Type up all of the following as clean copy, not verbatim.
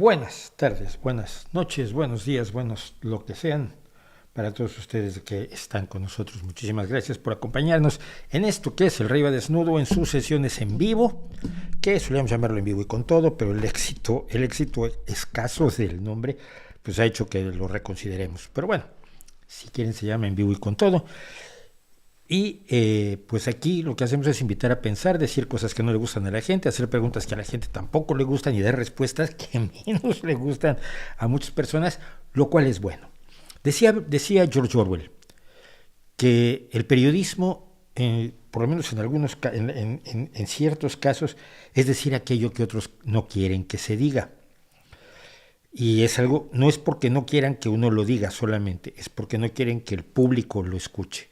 Buenas tardes, buenas noches, buenos días, buenos lo que sean para todos ustedes que están con nosotros. Muchísimas gracias por acompañarnos en esto que es el Rey va Desnudo en sus sesiones en vivo, que solíamos llamarlo en vivo y con todo, pero el éxito escaso del nombre pues ha hecho que lo reconsideremos. Pero bueno, si quieren se llama en vivo y con todo. Y pues aquí lo que hacemos es invitar a pensar, decir cosas que no le gustan a la gente, hacer preguntas que a la gente tampoco le gustan y dar respuestas que menos le gustan a muchas personas, lo cual es bueno. Decía George Orwell que el periodismo, por lo menos en ciertos casos, es decir aquello que otros no quieren que se diga. Y es algo, no es porque no quieran que uno lo diga solamente, es porque no quieren que el público lo escuche,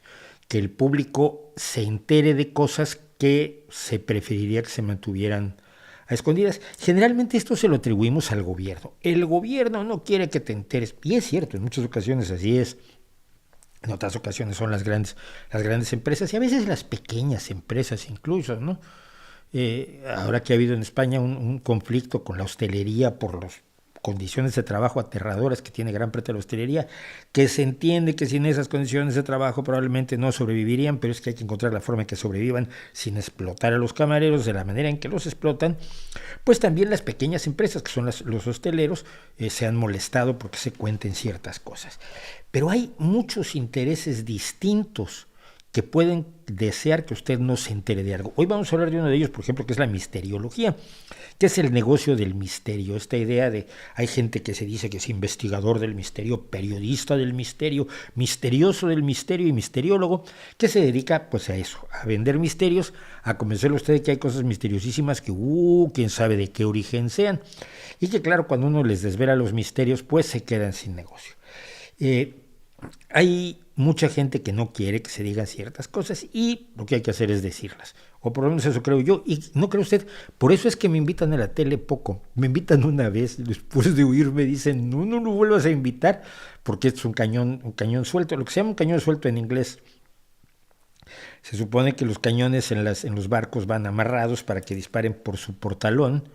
que el público se entere de cosas que se preferiría que se mantuvieran a escondidas. Generalmente esto se lo atribuimos al gobierno. El gobierno no quiere que te enteres, y es cierto, en muchas ocasiones así es. En otras ocasiones son las grandes empresas y a veces las pequeñas empresas incluso, ¿no? Ahora que ha habido en España un conflicto con la hostelería por las condiciones de trabajo aterradoras que tiene gran parte de la hostelería, que se entiende que sin esas condiciones de trabajo probablemente no sobrevivirían, pero es que hay que encontrar la forma en que sobrevivan sin explotar a los camareros de la manera en que los explotan. Pues también las pequeñas empresas, que son los hosteleros, se han molestado porque se cuenten ciertas cosas. Pero hay muchos intereses distintos que pueden desear que usted no se entere de algo. Hoy vamos a hablar de uno de ellos, por ejemplo, que es la misteriología, que es el negocio del misterio. Esta idea de, hay gente que se dice que es investigador del misterio, periodista del misterio, misterioso del misterio y misteriólogo, que se dedica pues a eso, a vender misterios, a convencerle a usted de que hay cosas misteriosísimas que, quién sabe de qué origen sean, y que claro, cuando uno les desvela los misterios, pues se quedan sin negocio. Hay mucha gente que no quiere que se digan ciertas cosas y lo que hay que hacer es decirlas, o por lo menos eso creo yo, y no cree usted. Por eso es que me invitan a la tele poco. Me invitan una vez, después de oírme dicen no vuelvas a invitar, porque es un cañón suelto, lo que se llama un cañón suelto en inglés. Se supone que los cañones en los barcos van amarrados para que disparen por su portalón,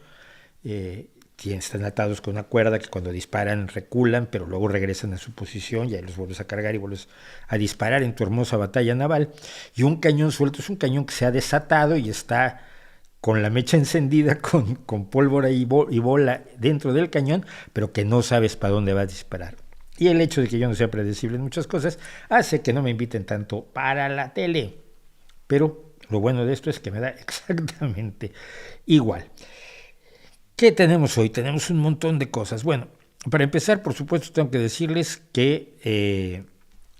están atados con una cuerda que cuando disparan reculan, pero luego regresan a su posición y ahí los vuelves a cargar y vuelves a disparar en tu hermosa batalla naval. Y un cañón suelto es un cañón que se ha desatado y está con la mecha encendida, con pólvora y bola dentro del cañón, pero que no sabes para dónde va a disparar. Y el hecho de que yo no sea predecible en muchas cosas hace que no me inviten tanto para la tele. Pero lo bueno de esto es que me da exactamente igual. ¿Qué tenemos hoy? Tenemos un montón de cosas. Bueno, para empezar, por supuesto, tengo que decirles que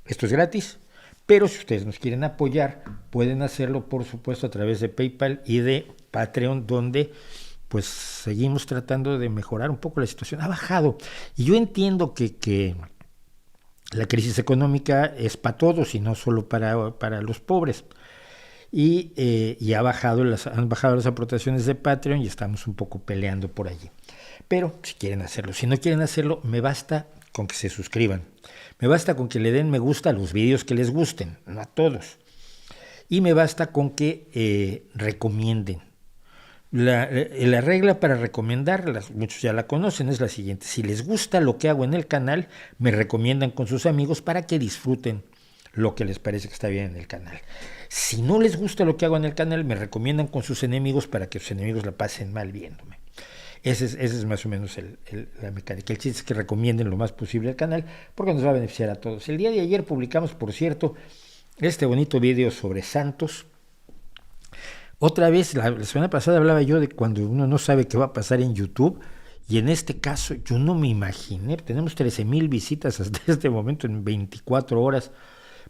esto es gratis, pero si ustedes nos quieren apoyar, pueden hacerlo, por supuesto, a través de PayPal y de Patreon, donde pues seguimos tratando de mejorar un poco la situación. Ha bajado, y yo entiendo que la crisis económica es para todos y no solo para los pobres. Y han bajado las aportaciones de Patreon y estamos un poco peleando por allí. Pero si quieren hacerlo, si no quieren hacerlo, me basta con que se suscriban. Me basta con que le den me gusta a los vídeos que les gusten, no a todos. Y me basta con que recomienden. La regla para recomendar, muchos ya la conocen, es la siguiente. Si les gusta lo que hago en el canal, me recomiendan con sus amigos para que disfruten lo que les parece que está bien en el canal. Si no les gusta lo que hago en el canal, me recomiendan con sus enemigos para que sus enemigos la pasen mal viéndome. Ese es más o menos la mecánica. El chiste es que recomienden lo más posible el canal porque nos va a beneficiar a todos. El día de ayer publicamos, por cierto, este bonito video sobre Santos. Otra vez, la semana pasada hablaba yo de cuando uno no sabe qué va a pasar en YouTube. Y en este caso yo no me imaginé. Tenemos 13,000 visitas hasta este momento en 24 horas.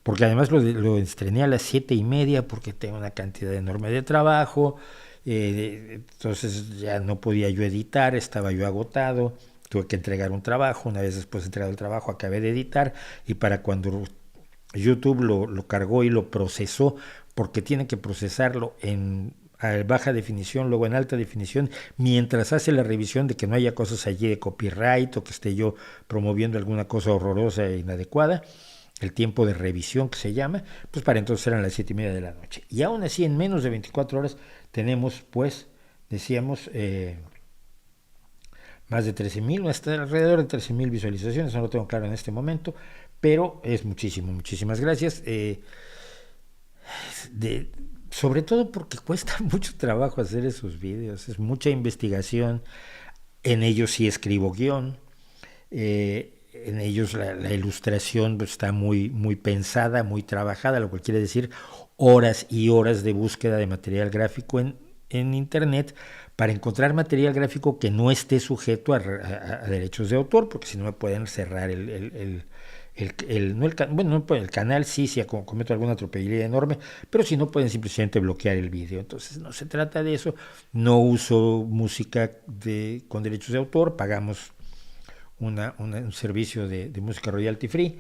Porque además lo estrené a las 7:30 porque tengo una cantidad enorme de trabajo, entonces ya no podía yo editar, estaba yo agotado, tuve que entregar un trabajo, una vez después de entregar el trabajo acabé de editar y para cuando YouTube lo cargó y lo procesó, porque tiene que procesarlo en baja definición, luego en alta definición, mientras hace la revisión de que no haya cosas allí de copyright o que esté yo promoviendo alguna cosa horrorosa e inadecuada, el tiempo de revisión que se llama, pues para entonces eran las 7:30 de la noche. Y aún así, en menos de 24 horas tenemos, pues, decíamos, más de 13,000, hasta alrededor de 13,000 visualizaciones, no lo tengo claro en este momento, pero es muchísimo, muchísimas gracias. Sobre todo porque cuesta mucho trabajo hacer esos vídeos, es mucha investigación, en ellos sí escribo guión, en ellos la ilustración pues, está muy pensada, muy trabajada, lo cual quiere decir horas y horas de búsqueda de material gráfico en internet para encontrar material gráfico que no esté sujeto a derechos de autor, porque si no me pueden cerrar el canal sí, si cometo alguna tropelía enorme, pero si no pueden simplemente bloquear el vídeo. Entonces no se trata de eso, no uso música con derechos de autor, pagamos un servicio de música royalty free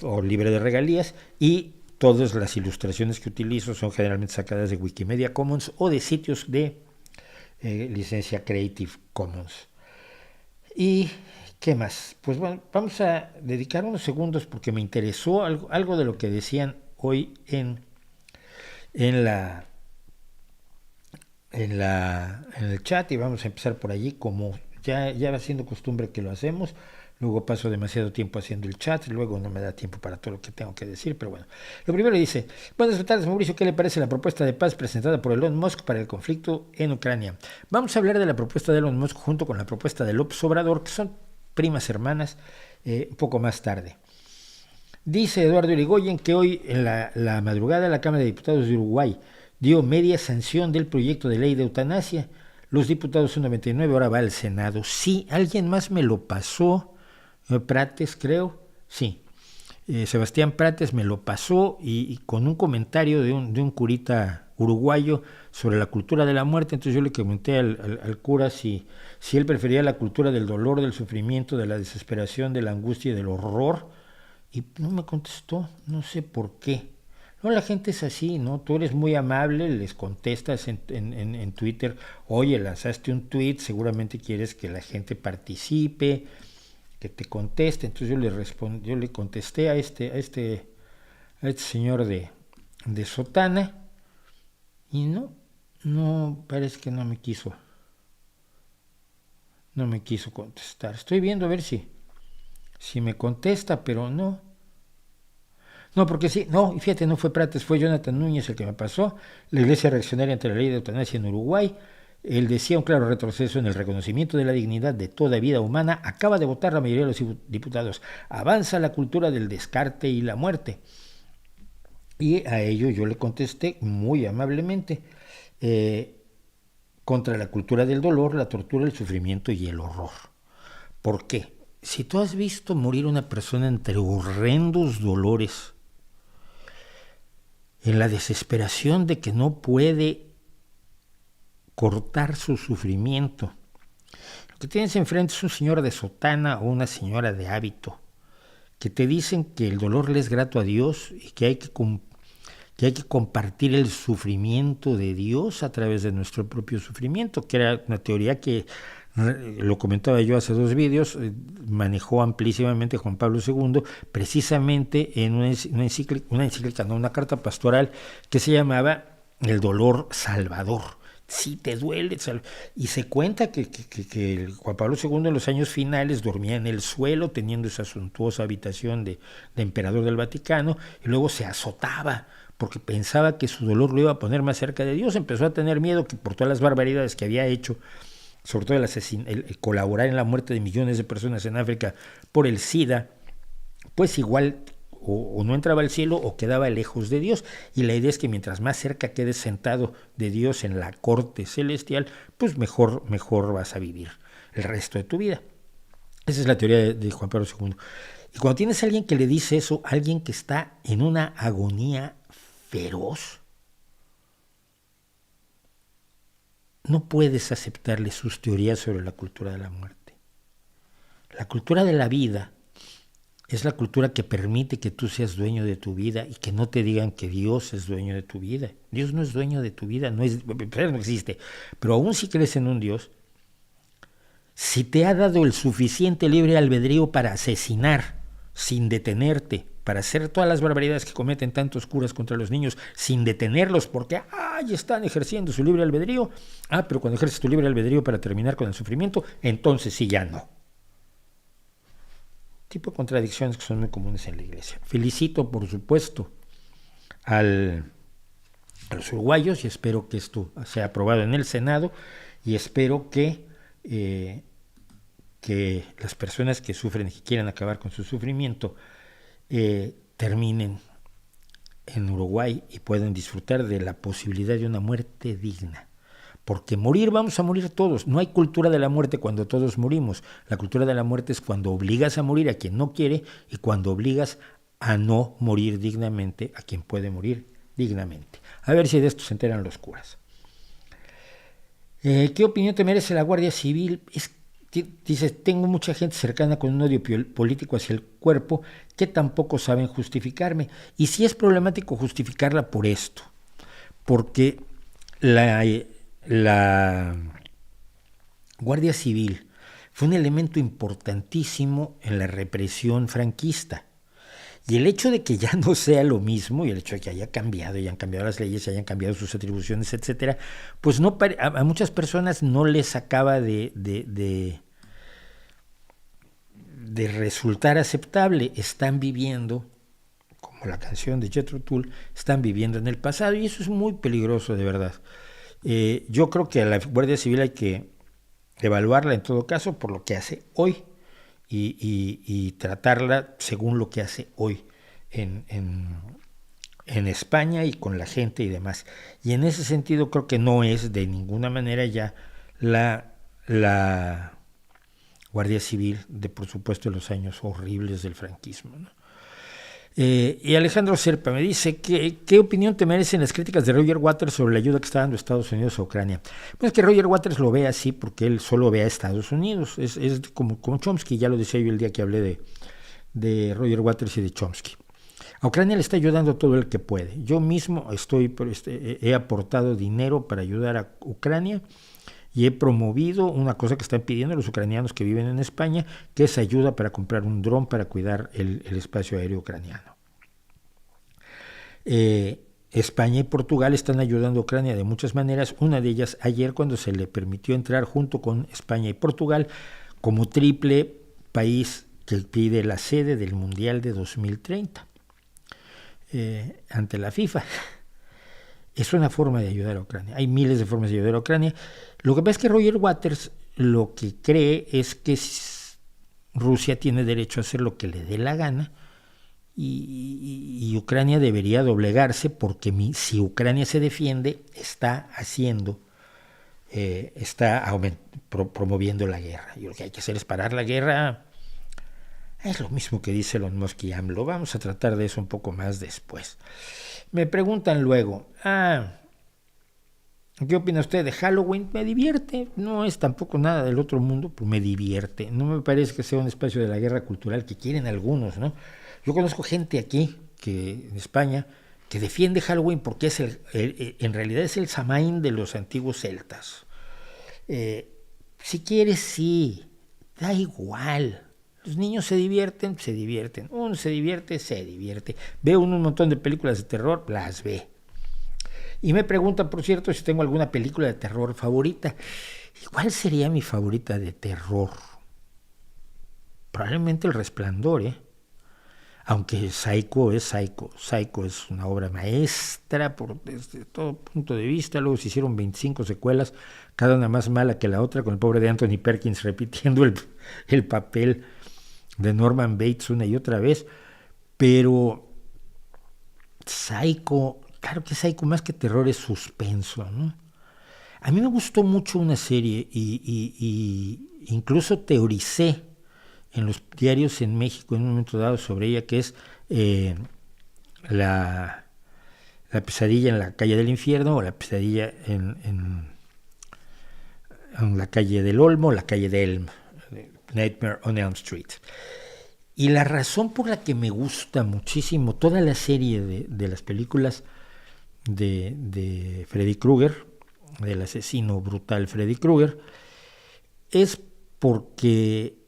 o libre de regalías, y todas las ilustraciones que utilizo son generalmente sacadas de Wikimedia Commons o de sitios de licencia Creative Commons. Y ¿qué más? Pues bueno, vamos a dedicar unos segundos porque me interesó algo de lo que decían hoy en el chat, y vamos a empezar por allí, como ya va siendo costumbre que lo hacemos. Luego paso demasiado tiempo haciendo el chat, luego no me da tiempo para todo lo que tengo que decir, pero bueno. Lo primero dice: buenas tardes, Mauricio, ¿qué le parece la propuesta de paz presentada por Elon Musk para el conflicto en Ucrania? Vamos a hablar de la propuesta de Elon Musk junto con la propuesta de López Obrador, que son primas hermanas, un poco más tarde. Dice Eduardo Irigoyen que hoy en la madrugada la Cámara de Diputados de Uruguay dio media sanción del proyecto de ley de eutanasia. Los diputados son 99, ahora va al Senado. Sí, alguien más me lo pasó, Prates creo, sí. Sebastián Prates me lo pasó y con un comentario de un curita uruguayo sobre la cultura de la muerte. Entonces yo le comenté al cura si él prefería la cultura del dolor, del sufrimiento, de la desesperación, de la angustia y del horror, y no me contestó, no sé por qué. No, la gente es así, ¿no? Tú eres muy amable, les contestas en Twitter, oye, lanzaste un tweet, seguramente quieres que la gente participe, que te conteste. Entonces yo le contesté a este señor de sotana, y no, parece que no me quiso contestar. Estoy viendo a ver si me contesta, pero no, porque sí, y fíjate, no fue Prates, fue Jonathan Núñez el que me pasó. La Iglesia Reaccionaria ante la Ley de Eutanasia en Uruguay. Él decía: un claro retroceso en el reconocimiento de la dignidad de toda vida humana. Acaba de votar la mayoría de los diputados. Avanza la cultura del descarte y la muerte. Y a ello yo le contesté muy amablemente: contra la cultura del dolor, la tortura, el sufrimiento y el horror. ¿Por qué? Si tú has visto morir una persona entre horrendos dolores, en la desesperación de que no puede cortar su sufrimiento, lo que tienes enfrente es un señor de sotana o una señora de hábito, que te dicen que el dolor le es grato a Dios y que hay que compartir el sufrimiento de Dios a través de nuestro propio sufrimiento, que era una teoría que, lo comentaba yo hace 2 vídeos, manejó amplísimamente Juan Pablo II, precisamente en una carta pastoral que se llamaba El dolor salvador. Si te duele, y se cuenta que Juan Pablo II en los años finales dormía en el suelo, teniendo esa suntuosa habitación de emperador del Vaticano, y luego se azotaba porque pensaba que su dolor lo iba a poner más cerca de Dios. Empezó a tener miedo que por todas las barbaridades que había hecho, sobre todo el colaborar en la muerte de millones de personas en África por el SIDA, pues igual o no entraba al cielo o quedaba lejos de Dios. Y la idea es que mientras más cerca quedes sentado de Dios en la corte celestial, pues mejor vas a vivir el resto de tu vida. Esa es la teoría de Juan Pablo II. Y cuando tienes a alguien que le dice eso, alguien que está en una agonía feroz, no puedes aceptarle sus teorías sobre la cultura de la muerte. La cultura de la vida es la cultura que permite que tú seas dueño de tu vida y que no te digan que Dios es dueño de tu vida. Dios no es dueño de tu vida, no existe. Pero aún si crees en un Dios, si te ha dado el suficiente libre albedrío para asesinar sin detenerte para hacer todas las barbaridades que cometen tantos curas contra los niños sin detenerlos porque están ejerciendo su libre albedrío. Pero cuando ejerces tu libre albedrío para terminar con el sufrimiento, entonces sí ya no. Tipo de contradicciones que son muy comunes en la iglesia. Felicito, por supuesto, a los uruguayos y espero que esto sea aprobado en el Senado y espero que las personas que sufren y que quieren acabar con su sufrimiento terminen en Uruguay y puedan disfrutar de la posibilidad de una muerte digna. Porque morir, vamos a morir todos. No hay cultura de la muerte cuando todos morimos. La cultura de la muerte es cuando obligas a morir a quien no quiere y cuando obligas a no morir dignamente a quien puede morir dignamente. A ver si de esto se enteran los curas. ¿Qué opinión te merece la Guardia Civil? Dice, tengo mucha gente cercana con un odio político hacia el cuerpo que tampoco saben justificarme. Y sí es problemático justificarla por esto, porque la Guardia Civil fue un elemento importantísimo en la represión franquista. Y el hecho de que ya no sea lo mismo, y el hecho de que haya cambiado, y han cambiado las leyes, y hayan cambiado sus atribuciones, etcétera, pues a muchas personas no les acaba de resultar aceptable. Están viviendo, como la canción de Jethro Tull, están viviendo en el pasado, y eso es muy peligroso, de verdad. Yo creo que a la Guardia Civil hay que evaluarla en todo caso por lo que hace hoy y tratarla según lo que hace hoy en España y con la gente y demás. Y en ese sentido creo que no es de ninguna manera ya la Guardia Civil de, por supuesto, los años horribles del franquismo, ¿no? Y Alejandro Serpa me dice, ¿qué opinión te merecen las críticas de Roger Waters sobre la ayuda que está dando Estados Unidos a Ucrania? Pues que Roger Waters lo ve así porque él solo ve a Estados Unidos. Es como Chomsky, ya lo decía yo el día que hablé de Roger Waters y de Chomsky. A Ucrania le está ayudando todo el que puede. Yo mismo he aportado dinero para ayudar a Ucrania y he promovido una cosa que están pidiendo los ucranianos que viven en España, que es ayuda para comprar un dron para cuidar el espacio aéreo ucraniano. España y Portugal están ayudando a Ucrania de muchas maneras. Una de ellas ayer, cuando se le permitió entrar junto con España y Portugal como triple país que pide la sede del Mundial de 2030 ante la FIFA. Es una forma de ayudar a Ucrania. Hay miles de formas de ayudar a Ucrania. Lo que pasa es que Roger Waters lo que cree es que Rusia tiene derecho a hacer lo que le dé la gana y Ucrania debería doblegarse porque si Ucrania se defiende, está promoviendo la guerra. Y lo que hay que hacer es parar la guerra. Es lo mismo que dice Elon Musk y AMLO. Vamos a tratar de eso un poco más después. Me preguntan luego, ¿qué opina usted de Halloween? Me divierte, no es tampoco nada del otro mundo, pero me divierte. No me parece que sea un espacio de la guerra cultural que quieren algunos, ¿no? Yo conozco gente aquí, en España, que defiende Halloween porque en realidad es el Samhain de los antiguos celtas. Si quieres, sí, da igual. Los niños se divierten. Uno se divierte. Ve un montón de películas de terror, las ve. Y me preguntan, por cierto, si tengo alguna película de terror favorita. ¿Cuál sería mi favorita de terror? Probablemente El Resplandor, Aunque Psycho es una obra maestra desde todo punto de vista. Luego se hicieron 25 secuelas, cada una más mala que la otra, con el pobre de Anthony Perkins repitiendo el papel de Norman Bates una y otra vez. Pero Psycho, claro que Psycho más que terror es suspenso, ¿no? A mí me gustó mucho una serie y incluso teoricé en los diarios en México en un momento dado sobre ella, que es la pesadilla en la calle del infierno, o la pesadilla en la calle del Olmo, la calle de Elm, Nightmare on Elm Street. Y la razón por la que me gusta muchísimo toda la serie de las películas de Freddy Krueger, del asesino brutal Freddy Krueger, es porque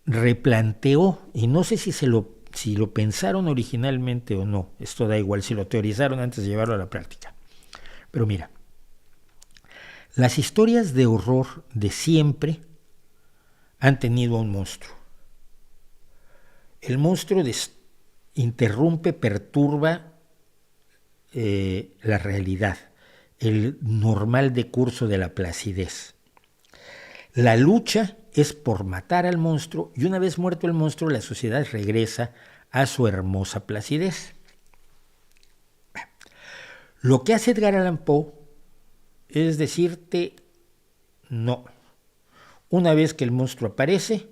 replanteó, y no sé si se lo si lo pensaron originalmente o no, esto da igual, si lo teorizaron antes de llevarlo a la práctica. Pero mira, las historias de horror de siempre han tenido a un monstruo. El monstruo interrumpe, perturba la realidad, el normal decurso de la placidez. La lucha es por matar al monstruo y una vez muerto el monstruo la sociedad regresa a su hermosa placidez. Lo que hace Edgar Allan Poe es decirte no. Una vez que el monstruo aparece,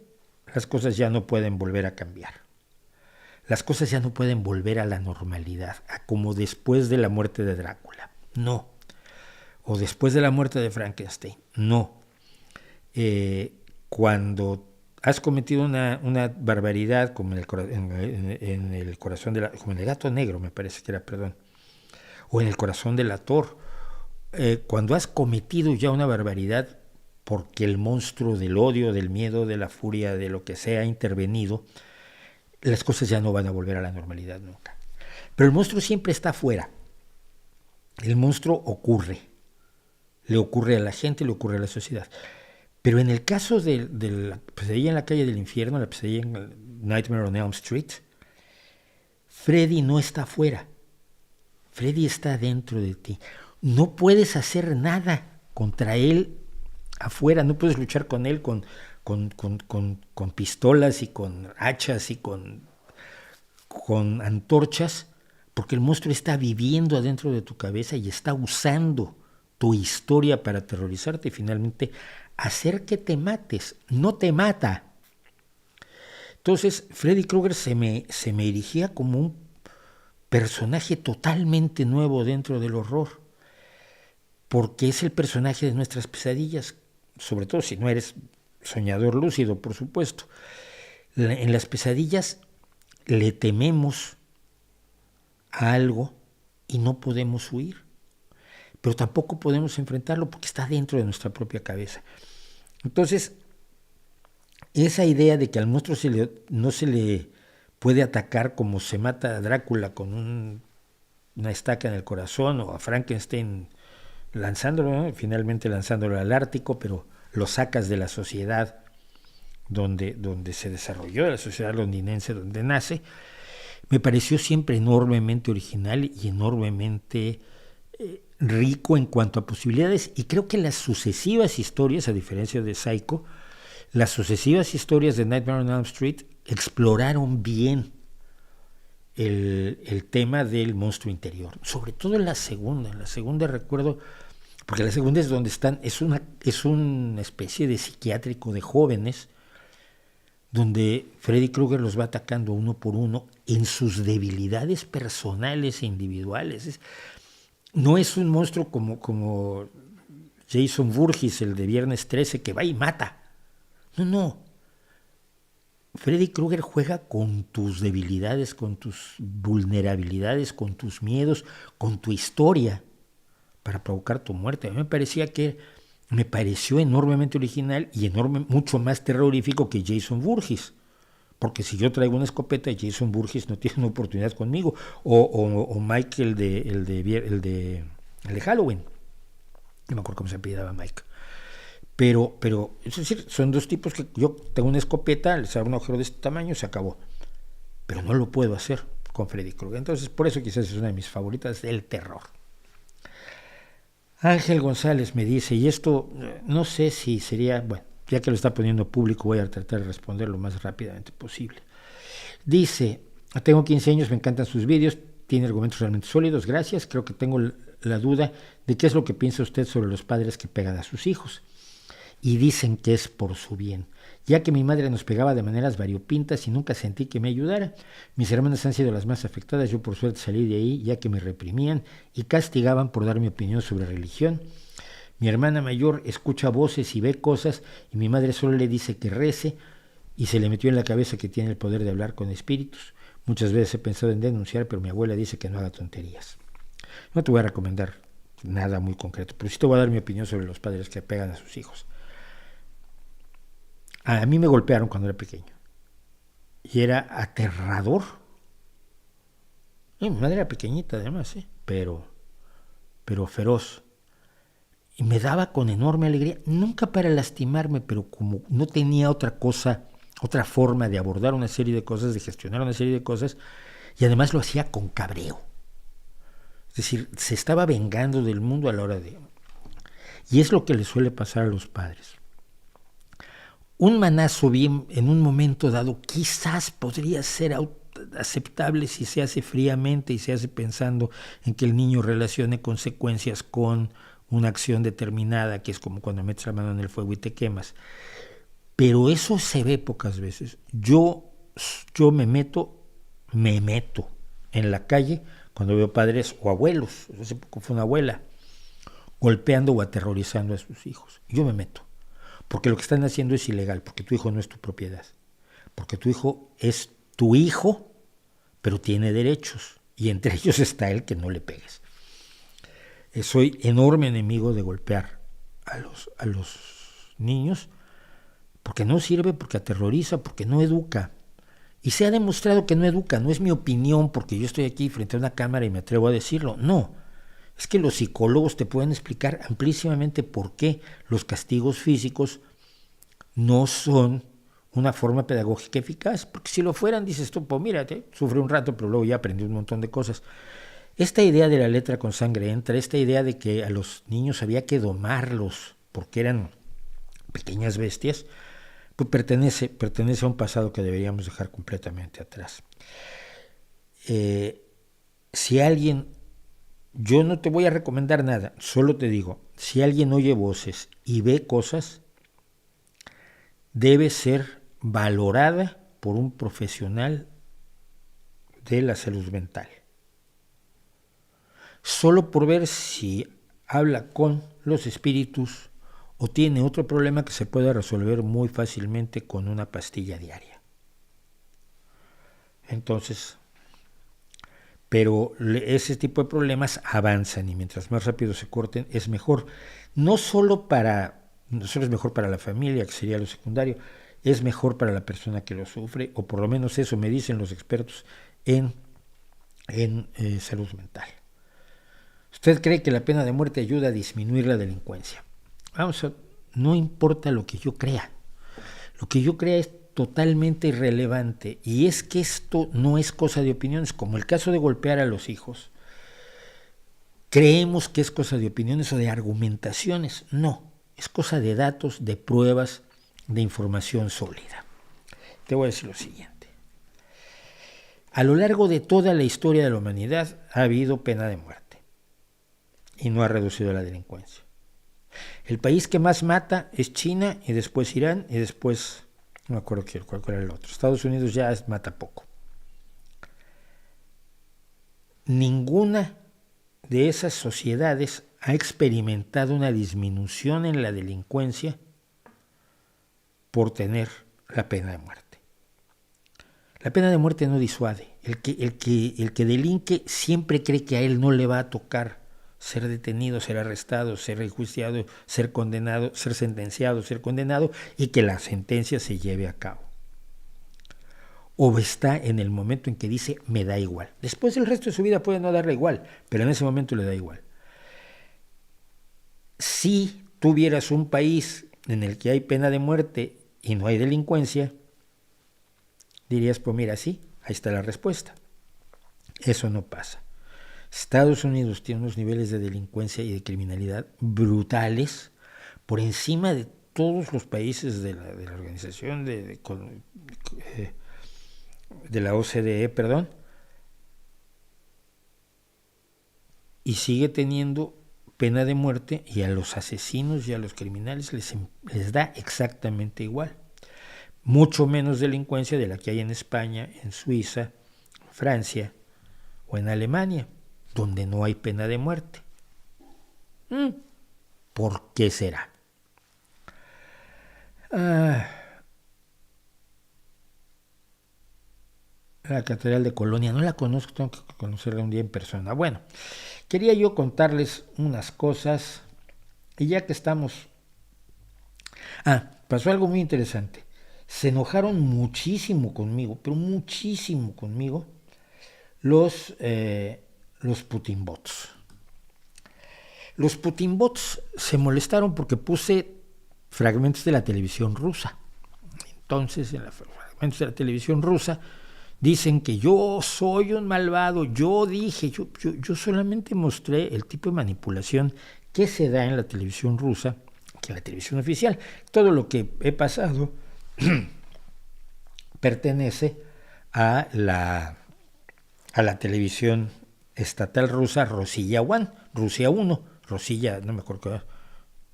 las cosas ya no pueden volver a cambiar. Las cosas ya no pueden volver a la normalidad, a como después de la muerte de Drácula. No. O después de la muerte de Frankenstein. No. Cuando has cometido una barbaridad como en el corazón de como en el gato negro, me parece que era, perdón, o en el corazón del Ator, cuando has cometido ya una barbaridad porque el monstruo del odio, del miedo, de la furia, de lo que sea ha intervenido, las cosas ya no van a volver a la normalidad nunca. Pero el monstruo siempre está afuera. El monstruo ocurre. Le ocurre a la gente, le ocurre a la sociedad. Pero en el caso de la pesadilla en la calle del infierno, la pesadilla en Nightmare on Elm Street, Freddy no está afuera. Freddy está dentro de ti. No puedes hacer nada contra él afuera. No puedes luchar con él con pistolas y con hachas y con antorchas, porque el monstruo está viviendo adentro de tu cabeza y está usando tu historia para aterrorizarte y finalmente hacer que te mates. No te mata. Entonces Freddy Krueger se me erigía como un personaje totalmente nuevo dentro del horror, porque es el personaje de nuestras pesadillas, sobre todo si no eres soñador lúcido, por supuesto. En las pesadillas le tememos a algo y no podemos huir, pero tampoco podemos enfrentarlo porque está dentro de nuestra propia cabeza. Entonces, esa idea de que al monstruo no se le puede atacar como se mata a Drácula con una estaca en el corazón, o a Frankenstein lanzándolo, ¿no? Finalmente lanzándolo al Ártico, pero lo sacas de la sociedad donde se desarrolló, la sociedad londinense donde nace, me pareció siempre enormemente original y enormemente rico en cuanto a posibilidades, y creo que las sucesivas historias, a diferencia de Psycho, las sucesivas historias de Nightmare on Elm Street exploraron bien el tema del monstruo interior, sobre todo en la segunda recuerdo, porque la segunda es donde están, es una especie de psiquiátrico de jóvenes, donde Freddy Krueger los va atacando uno por uno en sus debilidades personales e individuales. No es un monstruo como Jason Voorhees, el de Viernes 13, que va y mata. No. Freddy Krueger juega con tus debilidades, con tus vulnerabilidades, con tus miedos, con tu historia, para provocar tu muerte. A mí me pareció enormemente original y mucho más terrorífico que Jason Voorhees. Porque si yo traigo una escopeta, Jason Voorhees no tiene una oportunidad conmigo. O Mike, el de Halloween. No me acuerdo cómo se apellidaba Mike. Pero, es decir, son dos tipos que yo tengo una escopeta, les hago un agujero de este tamaño, se acabó. Pero no lo puedo hacer con Freddy Krueger. Entonces, por eso quizás es una de mis favoritas del terror. Ángel González me dice, y esto no sé si sería, bueno, ya que lo está poniendo público, voy a tratar de responder lo más rápidamente posible. Dice, tengo 15 años, me encantan sus vídeos, tiene argumentos realmente sólidos, gracias. Creo que tengo la duda de qué es lo que piensa usted sobre los padres que pegan a sus hijos. Y dicen que es por su bien, ya que mi madre nos pegaba de maneras variopintas y nunca sentí que me ayudara. Mis hermanas han sido las más afectadas, yo por suerte salí de ahí ya que me reprimían y castigaban por dar mi opinión sobre religión. Mi hermana mayor escucha voces y ve cosas y mi madre solo le dice que rece y se le metió en la cabeza que tiene el poder de hablar con espíritus. Muchas veces he pensado en denunciar, pero mi abuela dice que no haga tonterías. No te voy a recomendar nada muy concreto, pero sí te voy a dar mi opinión sobre los padres que pegan a sus hijos. A mí me golpearon cuando era pequeño. y era aterrador. Mi madre era pequeñita además, pero feroz. Y me daba con enorme alegría, nunca para lastimarme, pero como no tenía otra cosa, otra forma de abordar una serie de cosas, de gestionar una serie de cosas, y además lo hacía con cabreo. Es decir, se estaba vengando del mundo a la hora de... Y es lo que le suele pasar a los padres. Un manazo bien en un momento dado quizás podría ser aceptable si se hace fríamente y se hace pensando en que el niño relacione consecuencias con una acción determinada, que es como cuando metes la mano en el fuego y te quemas. Pero eso se ve pocas veces. Yo me meto en la calle cuando veo padres o abuelos, hace poco fue una abuela, golpeando o aterrorizando a sus hijos. Yo me meto, porque lo que están haciendo es ilegal, porque tu hijo no es tu propiedad, porque tu hijo es tu hijo, pero tiene derechos, y entre ellos está el que no le pegues. Soy enorme enemigo de golpear a los niños, porque no sirve, porque aterroriza, porque no educa. Y se ha demostrado que no educa, no es mi opinión, porque yo estoy aquí frente a una cámara y me atrevo a decirlo, no. Es que los psicólogos te pueden explicar amplísimamente por qué los castigos físicos no son una forma pedagógica eficaz, porque si lo fueran, dices tú, pues mírate, sufre un rato, pero luego ya aprendí un montón de cosas. Esta idea de la letra con sangre entra, esta idea de que a los niños había que domarlos porque eran pequeñas bestias, pues pertenece a un pasado que deberíamos dejar completamente atrás. Si alguien, yo no te voy a recomendar nada, solo te digo, si alguien oye voces y ve cosas, debe ser valorada por un profesional de la salud mental. Solo por ver si habla con los espíritus o tiene otro problema que se pueda resolver muy fácilmente con una pastilla diaria. Entonces, pero ese tipo de problemas avanzan y mientras más rápido se corten es mejor. No solo es mejor para la familia, que sería lo secundario, es mejor para la persona que lo sufre, o por lo menos eso me dicen los expertos en salud mental. ¿Usted cree que la pena de muerte ayuda a disminuir la delincuencia? No importa lo que yo crea. Lo que yo crea es totalmente irrelevante. Y es que esto no es cosa de opiniones, como el caso de golpear a los hijos. Creemos que es cosa de opiniones o de argumentaciones. No, es cosa de datos, de pruebas, de información sólida. Te voy a decir lo siguiente. A lo largo de toda la historia de la humanidad ha habido pena de muerte y no ha reducido la delincuencia. El país que más mata es China y después Irán y después, no me acuerdo cuál era el otro. Estados Unidos ya mata poco. Ninguna de esas sociedades ha experimentado una disminución en la delincuencia por tener la pena de muerte. La pena de muerte no disuade. El que delinque siempre cree que a él no le va a tocar ser detenido, ser arrestado, ser enjuiciado, ser condenado, ser sentenciado, ser condenado y que la sentencia se lleve a cabo. O está en el momento en que dice, me da igual. Después el resto de su vida puede no darle igual, pero en ese momento le da igual. Si tuvieras un país en el que hay pena de muerte y no hay delincuencia, dirías, pues mira, sí, ahí está la respuesta. Eso no pasa. Estados Unidos tiene unos niveles de delincuencia y de criminalidad brutales por encima de todos los países de la organización de la OCDE, y sigue teniendo pena de muerte y a los asesinos y a los criminales les da exactamente igual. Mucho menos delincuencia de la que hay en España, en Suiza, Francia o en Alemania, donde no hay pena de muerte. ¿Por qué será? La Catedral de Colonia, no la conozco, tengo que conocerla un día en persona. Bueno, quería yo contarles unas cosas y ya que estamos... pasó algo muy interesante. se enojaron muchísimo conmigo, pero muchísimo conmigo, los Putin bots. Los Putin bots se molestaron porque puse fragmentos de la televisión rusa. Entonces, en los fragmentos de la televisión rusa dicen que yo soy un malvado, yo dije, yo solamente mostré el tipo de manipulación que se da en la televisión rusa, que en la televisión oficial. Todo lo que he pasado pertenece a la televisión estatal rusa, Rossiya One, Rusia 1, Rossiya, no me acuerdo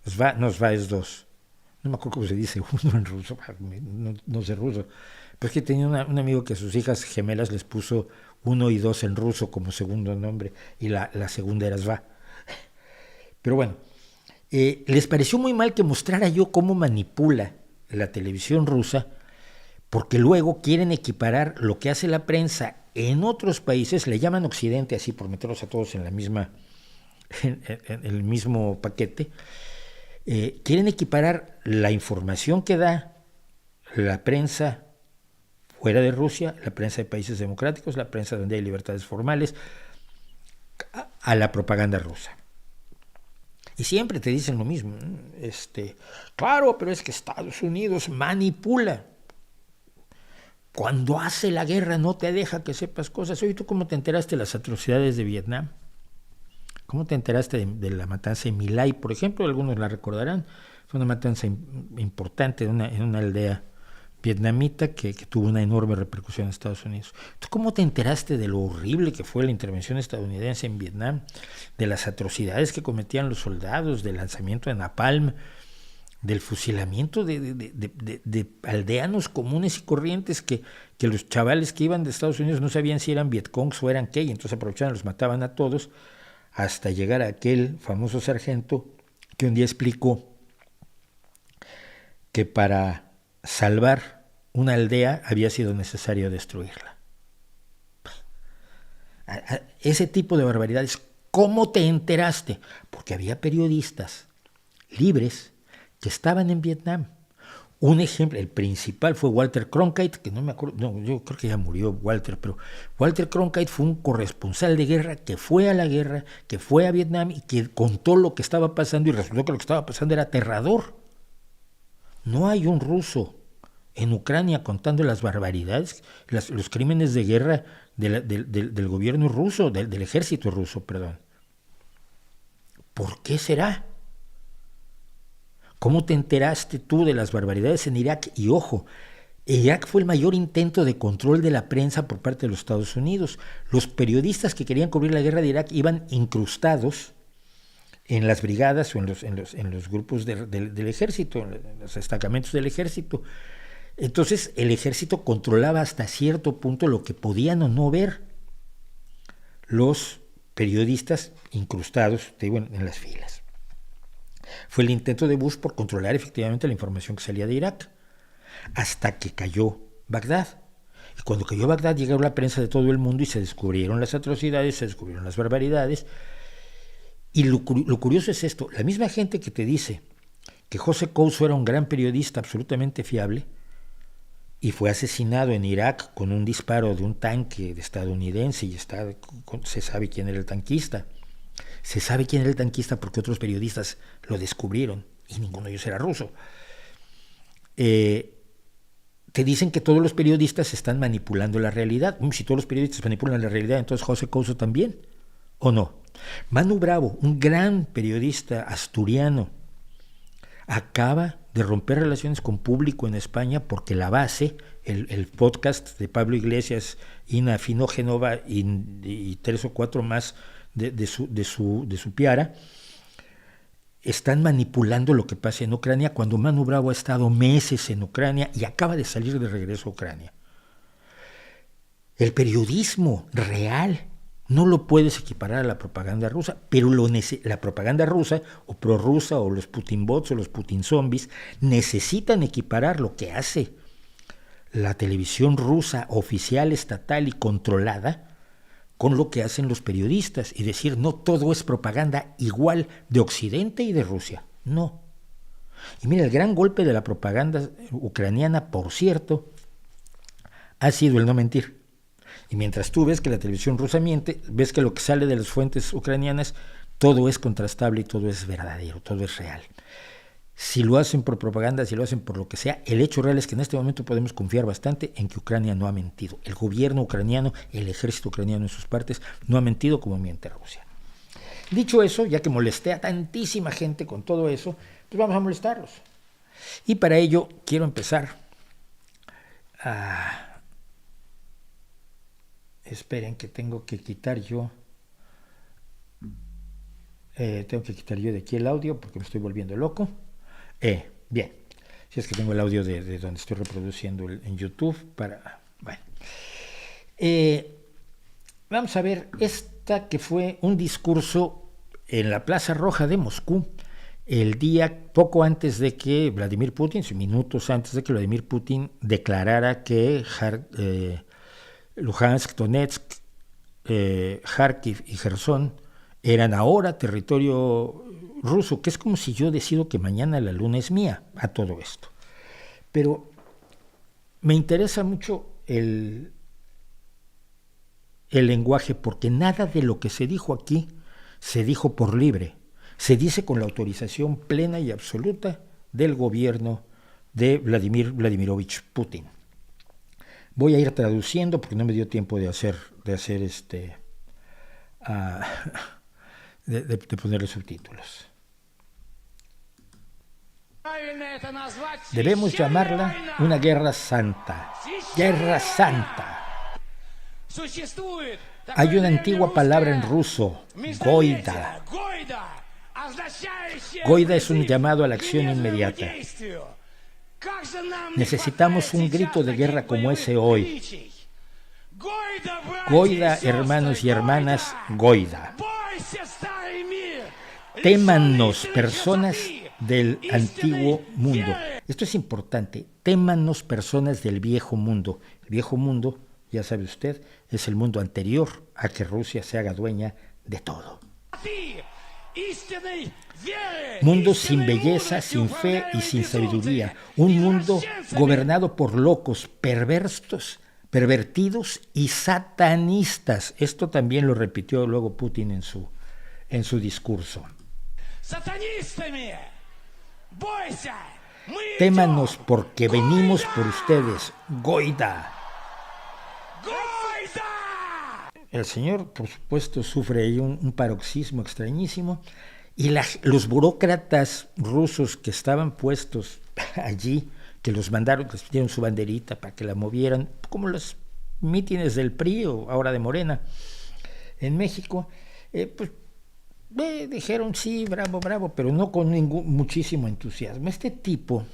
qué, Sva es 2, no me acuerdo cómo se dice uno en ruso, no sé ruso, pero es que tenía un amigo que a sus hijas gemelas les puso 1 y 2 en ruso como segundo nombre, y la segunda era Sva. Pero bueno, les pareció muy mal que mostrara yo cómo manipula la televisión rusa, porque luego quieren equiparar lo que hace la prensa en otros países, le llaman Occidente, así por meterlos a todos en la misma, en el mismo paquete, quieren equiparar la información que da la prensa fuera de Rusia, la prensa de países democráticos, la prensa donde hay libertades formales, a la propaganda rusa. Y siempre te dicen lo mismo, claro, pero es que Estados Unidos manipula. Cuando hace la guerra no te deja que sepas cosas. Oye, ¿tú cómo te enteraste de las atrocidades de Vietnam? ¿Cómo te enteraste de la matanza de My Lai, por ejemplo? Algunos la recordarán. Fue una matanza importante en una aldea vietnamita que tuvo una enorme repercusión en Estados Unidos. ¿Tú cómo te enteraste de lo horrible que fue la intervención estadounidense en Vietnam? De las atrocidades que cometían los soldados, del lanzamiento de napalm, del fusilamiento de aldeanos comunes y corrientes que los chavales que iban de Estados Unidos no sabían si eran Vietcongs o eran qué, y entonces aprovechaban, los mataban a todos, hasta llegar a aquel famoso sargento que un día explicó que para salvar una aldea había sido necesario destruirla. Ese tipo de barbaridades, ¿cómo te enteraste? Porque había periodistas libres que estaban en Vietnam. Un ejemplo, el principal fue Walter Cronkite, que no me acuerdo, yo creo que ya murió Walter, pero Walter Cronkite fue un corresponsal de guerra que fue a la guerra, que fue a Vietnam y que contó lo que estaba pasando, y resultó que lo que estaba pasando era aterrador. No hay un ruso en Ucrania contando las barbaridades, los crímenes de guerra del gobierno ruso, del ejército ruso, perdón. ¿Por qué será? ¿Cómo te enteraste tú de las barbaridades en Irak? Y ojo, Irak fue el mayor intento de control de la prensa por parte de los Estados Unidos. Los periodistas que querían cubrir la guerra de Irak iban incrustados en las brigadas o en los grupos del ejército, en los destacamentos del ejército. Entonces el ejército controlaba hasta cierto punto lo que podían o no ver los periodistas incrustados, te digo, en las filas. Fue el intento de Bush por controlar efectivamente la información que salía de Irak, hasta que cayó Bagdad. Y cuando cayó Bagdad llegó la prensa de todo el mundo y se descubrieron las atrocidades, se descubrieron las barbaridades. Y lo curioso es esto, la misma gente que te dice que José Couso era un gran periodista absolutamente fiable y fue asesinado en Irak con un disparo de un tanque estadounidense, y se sabe quién era el tanquista. Se sabe quién era el tanquista porque otros periodistas lo descubrieron y ninguno de ellos era ruso. Te dicen que todos los periodistas están manipulando la realidad. Si todos los periodistas manipulan la realidad, entonces José Couso también, ¿o no? Manu Bravo, un gran periodista asturiano, acaba de romper relaciones con Público en España porque La Base, el podcast de Pablo Iglesias, Ina Finógenova y 3 o 4 más de su piara, están manipulando lo que pasa en Ucrania, cuando Manu Bravo ha estado meses en Ucrania y acaba de salir de regreso a Ucrania. El periodismo real no lo puedes equiparar a la propaganda rusa, pero la propaganda rusa o prorrusa o los Putin bots o los Putin zombies necesitan equiparar lo que hace la televisión rusa oficial, estatal y controlada con lo que hacen los periodistas y decir, no todo es propaganda igual de Occidente y de Rusia. No. Y mira, el gran golpe de la propaganda ucraniana, por cierto, ha sido el no mentir. Y mientras tú ves que la televisión rusa miente, ves que lo que sale de las fuentes ucranianas, todo es contrastable y todo es verdadero, todo es real. Si lo hacen por propaganda, si lo hacen por lo que sea, el hecho real es que en este momento podemos confiar bastante en que Ucrania no ha mentido. El gobierno ucraniano, el ejército ucraniano en sus partes, no ha mentido como miente Rusia. Dicho eso, ya que molesté a tantísima gente con todo eso, pues vamos a molestarlos. Y para ello quiero empezar a... Esperen que tengo que quitar yo... tengo que quitar yo de aquí el audio porque me estoy volviendo loco. Bien, si es que tengo el audio de donde estoy reproduciendo en YouTube para... Bueno. Vamos a ver esta que fue un discurso en la Plaza Roja de Moscú el día poco antes de que Vladimir Putin, minutos antes de que Vladimir Putin declarara que Luhansk, Donetsk, Kharkiv y Gerson eran ahora territorio ruso, que es como si yo decido que mañana la luna es mía a todo esto. Pero me interesa mucho el lenguaje, porque nada de lo que se dijo aquí se dijo por libre, se dice con la autorización plena y absoluta del gobierno de Vladimir Vladimirovich Putin. Voy a ir traduciendo porque no me dio tiempo de ponerle subtítulos. Debemos llamarla una guerra santa. Guerra santa. Hay una antigua palabra en ruso, goida. Goida es un llamado a la acción inmediata. Necesitamos un grito de guerra como ese hoy. Goida, hermanos y hermanas, goida. Témannos, personas del antiguo mundo. Esto es importante. Témannos, personas del viejo mundo. El viejo mundo, ya sabe usted, es el mundo anterior a que Rusia se haga dueña de todo. Mundo sin belleza, sin fe y sin sabiduría. Un mundo gobernado por locos, pervertidos y satanistas. Esto también lo repitió luego Putin en su discurso. Témanos porque venimos por ustedes. Goida. El señor, por supuesto, sufre ahí un paroxismo extrañísimo, y los burócratas rusos que estaban puestos allí, que los mandaron, les dieron su banderita para que la movieran, como los mítines del PRI o ahora de Morena en México, dijeron sí, bravo, bravo, pero no con muchísimo entusiasmo. Este tipo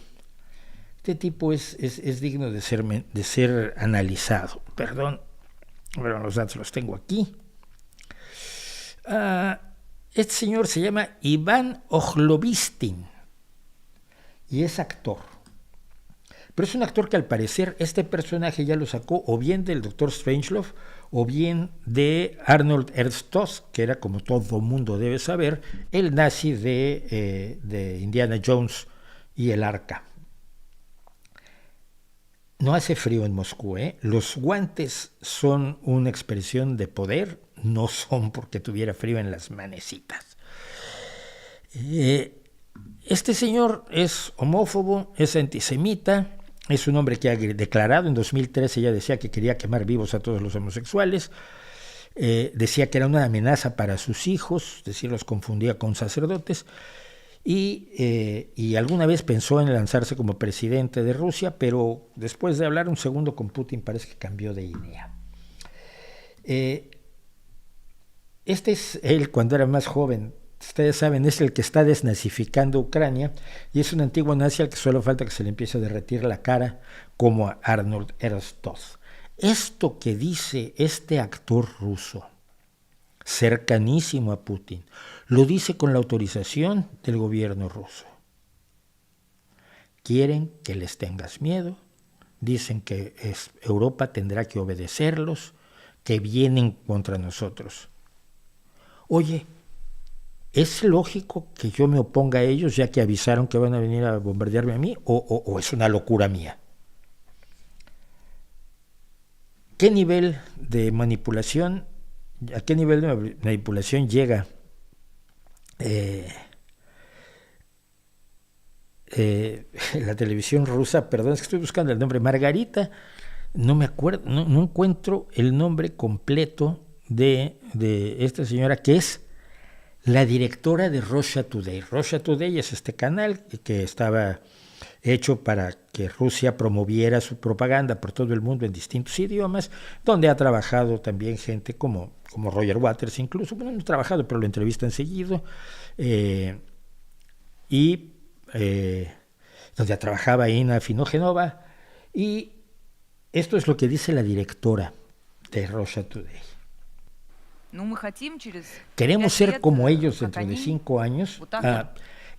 es digno de ser analizado. Perdón. Bueno, los datos los tengo aquí. Este señor se llama Iván Ojlobistin y es actor. Pero es un actor que al parecer este personaje ya lo sacó o bien del Dr. Strangelove o bien de Arnold Erstos, que era, como todo mundo debe saber, el nazi de Indiana Jones y el Arca. No hace frío en Moscú, ¿eh? Los guantes son una expresión de poder, no son porque tuviera frío en las manecitas. Este señor es homófobo, es antisemita, es un hombre que ha declarado, en 2013 ya decía que quería quemar vivos a todos los homosexuales, decía que era una amenaza para sus hijos, es decir, los confundía con sacerdotes, y alguna vez pensó en lanzarse como presidente de Rusia, pero después de hablar un segundo con Putin parece que cambió de idea. Este es él cuando era más joven. Ustedes saben, es el que está desnazificando Ucrania y es un antiguo nazi al que solo falta que se le empiece a derretir la cara como a Arnold Erstos. Esto que dice este actor ruso, cercanísimo a Putin, lo dice con la autorización del gobierno ruso. Quieren que les tengas miedo, dicen que Europa tendrá que obedecerlos, que vienen contra nosotros. Oye, ¿es lógico que yo me oponga a ellos ya que avisaron que van a venir a bombardearme a mí? ¿O es una locura mía? ¿Qué nivel de manipulación, a qué nivel de manipulación llega la televisión rusa? Perdón, es que estoy buscando el nombre. Margarita, no me acuerdo, no encuentro el nombre completo de esta señora, que es la directora de Russia Today. Russia Today es este canal que estaba hecho para que Rusia promoviera su propaganda por todo el mundo en distintos idiomas, donde ha trabajado también gente como Roger Waters, incluso, bueno, no ha trabajado, pero lo entrevistan seguido, donde trabajaba Ina Finogenova, y esto es lo que dice la directora de Russia Today. Queremos ser como ellos dentro de 5 años.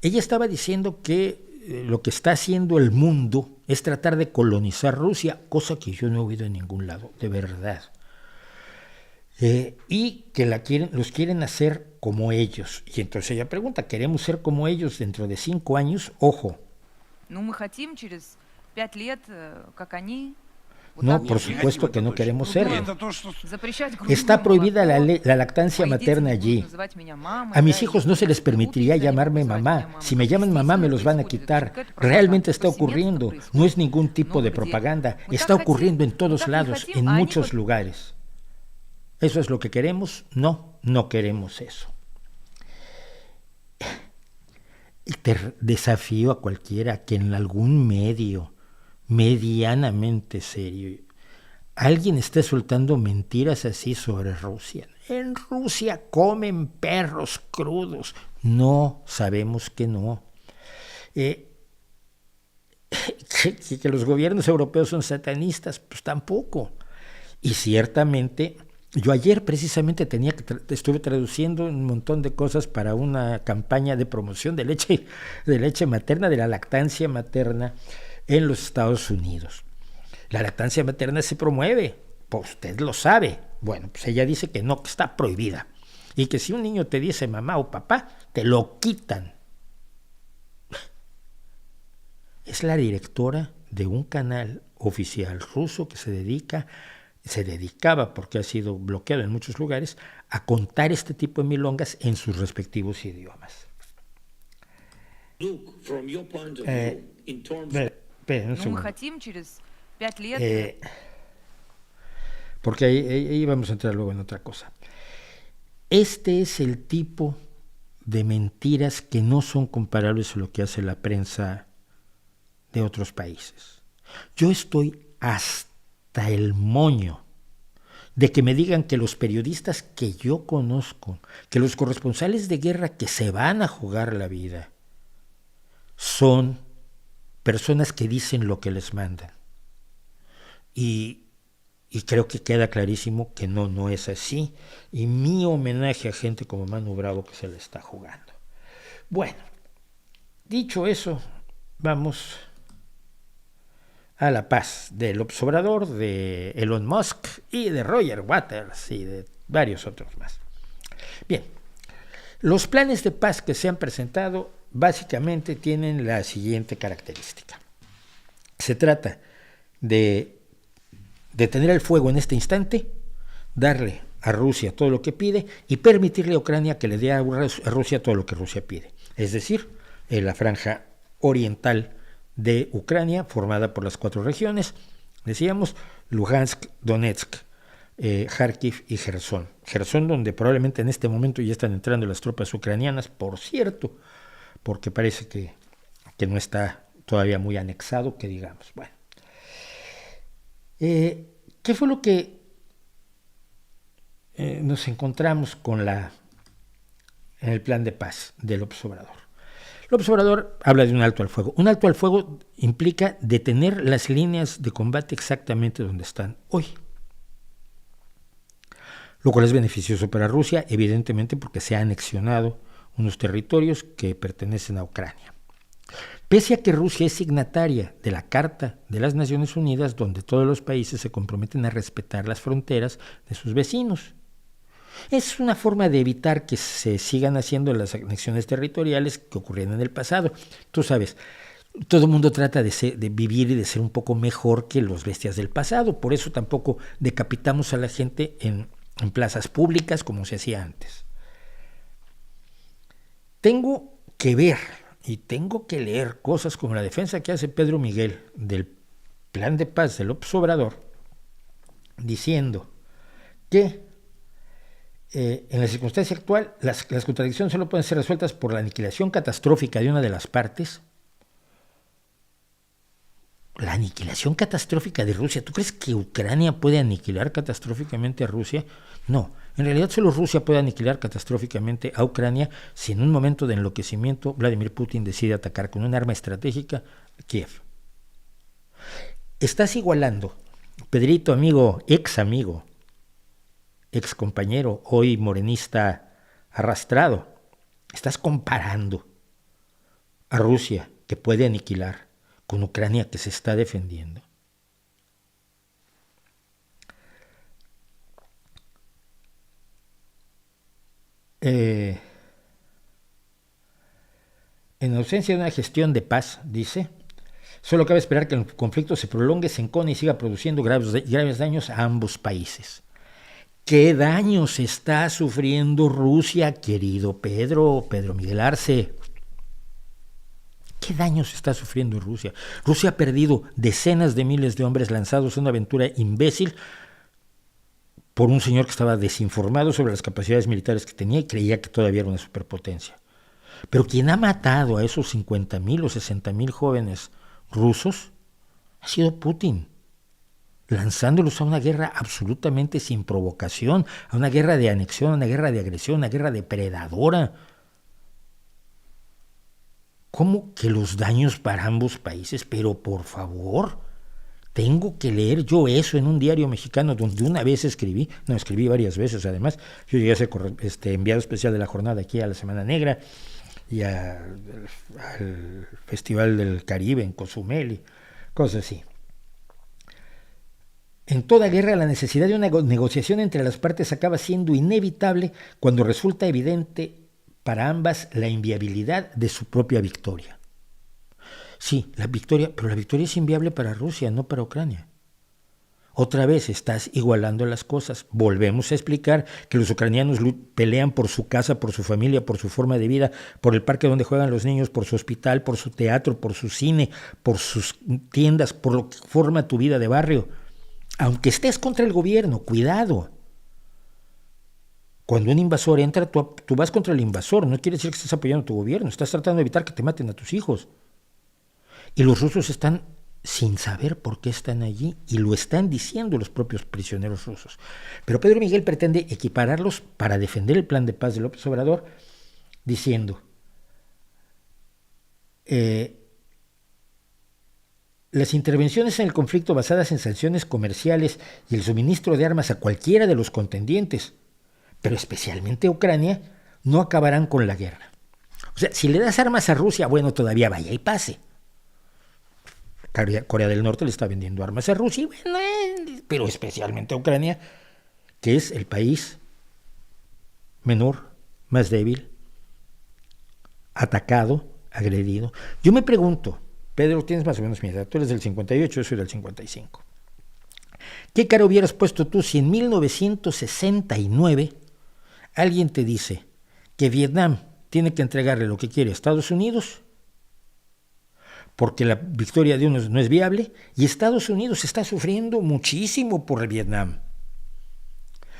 Ella estaba diciendo que lo que está haciendo el mundo es tratar de colonizar Rusia, cosa que yo no he oído en ningún lado, de verdad. Y que los quieren hacer como ellos. Y entonces ella pregunta, ¿queremos ser como ellos dentro de 5 años? Ojo. No, por supuesto que no queremos serlo. Está prohibida la lactancia materna allí. A mis hijos no se les permitiría llamarme mamá. Si me llaman mamá me los van a quitar. Realmente está ocurriendo. No es ningún tipo de propaganda. Está ocurriendo en todos lados, en muchos lugares. ¿Eso es lo que queremos? No, no queremos eso. Te desafío a cualquiera que en algún medio medianamente serio alguien esté soltando mentiras así sobre Rusia. En Rusia comen perros crudos. No, sabemos que no. Que los gobiernos europeos son satanistas, pues tampoco. Y ciertamente, yo ayer precisamente estuve traduciendo un montón de cosas para una campaña de promoción de leche materna, de la lactancia materna en los Estados Unidos. La lactancia materna se promueve, pues usted lo sabe. Bueno, pues ella dice que no, que está prohibida. Y que si un niño te dice mamá o papá, te lo quitan. Es la directora de un canal oficial ruso que se dedicaba, porque ha sido bloqueado en muchos lugares, a contar este tipo de milongas en sus respectivos idiomas. Luke, from your point of view, in terms of... Porque ahí vamos a entrar luego en otra cosa. Este es el tipo de mentiras que no son comparables a lo que hace la prensa de otros países. Yo estoy hasta el moño de que me digan que los periodistas que yo conozco, que los corresponsales de guerra que se van a jugar la vida, son personas que dicen lo que les mandan. Y creo que queda clarísimo que no es así. Y mi homenaje a gente como Manu Bravo que se le está jugando. Bueno, dicho eso, vamos a la paz del observador, de Elon Musk y de Roger Waters y de varios otros más. Bien, los planes de paz que se han presentado básicamente tienen la siguiente característica. Se trata de detener el fuego en este instante, darle a Rusia todo lo que pide y permitirle a Ucrania que le dé a Rusia todo lo que Rusia pide. Es decir, la franja oriental de Ucrania, formada por las 4 regiones, decíamos, Luhansk, Donetsk, Kharkiv y Gerson. Gerson, donde probablemente en este momento ya están entrando las tropas ucranianas, por cierto, porque parece que no está todavía muy anexado, que digamos. Bueno, ¿qué fue lo que nos encontramos en el plan de paz de López Obrador? López Obrador habla de un alto al fuego. Un alto al fuego implica detener las líneas de combate exactamente donde están hoy, lo cual es beneficioso para Rusia, evidentemente porque se ha anexionado unos territorios que pertenecen a Ucrania. Pese a que Rusia es signataria de la Carta de las Naciones Unidas, donde todos los países se comprometen a respetar las fronteras de sus vecinos. Es una forma de evitar que se sigan haciendo las anexiones territoriales que ocurrieron en el pasado. Tú sabes, todo el mundo trata de vivir y de ser un poco mejor que los bestias del pasado. Por eso tampoco decapitamos a la gente en plazas públicas como se hacía antes. Tengo que ver y tengo que leer cosas como la defensa que hace Pedro Miguel del plan de paz de López Obrador, diciendo que en la circunstancia actual las contradicciones solo pueden ser resueltas por la aniquilación catastrófica de una de las partes. La aniquilación catastrófica de Rusia. ¿Tú crees que Ucrania puede aniquilar catastróficamente a Rusia? No, en realidad solo Rusia puede aniquilar catastróficamente a Ucrania si en un momento de enloquecimiento Vladimir Putin decide atacar con un arma estratégica a Kiev. Estás igualando, Pedrito amigo, ex compañero, hoy morenista arrastrado, estás comparando a Rusia, que puede aniquilar, con Ucrania, que se está defendiendo. En ausencia de una gestión de paz, dice, solo cabe esperar que el conflicto se prolongue, se encone y siga produciendo graves daños a ambos países. ¿Qué daños está sufriendo Rusia, querido Pedro Miguel Arce? ¿Qué daños está sufriendo Rusia? Rusia ha perdido decenas de miles de hombres lanzados en una aventura imbécil por un señor que estaba desinformado sobre las capacidades militares que tenía y creía que todavía era una superpotencia. Pero quien ha matado a esos 50,000 o 60,000 jóvenes rusos ha sido Putin, lanzándolos a una guerra absolutamente sin provocación, a una guerra de anexión, a una guerra de agresión, a una guerra depredadora. ¿Cómo que los daños para ambos países? Pero por favor, tengo que leer yo eso en un diario mexicano donde una vez escribí varias veces además. Yo llegué a ser enviado especial de la jornada aquí a la Semana Negra y al Festival del Caribe en Cozumel y cosas así. En toda guerra la necesidad de una negociación entre las partes acaba siendo inevitable cuando resulta evidente para ambas la inviabilidad de su propia victoria. Sí, pero la victoria es inviable para Rusia, no para Ucrania. Otra vez estás igualando las cosas. Volvemos a explicar que los ucranianos pelean por su casa, por su familia, por su forma de vida, por el parque donde juegan los niños, por su hospital, por su teatro, por su cine, por sus tiendas, por lo que forma tu vida de barrio. Aunque estés contra el gobierno, cuidado. Cuando un invasor entra, tú vas contra el invasor. No quiere decir que estés apoyando a tu gobierno. Estás tratando de evitar que te maten a tus hijos. Y los rusos están sin saber por qué están allí, y lo están diciendo los propios prisioneros rusos. Pero Pedro Miguel pretende equipararlos para defender el plan de paz de López Obrador, diciendo las intervenciones en el conflicto basadas en sanciones comerciales y el suministro de armas a cualquiera de los contendientes, pero especialmente a Ucrania, no acabarán con la guerra. O sea, si le das armas a Rusia, bueno, todavía vaya y pase. Corea del Norte le está vendiendo armas a Rusia, bueno, pero especialmente a Ucrania, que es el país menor, más débil, atacado, agredido. Yo me pregunto, Pedro, tienes más o menos mi edad, tú eres del 58, yo soy del 55. ¿Qué cara hubieras puesto tú si en 1969 alguien te dice que Vietnam tiene que entregarle lo que quiere a Estados Unidos porque la victoria de unos no es viable y Estados Unidos está sufriendo muchísimo por Vietnam?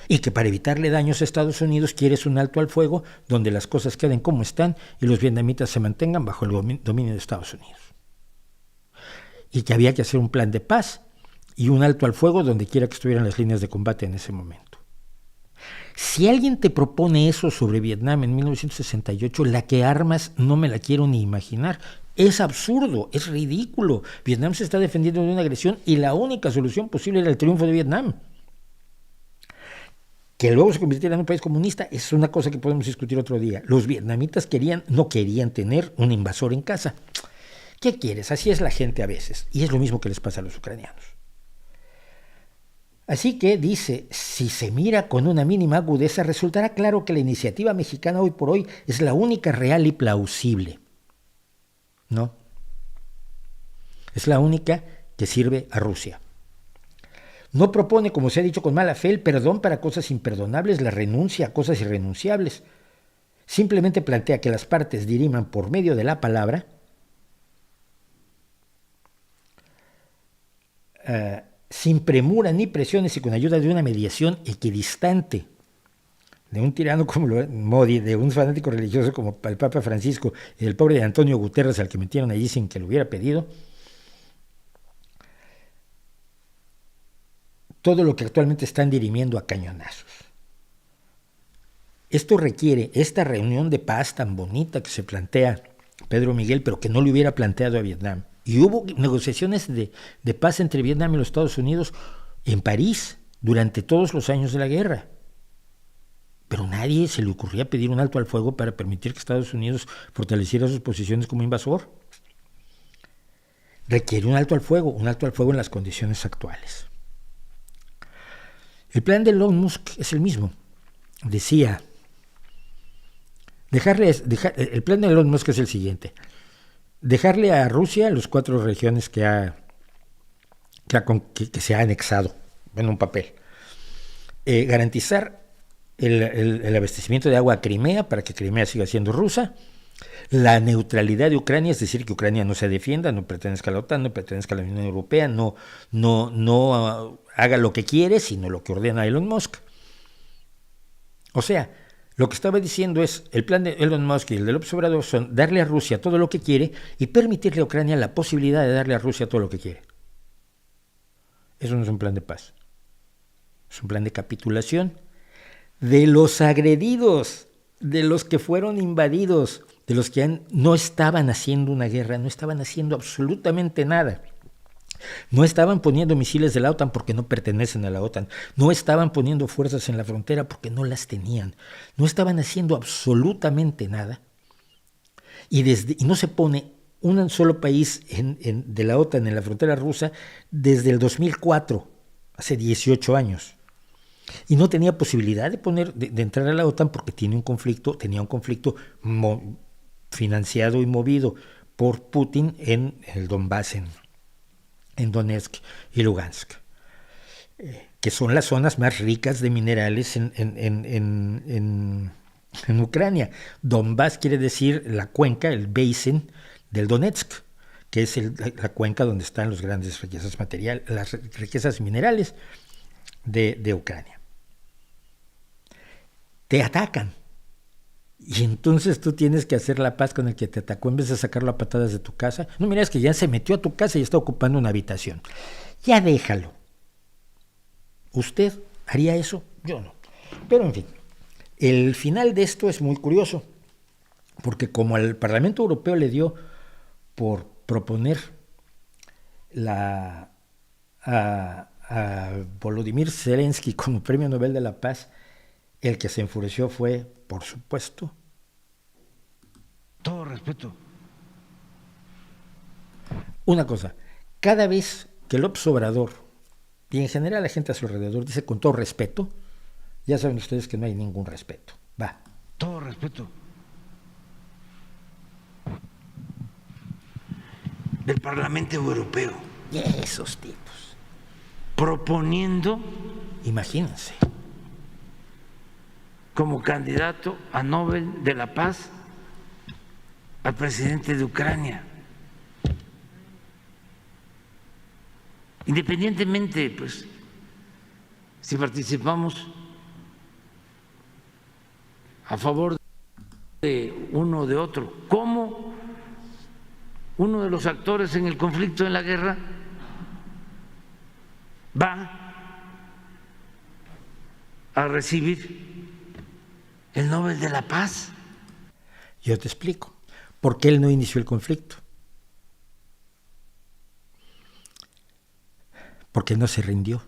Y que para evitarle daños a Estados Unidos quieres un alto al fuego donde las cosas queden como están y los vietnamitas se mantengan bajo el dominio de Estados Unidos. Y que había que hacer un plan de paz y un alto al fuego donde quiera que estuvieran las líneas de combate en ese momento. Si alguien te propone eso sobre Vietnam en 1968, la que armas no me la quiero ni imaginar. Es absurdo, es ridículo. Vietnam se está defendiendo de una agresión y la única solución posible era el triunfo de Vietnam. Que luego se convirtiera en un país comunista es una cosa que podemos discutir otro día. Los vietnamitas no querían tener un invasor en casa. ¿Qué quieres? Así es la gente a veces. Y es lo mismo que les pasa a los ucranianos. Así que dice, si se mira con una mínima agudeza, resultará claro que la iniciativa mexicana hoy por hoy es la única real y plausible. ¿No? Es la única que sirve a Rusia. No propone, como se ha dicho con mala fe, el perdón para cosas imperdonables, la renuncia a cosas irrenunciables. Simplemente plantea que las partes diriman por medio de la palabra sin premura ni presiones y con ayuda de una mediación equidistante de un tirano como Modi, de un fanático religioso como el Papa Francisco y del pobre de Antonio Guterres al que metieron allí sin que lo hubiera pedido. Todo lo que actualmente están dirimiendo a cañonazos. Esto requiere esta reunión de paz tan bonita que se plantea Pedro Miguel, pero que no le hubiera planteado a Vietnam. Y hubo negociaciones de paz entre Vietnam y los Estados Unidos en París durante todos los años de la guerra. Pero nadie se le ocurría pedir un alto al fuego para permitir que Estados Unidos fortaleciera sus posiciones como invasor. Requiere un alto al fuego en las condiciones actuales. El plan de Elon Musk es el mismo. Decía, el plan de Elon Musk es el siguiente: dejarle a Rusia las 4 regiones que se ha anexado en un papel, garantizar el abastecimiento de agua a Crimea para que Crimea siga siendo rusa, la neutralidad de Ucrania, es decir, que Ucrania no se defienda, no pertenezca a la OTAN, no pertenezca a la Unión Europea, no haga lo que quiere, sino lo que ordena Elon Musk. O sea, lo que estaba diciendo es, el plan de Elon Musk y el de López Obrador son darle a Rusia todo lo que quiere y permitirle a Ucrania la posibilidad de darle a Rusia todo lo que quiere. Eso no es un plan de paz. Es un plan de capitulación de los agredidos, de los que fueron invadidos, de los que no estaban haciendo una guerra, no estaban haciendo absolutamente nada. No estaban poniendo misiles de la OTAN porque no pertenecen a la OTAN. No estaban poniendo fuerzas en la frontera porque no las tenían. No estaban haciendo absolutamente nada. Y no se pone un solo país de la OTAN en la frontera rusa desde el 2004, hace 18 años. Y no tenía posibilidad de entrar a la OTAN porque tenía un conflicto financiado y movido por Putin en el Donbass, en Donetsk y Lugansk, que son las zonas más ricas de minerales en Ucrania. Donbass quiere decir la cuenca, el basin del Donetsk, que es la cuenca donde están las grandes riquezas materiales, las riquezas minerales de Ucrania. Te atacan. Y entonces tú tienes que hacer la paz con el que te atacó en vez de sacarlo a patadas de tu casa. No, mira, es que ya se metió a tu casa y está ocupando una habitación. Ya déjalo. ¿Usted haría eso? Yo no. Pero en fin, el final de esto es muy curioso, porque como al Parlamento Europeo le dio por proponer a Volodymyr Zelensky como Premio Nobel de la Paz, el que se enfureció fue, por supuesto, todo respeto. Una cosa, cada vez que López Obrador, y en general la gente a su alrededor, dice con todo respeto, ya saben ustedes que no hay ningún respeto. Va. Todo respeto. Del Parlamento Europeo. Y esos tipos. Proponiendo, imagínense, como candidato a Nobel de la Paz al presidente de Ucrania. Independientemente, pues, si participamos a favor de uno o de otro, como uno de los actores en el conflicto, en la guerra, va a recibir el Nobel de la Paz. Yo te explico. ¿Por qué él no inició el conflicto? Porque no se rindió,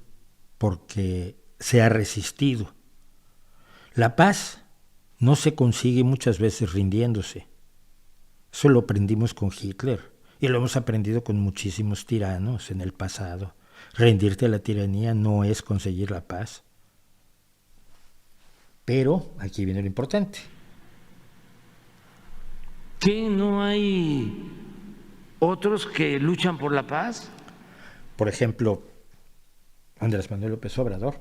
porque se ha resistido. La paz no se consigue muchas veces rindiéndose. Eso lo aprendimos con Hitler y lo hemos aprendido con muchísimos tiranos en el pasado. Rendirte a la tiranía no es conseguir la paz. Pero aquí viene lo importante. ¿Que no hay otros que luchan por la paz? Por ejemplo, Andrés Manuel López Obrador.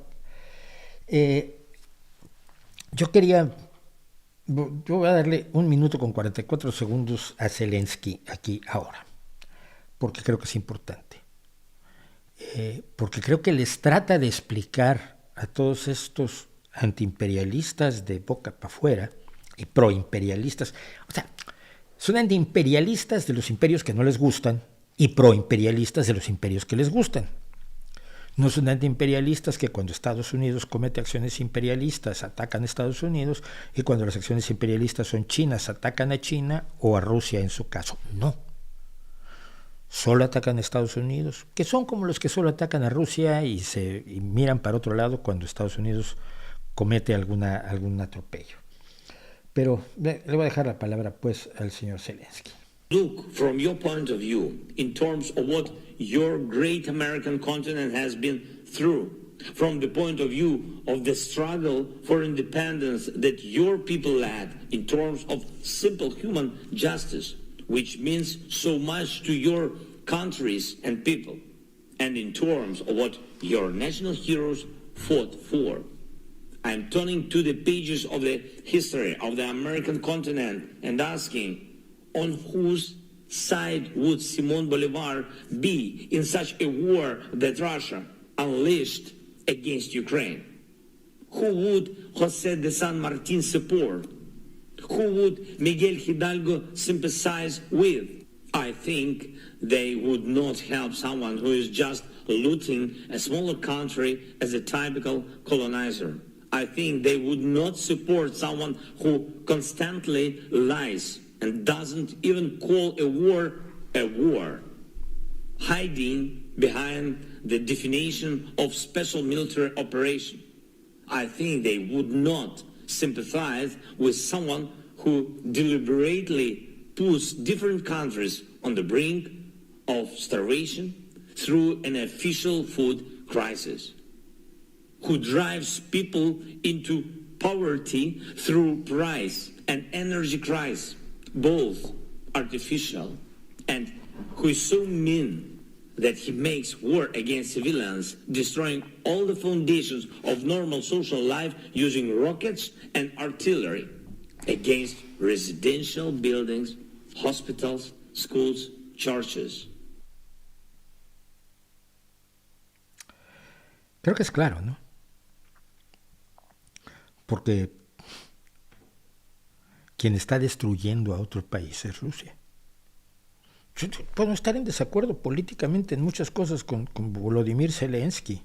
Yo voy a darle 1 minuto con 44 segundos a Zelensky aquí ahora, porque creo que es importante. Porque creo que les trata de explicar a todos estos antiimperialistas de boca para afuera y proimperialistas, o sea, son antiimperialistas de los imperios que no les gustan y proimperialistas de los imperios que les gustan. No son antiimperialistas que cuando Estados Unidos comete acciones imperialistas atacan a Estados Unidos y cuando las acciones imperialistas son chinas atacan a China o a Rusia en su caso. No. Solo atacan a Estados Unidos, que son como los que solo atacan a Rusia y miran para otro lado cuando Estados Unidos comete algún atropello. Pero le voy a dejar la palabra pues al señor Zelensky. Look, from your point of view, in terms of what your great American continent has been through, from the point of view of the struggle for independence that your people led in terms of simple human justice, which means so much to your countries and people, and in terms of what your national heroes fought for. I'm turning to the pages of the history of the American continent and asking, on whose side would Simón Bolívar be in such a war that Russia unleashed against Ukraine? Who would José de San Martín support? Who would Miguel Hidalgo sympathize with? I think they would not help someone who is just looting a smaller country as a typical colonizer. I think they would not support someone who constantly lies and doesn't even call a war, hiding behind the definition of special military operation. I think they would not sympathize with someone who deliberately puts different countries on the brink of starvation through an official food crisis, who drives people into poverty through price and energy crisis, both artificial, and who is so mean that he makes war against civilians, destroying all the foundations of normal social life using rockets and artillery against residential buildings, hospitals, schools, churches. Creo que es claro, ¿no? Porque quien está destruyendo a otro país es Rusia. Puedo estar en desacuerdo políticamente en muchas cosas con Volodymyr Zelensky.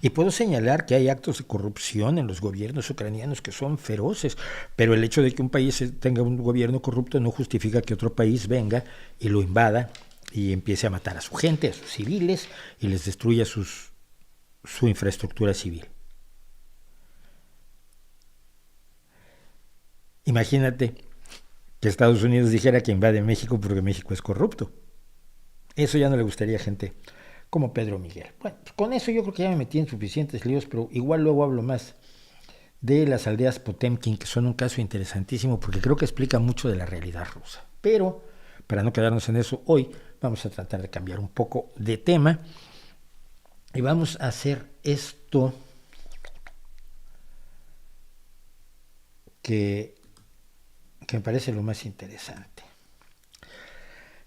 Y puedo señalar que hay actos de corrupción en los gobiernos ucranianos que son feroces, pero el hecho de que un país tenga un gobierno corrupto no justifica que otro país venga y lo invada y empiece a matar a su gente, a sus civiles, y les destruya su infraestructura civil. Imagínate que Estados Unidos dijera que invade México porque México es corrupto. Eso ya no le gustaría a gente como Pedro Miguel. Bueno, con eso yo creo que ya me metí en suficientes líos, pero igual luego hablo más de las aldeas Potemkin, que son un caso interesantísimo porque creo que explica mucho de la realidad rusa. Pero, para no quedarnos en eso, hoy vamos a tratar de cambiar un poco de tema y vamos a hacer esto que me parece lo más interesante.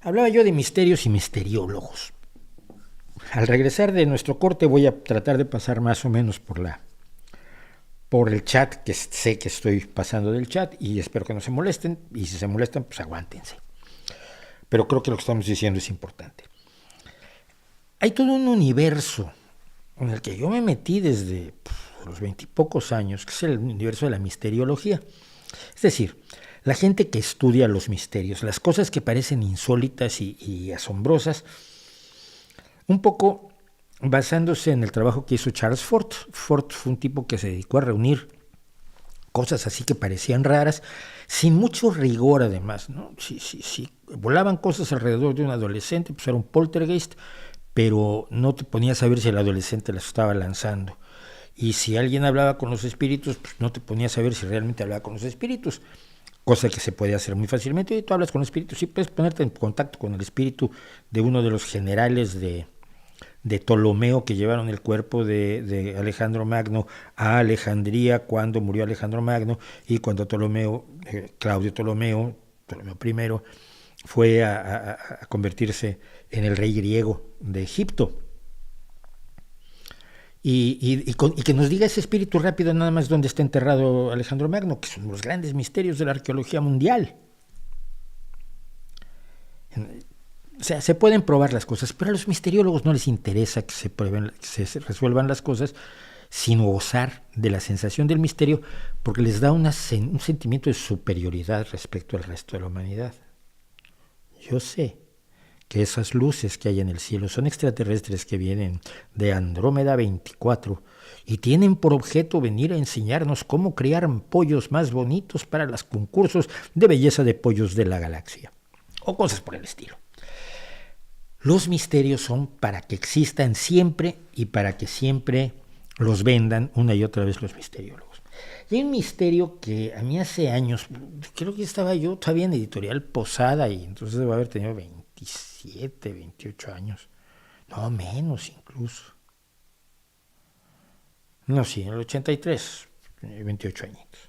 Hablaba yo de misterios y misteriólogos. Al regresar de nuestro corte voy a tratar de pasar más o menos por el chat, que sé que estoy pasando del chat y espero que no se molesten, y si se molestan, pues aguántense. Pero creo que lo que estamos diciendo es importante. Hay todo un universo en el que yo me metí desde los 20 y pocos años, que es el universo de la misteriología. Es decir, la gente que estudia los misterios, las cosas que parecen insólitas y asombrosas, un poco basándose en el trabajo que hizo Charles Fort. Fort fue un tipo que se dedicó a reunir cosas así que parecían raras, sin mucho rigor además, ¿no? Si volaban cosas alrededor de un adolescente, pues era un poltergeist, pero no te ponías a ver si el adolescente las estaba lanzando. Y si alguien hablaba con los espíritus, pues no te ponías a ver si realmente hablaba con los espíritus, cosa que se puede hacer muy fácilmente. Y tú hablas con espíritus, sí puedes ponerte en contacto con el espíritu de uno de los generales de Ptolomeo que llevaron el cuerpo de Alejandro Magno a Alejandría cuando murió Alejandro Magno, y cuando Claudio Ptolomeo I, fue a convertirse en el rey griego de Egipto. Y que nos diga ese espíritu rápido nada más dónde está enterrado Alejandro Magno, que son los grandes misterios de la arqueología mundial. O sea, se pueden probar las cosas, pero a los misteriólogos no les interesa que se prueben, que se resuelvan las cosas, sino gozar de la sensación del misterio, porque les da un sentimiento de superioridad respecto al resto de la humanidad. Yo sé que esas luces que hay en el cielo son extraterrestres que vienen de Andrómeda 24 y tienen por objeto venir a enseñarnos cómo crear pollos más bonitos para los concursos de belleza de pollos de la galaxia, o cosas por el estilo. Los misterios son para que existan siempre y para que siempre los vendan una y otra vez los misteriólogos. Y hay un misterio que a mí hace años, creo que estaba yo todavía en Editorial Posada, y entonces debo haber tenido 27, 28 años, no menos incluso. No, sí, en el 83, 28 añitos.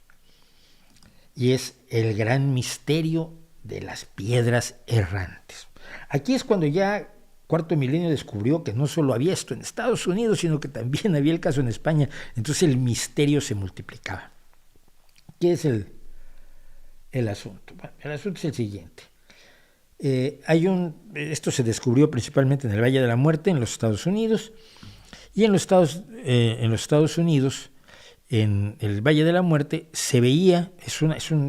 Y es el gran misterio de las piedras errantes. Aquí es cuando ya Cuarto Milenio descubrió que no solo había esto en Estados Unidos, sino que también había el caso en España. Entonces el misterio se multiplicaba. ¿Qué es el asunto? Bueno, el asunto es el siguiente. Esto se descubrió principalmente en el Valle de la Muerte, en los Estados Unidos, y en los Estados Unidos, en el Valle de la Muerte, se veía,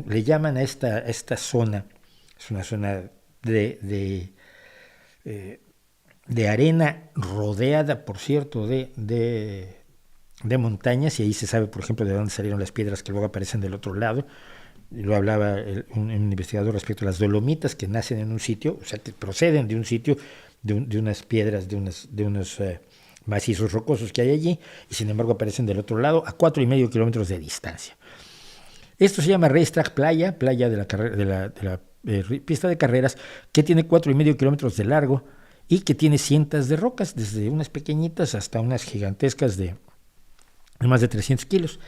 le llaman a esta zona, es una zona de arena rodeada, por cierto, de montañas, y ahí se sabe, por ejemplo, de dónde salieron las piedras que luego aparecen del otro lado. Lo hablaba un investigador respecto a las dolomitas que nacen en un sitio, o sea, que proceden de un sitio, de unas piedras, de unos macizos rocosos que hay allí, y sin embargo aparecen del otro lado a 4,5 kilómetros de distancia. Esto se llama Racetrack Playa de la pista de carreras, que tiene 4,5 kilómetros de largo y que tiene cientos de rocas, desde unas pequeñitas hasta unas gigantescas de más de 300 kilos.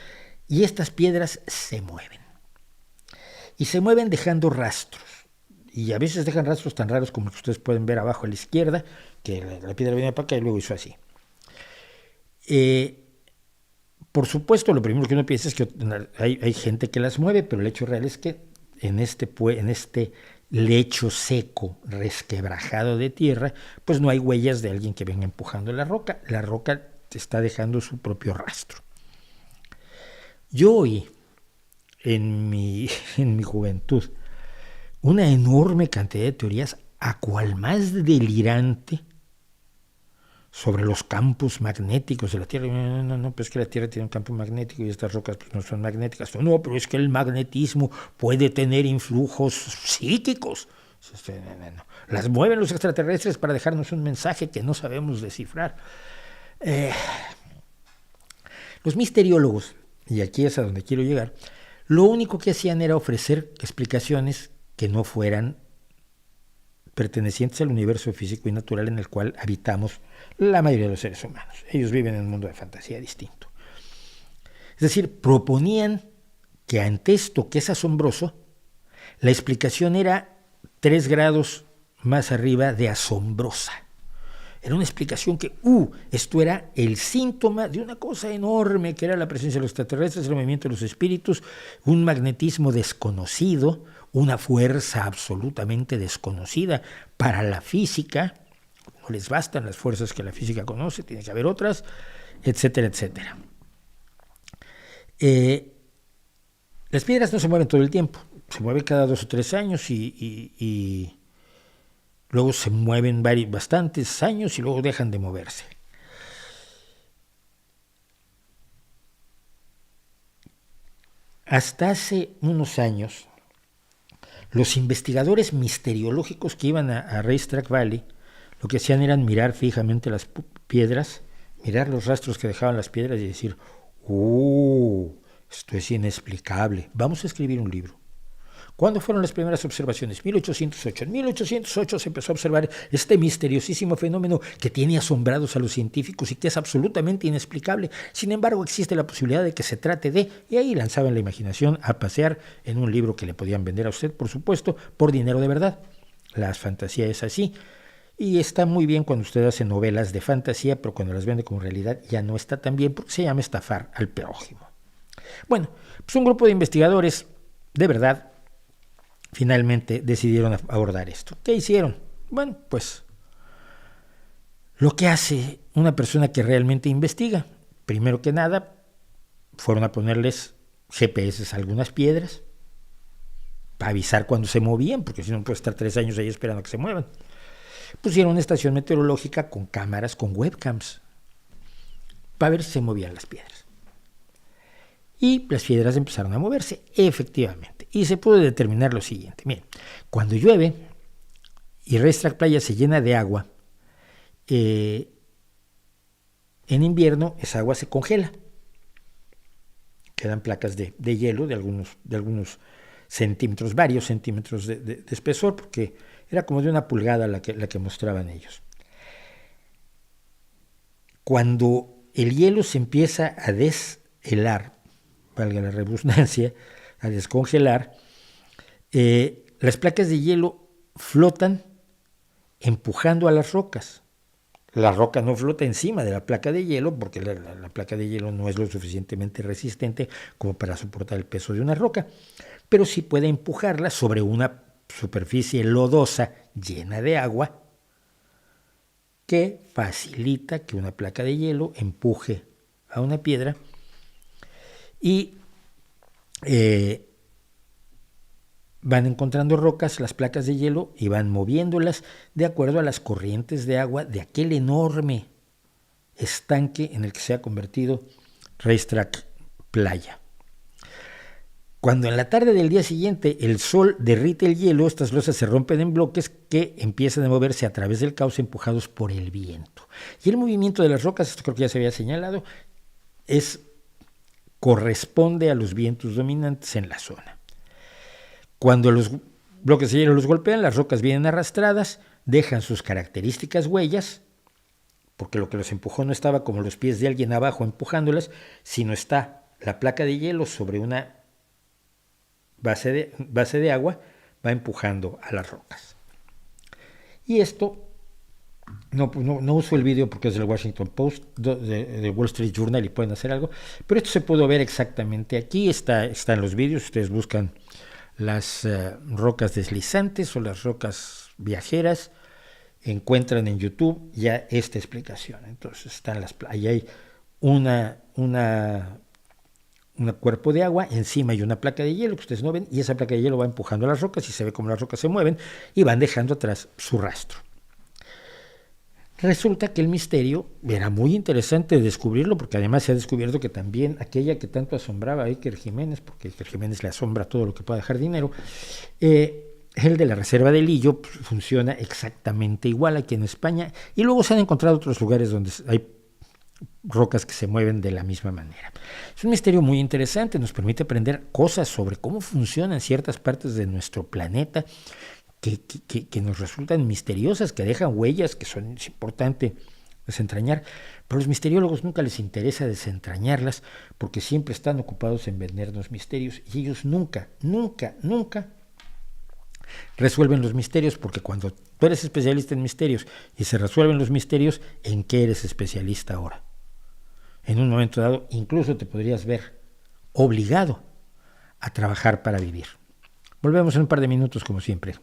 Y estas piedras se mueven. Y se mueven dejando rastros. Y a veces dejan rastros tan raros como que ustedes pueden ver abajo a la izquierda, que la piedra venía para acá y luego hizo así. Por supuesto, lo primero que uno piensa es que hay gente que las mueve, pero el hecho real es que en este lecho seco, resquebrajado de tierra, pues no hay huellas de alguien que venga empujando la roca. La roca está dejando su propio rastro. Yo oí en mi juventud una enorme cantidad de teorías, a cual más delirante, sobre los campos magnéticos de la Tierra. No, pues que la Tierra tiene un campo magnético y estas rocas pues no son magnéticas. No, pero es que el magnetismo puede tener influjos psíquicos. No. Las mueven los extraterrestres para dejarnos un mensaje que no sabemos descifrar. Los misteriólogos, y aquí es a donde quiero llegar, lo único que hacían era ofrecer explicaciones que no fueran pertenecientes al universo físico y natural en el cual habitamos la mayoría de los seres humanos. Ellos viven en un mundo de fantasía distinto. Es decir, proponían que ante esto que es asombroso, la explicación era 3 grados más arriba de asombrosa. Era una explicación que, esto era el síntoma de una cosa enorme, que era la presencia de los extraterrestres, el movimiento de los espíritus, un magnetismo desconocido, una fuerza absolutamente desconocida para la física. No les bastan las fuerzas que la física conoce, tiene que haber otras, etcétera, etcétera. Las piedras no se mueven todo el tiempo, se mueven cada 2 o 3 años y luego se mueven bastantes años y luego dejan de moverse. Hasta hace unos años, los investigadores misteriológicos que iban a Racetrack Valley, lo que hacían era mirar fijamente las piedras, mirar los rastros que dejaban las piedras y decir, esto es inexplicable, vamos a escribir un libro. ¿Cuándo fueron las primeras observaciones? 1808. En 1808 se empezó a observar este misteriosísimo fenómeno que tiene asombrados a los científicos y que es absolutamente inexplicable. Sin embargo, existe la posibilidad de que se trate de... Y ahí lanzaban la imaginación a pasear en un libro que le podían vender a usted, por supuesto, por dinero de verdad. La fantasía es así. Y está muy bien cuando usted hace novelas de fantasía, pero cuando las vende como realidad ya no está tan bien porque se llama estafar al prójimo. Bueno, pues un grupo de investigadores, de verdad, finalmente decidieron abordar esto. ¿Qué hicieron? Bueno, pues lo que hace una persona que realmente investiga. Primero que nada, fueron a ponerles GPS a algunas piedras para avisar cuando se movían, porque si no puede estar 3 años ahí esperando a que se muevan. Pusieron una estación meteorológica con cámaras, con webcams, para ver si se movían las piedras. Y las piedras empezaron a moverse, efectivamente. Y se pudo determinar lo siguiente. Miren, cuando llueve y Racetrack Playa se llena de agua, en invierno esa agua se congela. Quedan placas de hielo de algunos centímetros, varios centímetros de espesor, porque era como de 1 pulgada la que mostraban ellos. Cuando el hielo se empieza a deshelar, valga la redundancia, a descongelar, las placas de hielo flotan empujando a las rocas. La roca no flota encima de la placa de hielo porque la placa de hielo no es lo suficientemente resistente como para soportar el peso de una roca, pero sí puede empujarla sobre una superficie lodosa llena de agua que facilita que una placa de hielo empuje a una piedra y van encontrando rocas, las placas de hielo, y van moviéndolas de acuerdo a las corrientes de agua de aquel enorme estanque en el que se ha convertido Racetrack Playa. Cuando en la tarde del día siguiente el sol derrite el hielo, estas losas se rompen en bloques que empiezan a moverse a través del cauce empujados por el viento. Y el movimiento de las rocas, esto creo que ya se había señalado, corresponde a los vientos dominantes en la zona. Cuando los bloques de hielo los golpean, las rocas vienen arrastradas, dejan sus características huellas, porque lo que los empujó no estaba como los pies de alguien abajo empujándolas, sino está la placa de hielo sobre una base de agua, va empujando a las rocas. Y esto, no uso el vídeo porque es del Washington Post, del Wall Street Journal y pueden hacer algo, pero esto se pudo ver exactamente aquí, está en los vídeos, ustedes buscan las rocas deslizantes o las rocas viajeras, encuentran en YouTube ya esta explicación. Entonces ahí hay un cuerpo de agua, encima hay una placa de hielo que ustedes no ven, y esa placa de hielo va empujando las rocas y se ve como las rocas se mueven y van dejando atrás su rastro. Resulta que el misterio era muy interesante descubrirlo, porque además se ha descubierto que también aquella que tanto asombraba a Iker Jiménez, porque Iker Jiménez le asombra todo lo que pueda dejar dinero, el de la reserva del Lillo funciona exactamente igual aquí en España, y luego se han encontrado otros lugares donde hay rocas que se mueven de la misma manera. Es un misterio muy interesante, nos permite aprender cosas sobre cómo funcionan ciertas partes de nuestro planeta que nos resultan misteriosas, que dejan huellas, que es importante desentrañar, pero a los misteriólogos nunca les interesa desentrañarlas porque siempre están ocupados en vendernos misterios y ellos nunca resuelven los misterios, porque cuando tú eres especialista en misterios y se resuelven los misterios, ¿en qué eres especialista ahora? En un momento dado incluso te podrías ver obligado a trabajar para vivir. Volvemos en un par de minutos como siempre.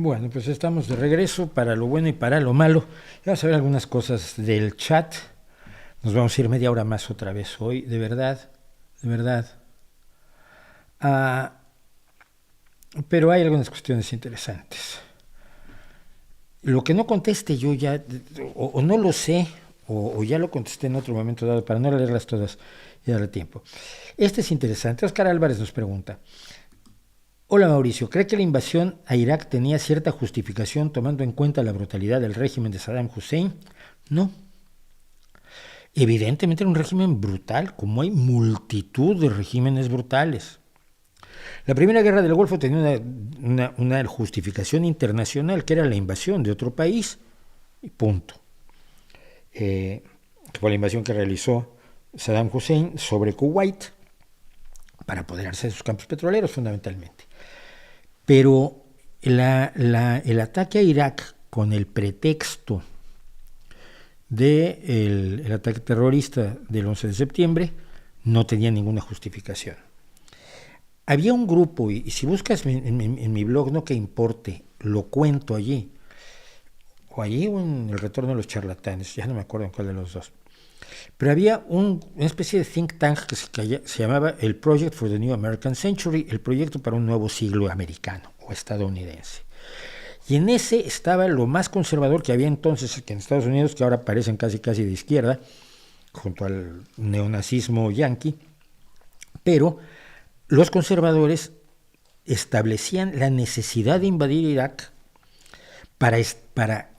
Bueno, pues estamos de regreso para lo bueno y para lo malo. Vamos a ver algunas cosas del chat. Nos vamos a ir media hora más otra vez hoy, de verdad, de verdad. Pero hay algunas cuestiones interesantes. Lo que no conteste yo ya, o no lo sé, o ya lo contesté en otro momento dado, para no leerlas todas y darle tiempo. Este es interesante. Oscar Álvarez nos pregunta: hola Mauricio, ¿cree que la invasión a Irak tenía cierta justificación tomando en cuenta la brutalidad del régimen de Saddam Hussein? No. Evidentemente era un régimen brutal, como hay multitud de regímenes brutales. La primera guerra del Golfo tenía una justificación internacional, que era la invasión de otro país, y punto. Que fue la invasión que realizó Saddam Hussein sobre Kuwait para apoderarse de sus campos petroleros, fundamentalmente. Pero el ataque a Irak con el pretexto del ataque terrorista del 11 de septiembre no tenía ninguna justificación. Había un grupo, y si buscas en mi blog, no que importe, lo cuento allí, o en El Retorno de los Charlatanes, ya no me acuerdo en cuál de los dos. Pero había una especie de think tank que se llamaba el Project for the New American Century, el proyecto para un nuevo siglo americano o estadounidense. Y en ese estaba lo más conservador que había entonces que en Estados Unidos, que ahora parecen casi de izquierda, junto al neonazismo yanqui, pero los conservadores establecían la necesidad de invadir Irak para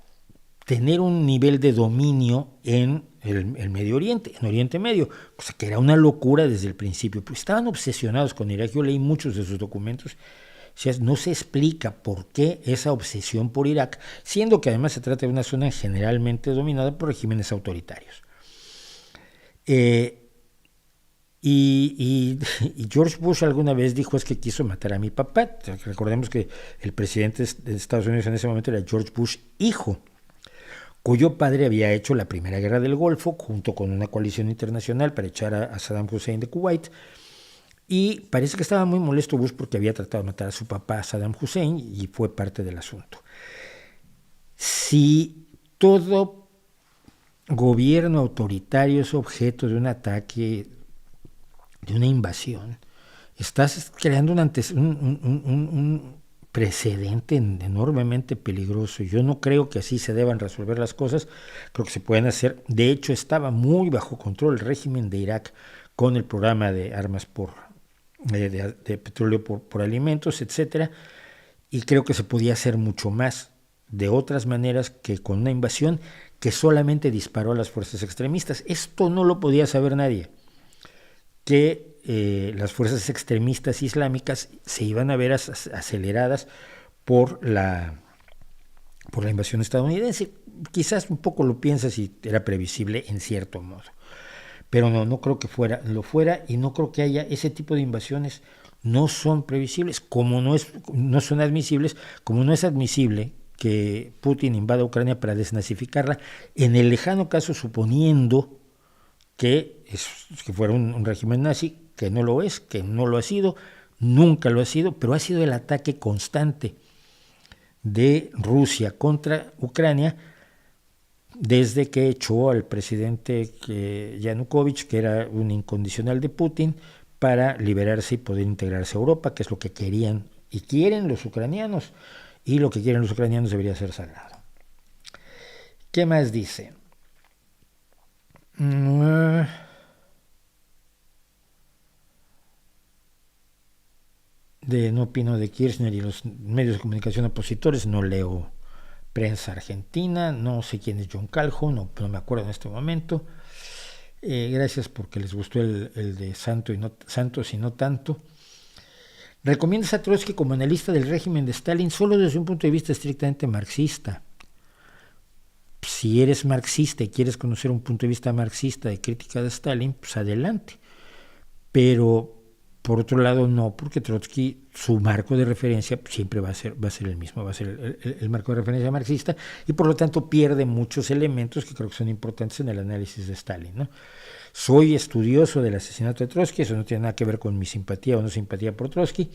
tener un nivel de dominio en el Medio Oriente, en Oriente Medio, cosa que era una locura desde el principio. Pues estaban obsesionados con Irak. Yo leí muchos de sus documentos. O sea, no se explica por qué esa obsesión por Irak, siendo que además se trata de una zona generalmente dominada por regímenes autoritarios. Y George Bush alguna vez dijo: es que quiso matar a mi papá. Recordemos que el presidente de Estados Unidos en ese momento era George Bush hijo, cuyo padre había hecho la primera guerra del Golfo junto con una coalición internacional para echar a Saddam Hussein de Kuwait. Y parece que estaba muy molesto Bush porque había tratado de matar a su papá, Saddam Hussein, y fue parte del asunto. Si todo gobierno autoritario es objeto de un ataque, de una invasión, estás creando un precedente enormemente peligroso. Yo no creo que así se deban resolver las cosas, creo que se pueden hacer. De hecho, estaba muy bajo control el régimen de Irak con el programa de armas de petróleo por alimentos, etcétera, y creo que se podía hacer mucho más de otras maneras que con una invasión que solamente disparó a las fuerzas extremistas. Esto no lo podía saber nadie, que las fuerzas extremistas islámicas se iban a ver aceleradas por la invasión estadounidense. Quizás un poco lo piensas y era previsible en cierto modo, pero no creo que lo fuera, y no creo que haya ese tipo de invasiones. No son previsibles, como no son admisibles, como no es admisible que Putin invada Ucrania para desnazificarla, en el lejano caso suponiendo que fuera un régimen nazi, que no lo es, que no lo ha sido, nunca lo ha sido, pero ha sido el ataque constante de Rusia contra Ucrania desde que echó al presidente Yanukovych, que era un incondicional de Putin, para liberarse y poder integrarse a Europa, que es lo que querían y quieren los ucranianos, y lo que quieren los ucranianos debería ser sagrado. ¿Qué más dice? No opino de Kirchner y los medios de comunicación opositores, no leo prensa argentina, no sé quién es John Calhoun, no me acuerdo en este momento. Gracias porque les gustó el de Santos y no tanto. Recomiendas a Trotsky como analista del régimen de Stalin solo desde un punto de vista estrictamente marxista. Si eres marxista y quieres conocer un punto de vista marxista de crítica de Stalin, pues adelante. Pero por otro lado no, porque Trotsky, su marco de referencia siempre va a ser el mismo, va a ser el marco de referencia marxista, y por lo tanto pierde muchos elementos que creo que son importantes en el análisis de Stalin, ¿no? Soy estudioso del asesinato de Trotsky, eso no tiene nada que ver con mi simpatía o no simpatía por Trotsky.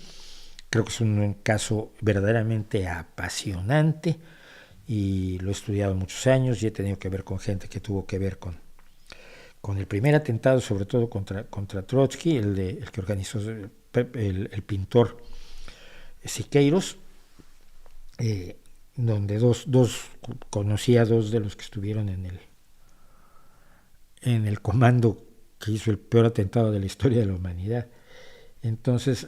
Creo que es un caso verdaderamente apasionante y lo he estudiado muchos años y he tenido que ver con gente que tuvo que ver con el primer atentado, sobre todo contra Trotsky, el que organizó el pintor Siqueiros, donde conocía a dos de los que estuvieron en el comando que hizo el peor atentado de la historia de la humanidad. Entonces,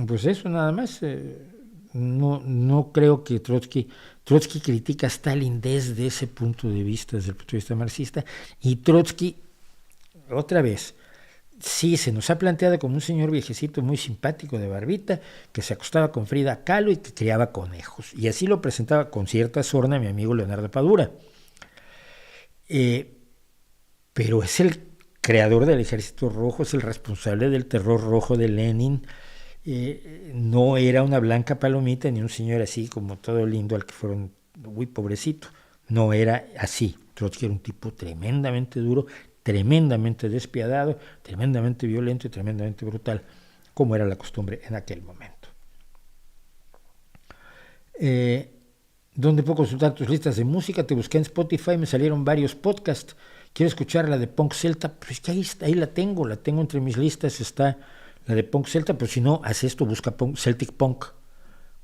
pues eso nada más. No creo que Trotsky critica a Stalin desde ese punto de vista, desde el punto de vista marxista, y Trotsky, otra vez, sí, se nos ha planteado como un señor viejecito muy simpático de barbita, que se acostaba con Frida Kahlo y que criaba conejos, y así lo presentaba con cierta sorna mi amigo Leonardo Padura. Pero es el creador del Ejército Rojo, es el responsable del terror rojo de Lenin. No era una blanca palomita ni un señor así como todo lindo al que fueron, uy, pobrecito. No era así. Trotsky era un tipo tremendamente duro, tremendamente despiadado, tremendamente violento y tremendamente brutal, como era la costumbre en aquel momento. ¿Dónde puedo consultar tus listas de música? Te busqué en Spotify, me salieron varios podcasts. ¿Quiero escuchar la de Punk Celta? Pues que ahí la tengo entre mis listas, está la de Punk Celta, pero si no, haz esto, busca Celtic Punk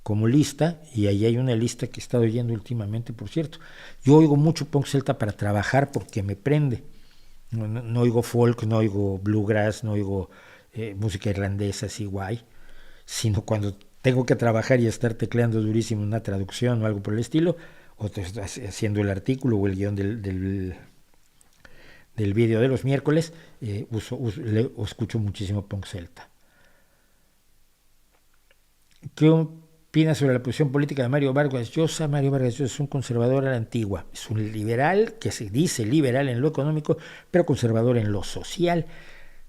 como lista, y ahí hay una lista que he estado oyendo últimamente, por cierto. Yo oigo mucho Punk Celta para trabajar porque me prende. No oigo folk, no oigo bluegrass, no oigo música irlandesa así guay, sino cuando tengo que trabajar y estar tecleando durísimo una traducción o algo por el estilo, o haciendo el artículo o el guión del vídeo de los miércoles, escucho muchísimo Punk Celta. ¿Qué opinas sobre la posición política de Mario Vargas Llosa? Mario Vargas Llosa es un conservador a la antigua, es un liberal que se dice liberal en lo económico, pero conservador en lo social,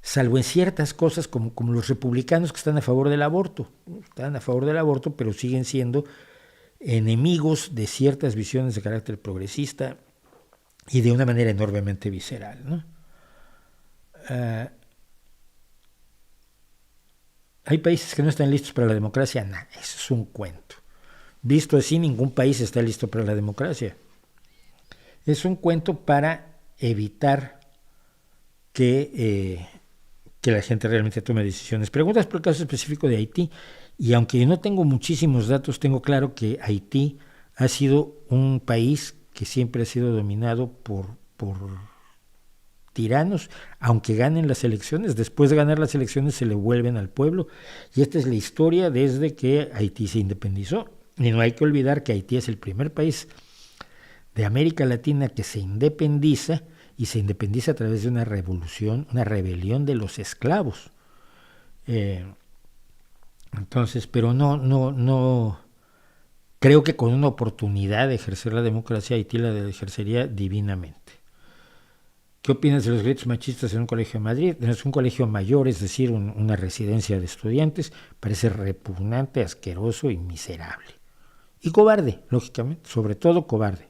salvo en ciertas cosas como los republicanos que están a favor del aborto, pero siguen siendo enemigos de ciertas visiones de carácter progresista y de una manera enormemente visceral, ¿no? ¿Hay países que no están listos para la democracia? No, eso es un cuento. Visto así, ningún país está listo para la democracia. Es un cuento para evitar que la gente realmente tome decisiones. Preguntas por el caso específico de Haití, y aunque yo no tengo muchísimos datos, tengo claro que Haití ha sido un país que siempre ha sido dominado por tiranos, aunque ganen las elecciones. Después de ganar las elecciones se le vuelven al pueblo, y esta es la historia desde que Haití se independizó. Y no hay que olvidar que Haití es el primer país de América Latina que se independiza, y se independiza a través de una revolución, una rebelión de los esclavos. Entonces, pero no creo que con una oportunidad de ejercer la democracia, Haití la ejercería divinamente. ¿Qué opinas de los gritos machistas en un colegio de Madrid? Es un colegio mayor, es decir, una residencia de estudiantes. Parece repugnante, asqueroso y miserable. Y cobarde, lógicamente, sobre todo cobarde.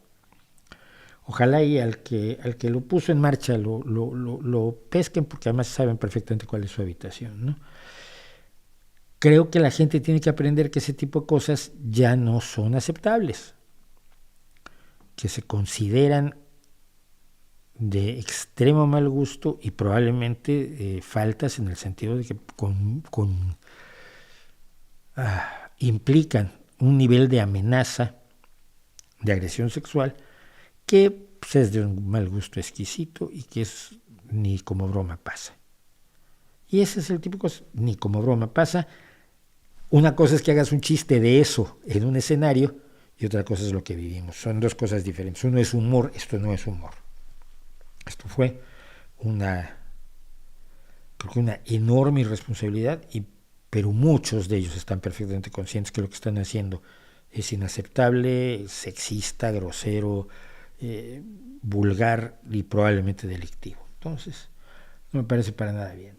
Ojalá y al que lo puso en marcha lo pesquen, porque además saben perfectamente cuál es su habitación, ¿no? Creo que la gente tiene que aprender que ese tipo de cosas ya no son aceptables, que se consideran de extremo mal gusto y probablemente faltas en el sentido de que implican un nivel de amenaza, de agresión sexual, que pues, es de un mal gusto exquisito y que ni como broma pasa. Y ese es el tipo de cosas, ni como broma pasa. Una cosa es que hagas un chiste de eso en un escenario y otra cosa es lo que vivimos. Son dos cosas diferentes. Uno es humor, esto no es humor. Esto fue una enorme irresponsabilidad, pero muchos de ellos están perfectamente conscientes que lo que están haciendo es inaceptable, sexista, grosero, vulgar y probablemente delictivo. Entonces, no me parece para nada bien.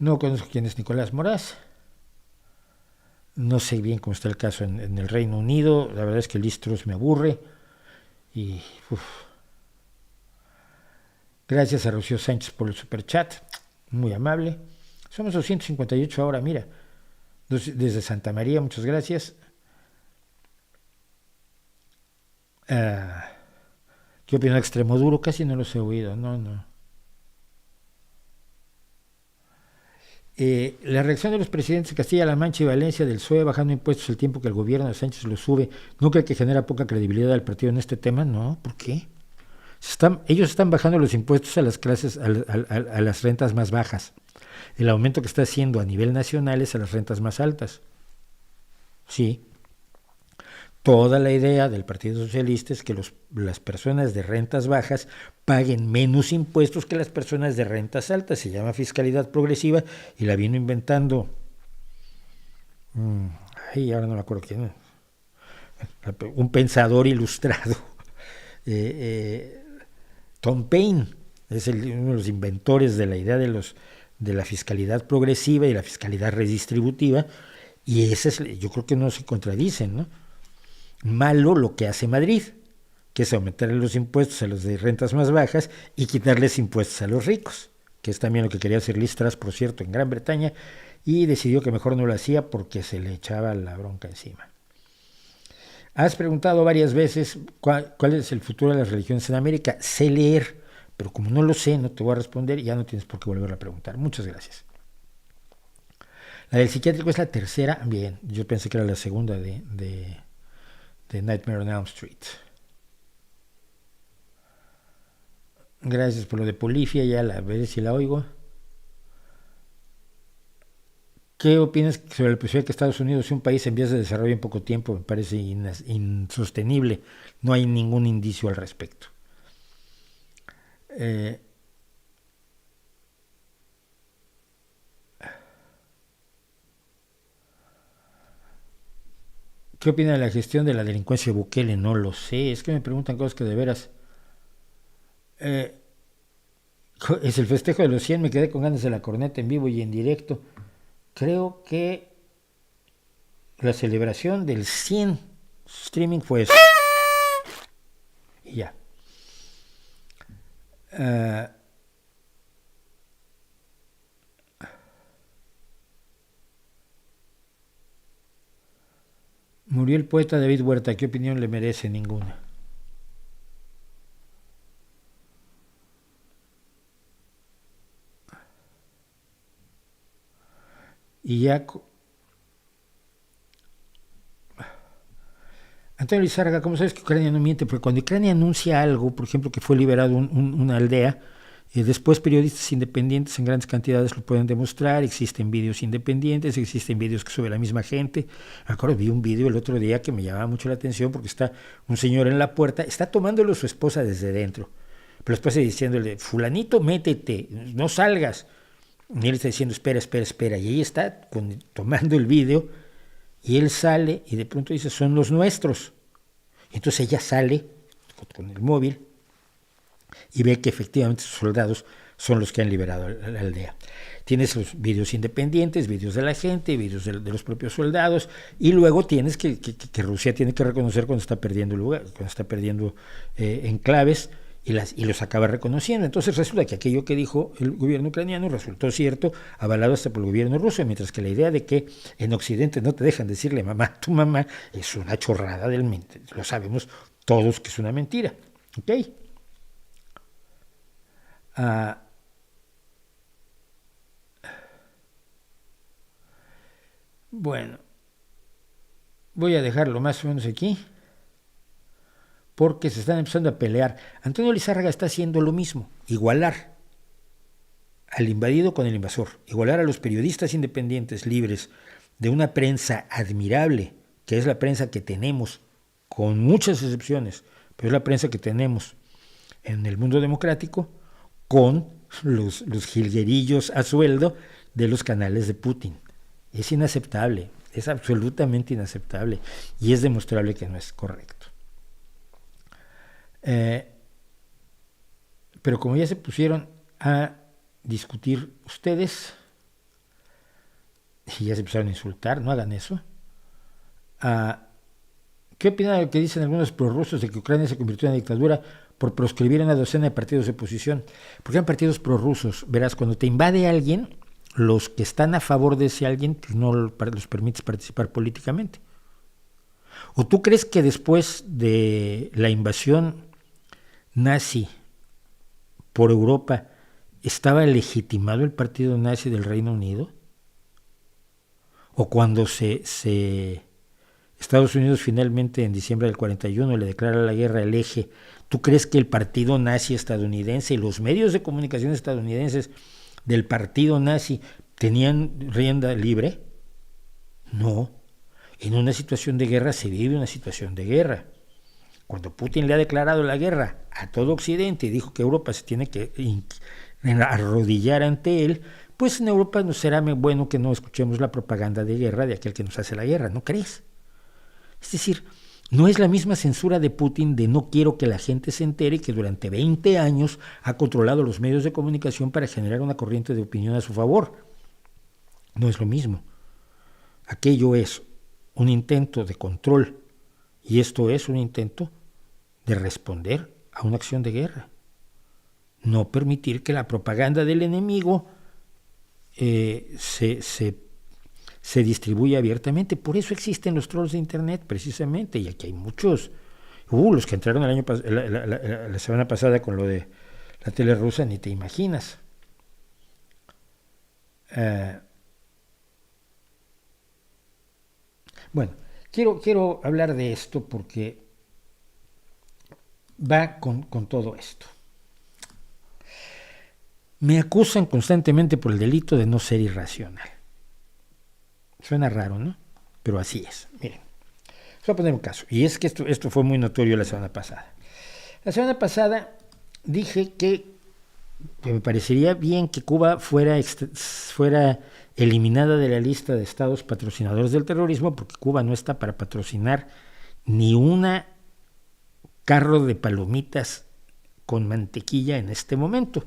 No conozco quién es Nicolás Moraz. No sé bien cómo está el caso en el Reino Unido. La verdad es que Liz Truss me aburre. Y gracias a Rocío Sánchez por el superchat, muy amable. Somos 258 ahora, mira. Desde Santa María, muchas gracias. ¿Qué opina de Extremoduro? Casi no los he oído, no. La reacción de los presidentes de Castilla-La Mancha y Valencia del PSOE bajando impuestos el tiempo que el gobierno de Sánchez los sube, ¿no cree que genera poca credibilidad al partido en este tema? No, ¿por qué? Ellos están bajando los impuestos a las clases, a las rentas más bajas. El aumento que está haciendo a nivel nacional es a las rentas más altas. Sí. Toda la idea del Partido Socialista es que las personas de rentas bajas paguen menos impuestos que las personas de rentas altas. Se llama fiscalidad progresiva y la vino inventando. Ahora no me acuerdo quién. Un pensador ilustrado. Tom Paine es uno de los inventores de la idea de la fiscalidad progresiva y la fiscalidad redistributiva. Y yo creo que no se contradicen, ¿no? Malo lo que hace Madrid, que es aumentarle los impuestos a los de rentas más bajas y quitarles impuestos a los ricos, que es también lo que quería hacer Liz Truss, por cierto, en Gran Bretaña, y decidió que mejor no lo hacía porque se le echaba la bronca encima. Has preguntado varias veces cuál es el futuro de las religiones en América. Sé leer, pero como no lo sé, no te voy a responder y ya no tienes por qué volver a preguntar. Muchas gracias. La del psiquiátrico es la tercera. Bien, yo pensé que era la segunda de Nightmare on Elm Street. Gracias por lo de Polifia, ya a ver si la oigo. ¿Qué opinas sobre la posibilidad de que Estados Unidos sea un país en vías de desarrollo en poco tiempo? Me parece insostenible. No hay ningún indicio al respecto. ¿Qué opina de la gestión de la delincuencia de Bukele? No lo sé, es que me preguntan cosas que de veras... es el festejo de los 100, me quedé con ganas de la corneta en vivo y en directo. Creo que la celebración del 100 streaming fue eso. Y ya. Murió el poeta David Huerta. ¿Qué opinión le merece? Ninguna. Y ya... Antonio Lizárraga, ¿cómo sabes que Ucrania no miente? Porque cuando Ucrania anuncia algo, por ejemplo, que fue liberado una aldea, después periodistas independientes en grandes cantidades lo pueden demostrar. Existen vídeos independientes, existen vídeos que sube la misma gente. Acuerdo, vi un vídeo el otro día que me llamaba mucho la atención porque está un señor en la puerta, está tomándolo su esposa desde dentro, pero la esposa diciéndole, fulanito, métete, no salgas. Y él está diciendo, espera, y ella está tomando el vídeo, y él sale, y de pronto dice, son los nuestros. Entonces ella sale con el móvil, y ve que efectivamente sus soldados son los que han liberado la aldea. Tienes los vídeos independientes, vídeos de la gente, vídeos de los propios soldados, y luego tienes que Rusia tiene que reconocer cuando está perdiendo lugar, cuando está perdiendo enclaves, y los acaba reconociendo. Entonces resulta que aquello que dijo el gobierno ucraniano resultó cierto, avalado hasta por el gobierno ruso, mientras que la idea de que en Occidente no te dejan decirle mamá, tu mamá, es una chorrada del mente. Lo sabemos todos que es una mentira. ¿Ok? Bueno, voy a dejarlo más o menos aquí, porque se están empezando a pelear. Antonio Lizárraga está haciendo lo mismo, igualar al invadido con el invasor, igualar a los periodistas independientes, libres, de una prensa admirable, que es la prensa que tenemos, con muchas excepciones, pero es la prensa que tenemos en el mundo democrático, con los jilguerillos a sueldo de los canales de Putin. Es inaceptable, es absolutamente inaceptable, y es demostrable que no es correcto. Pero como ya se pusieron a discutir ustedes y ya se empezaron a insultar, no hagan eso. ¿Qué opinan de lo que dicen algunos prorrusos de que Ucrania se convirtió en una dictadura por proscribir a una docena de partidos de oposición? Porque eran partidos prorrusos. Verás, cuando te invade alguien, los que están a favor de ese alguien no los permites participar políticamente. ¿O tú crees que después de la invasión nazi por Europa estaba legitimado el partido nazi del Reino Unido? ¿O cuando Estados Unidos finalmente en diciembre del 41 le declara la guerra al Eje, ¿tú crees que el partido nazi estadounidense y los medios de comunicación estadounidenses del partido nazi tenían rienda libre? No. En una situación de guerra se vive una situación de guerra. Cuando Putin le ha declarado la guerra a todo Occidente y dijo que Europa se tiene que arrodillar ante él, pues en Europa no será bueno que no escuchemos la propaganda de guerra de aquel que nos hace la guerra, ¿no crees? Es decir, no es la misma censura de Putin de no quiero que la gente se entere que durante 20 años ha controlado los medios de comunicación para generar una corriente de opinión a su favor. No es lo mismo. Aquello es un intento de control y esto es un intento de responder a una acción de guerra. No permitir que la propaganda del enemigo se distribuye abiertamente. Por eso existen los trolls de internet, precisamente, y aquí hay muchos. Los que entraron la semana pasada con lo de la tele rusa, ni te imaginas. Bueno, quiero hablar de esto porque va con todo esto. Me acusan constantemente por el delito de no ser irracional. Suena raro, ¿no? Pero así es. Miren, voy a poner un caso. Y es que esto fue muy notorio la semana pasada. La semana pasada dije que me parecería bien que Cuba fuera eliminada de la lista de estados patrocinadores del terrorismo, porque Cuba no está para patrocinar ni una carro de palomitas con mantequilla en este momento.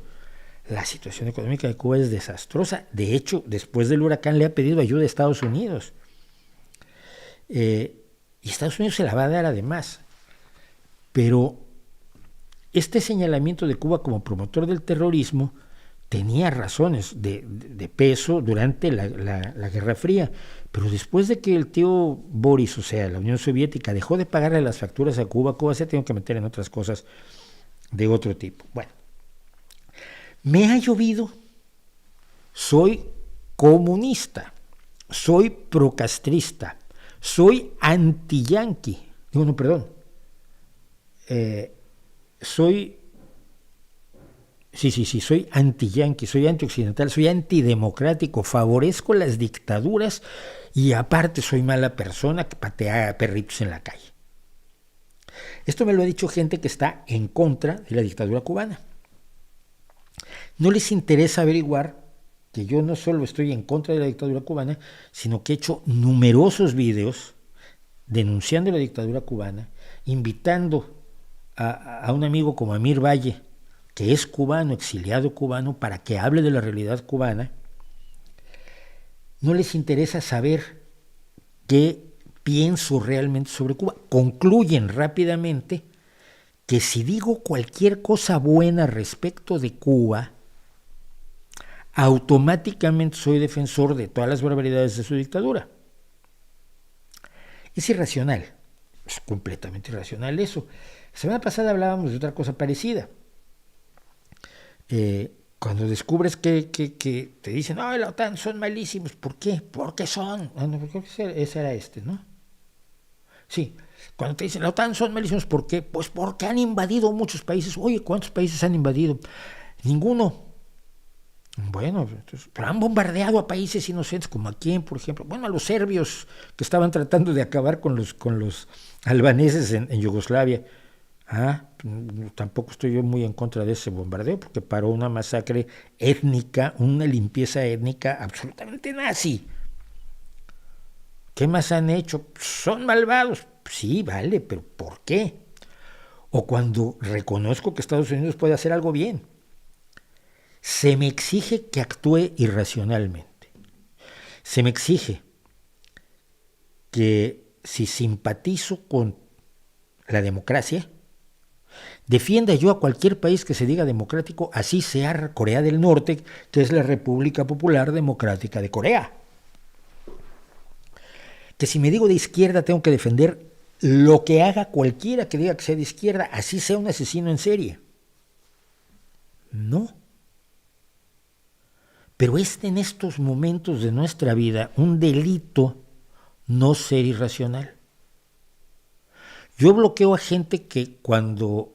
La situación económica de Cuba es desastrosa. De hecho, después del huracán le ha pedido ayuda a Estados Unidos. Y Estados Unidos se la va a dar además. Pero este señalamiento de Cuba como promotor del terrorismo tenía razones de peso durante la Guerra Fría. Pero después de que el tío Boris, o sea, la Unión Soviética, dejó de pagarle las facturas a Cuba, Cuba se ha tenido que meter en otras cosas de otro tipo. Bueno. Me ha llovido, soy comunista, soy procastrista, soy anti-yanqui, soy anti-yanqui, soy anti-occidental, soy antidemocrático, favorezco las dictaduras y aparte soy mala persona que patea perritos en la calle. Esto me lo ha dicho gente que está en contra de la dictadura cubana. No les interesa averiguar que yo no solo estoy en contra de la dictadura cubana, sino que he hecho numerosos videos denunciando la dictadura cubana, invitando a un amigo como Amir Valle, que es cubano, exiliado cubano, para que hable de la realidad cubana. No les interesa saber qué pienso realmente sobre Cuba. Concluyen rápidamente que si digo cualquier cosa buena respecto de Cuba, automáticamente soy defensor de todas las barbaridades de su dictadura. Es irracional, es completamente irracional eso. La semana pasada hablábamos de otra cosa parecida. Cuando descubres que te dicen, no, la OTAN son malísimos, ¿por qué? Porque son. Ese era ¿no? Sí, cuando te dicen, la OTAN son malísimos, ¿por qué? Pues porque han invadido muchos países. Oye, ¿cuántos países han invadido? Ninguno. Bueno, pero han bombardeado a países inocentes, como a quién, por ejemplo. Bueno, a los serbios que estaban tratando de acabar con los albaneses en Yugoslavia. Tampoco estoy yo muy en contra de ese bombardeo, porque paró una masacre étnica, una limpieza étnica absolutamente nazi. ¿Qué más han hecho? Son malvados. Sí, vale, pero ¿por qué? O cuando reconozco que Estados Unidos puede hacer algo bien, se me exige que actúe irracionalmente. Se me exige que si simpatizo con la democracia, defienda yo a cualquier país que se diga democrático, así sea Corea del Norte, que es la República Popular Democrática de Corea. Que si me digo de izquierda tengo que defender lo que haga cualquiera que diga que sea de izquierda, así sea un asesino en serie. No. Pero es en estos momentos de nuestra vida un delito no ser irracional. Yo bloqueo a gente que cuando...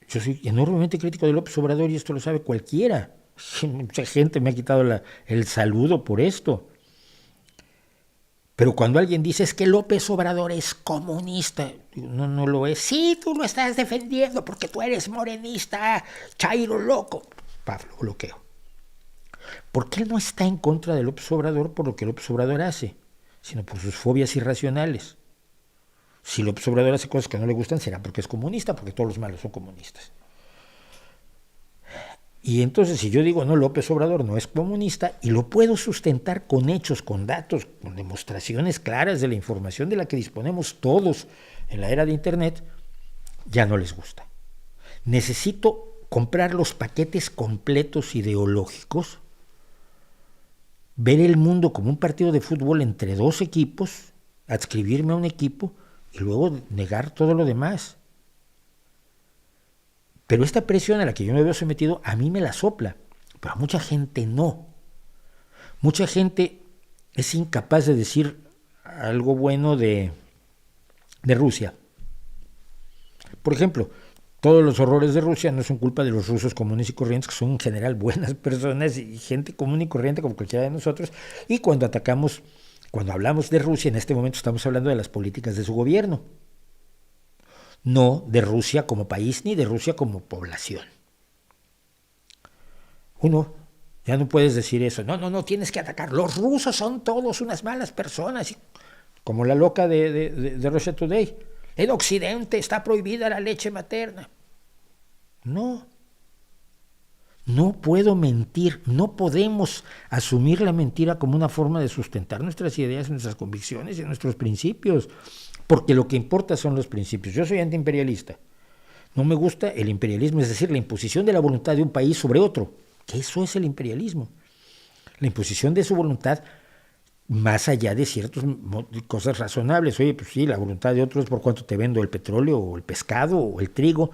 Yo soy enormemente crítico de López Obrador y esto lo sabe cualquiera. Mucha gente me ha quitado el saludo por esto. Pero cuando alguien dice es que López Obrador es comunista, no, no lo es. Sí, tú lo estás defendiendo porque tú eres morenista, chairo loco. Pablo, bloqueo. Porque él no está en contra de López Obrador por lo que López Obrador hace, sino por sus fobias irracionales. Si López Obrador hace cosas que no le gustan, será porque es comunista, porque todos los malos son comunistas. Y entonces si yo digo, no, López Obrador no es comunista, y lo puedo sustentar con hechos, con datos, con demostraciones claras de la información de la que disponemos todos en la era de Internet, ya no les gusta. Necesito comprar los paquetes completos ideológicos, ver el mundo como un partido de fútbol entre dos equipos, adscribirme a un equipo y luego negar todo lo demás. Pero esta presión a la que yo me veo sometido, a mí me la sopla, pero a mucha gente no. Mucha gente es incapaz de decir algo bueno de Rusia. Por ejemplo, todos los horrores de Rusia no son culpa de los rusos comunes y corrientes, que son en general buenas personas y gente común y corriente como cualquiera de nosotros. Y cuando hablamos de Rusia, en este momento estamos hablando de las políticas de su gobierno. No de Rusia como país ni de Rusia como población. Uno, ya no puedes decir eso. No, tienes que atacar. Los rusos son todos unas malas personas. Como la loca de Russia Today. En Occidente está prohibida la leche materna. No puedo mentir. No podemos asumir la mentira como una forma de sustentar nuestras ideas, nuestras convicciones y nuestros principios. Porque lo que importa son los principios. Yo soy antiimperialista. No me gusta el imperialismo, es decir, la imposición de la voluntad de un país sobre otro. Que eso es el imperialismo. La imposición de su voluntad más allá de ciertas cosas razonables. Oye, pues sí, la voluntad de otro es por cuánto te vendo el petróleo o el pescado o el trigo.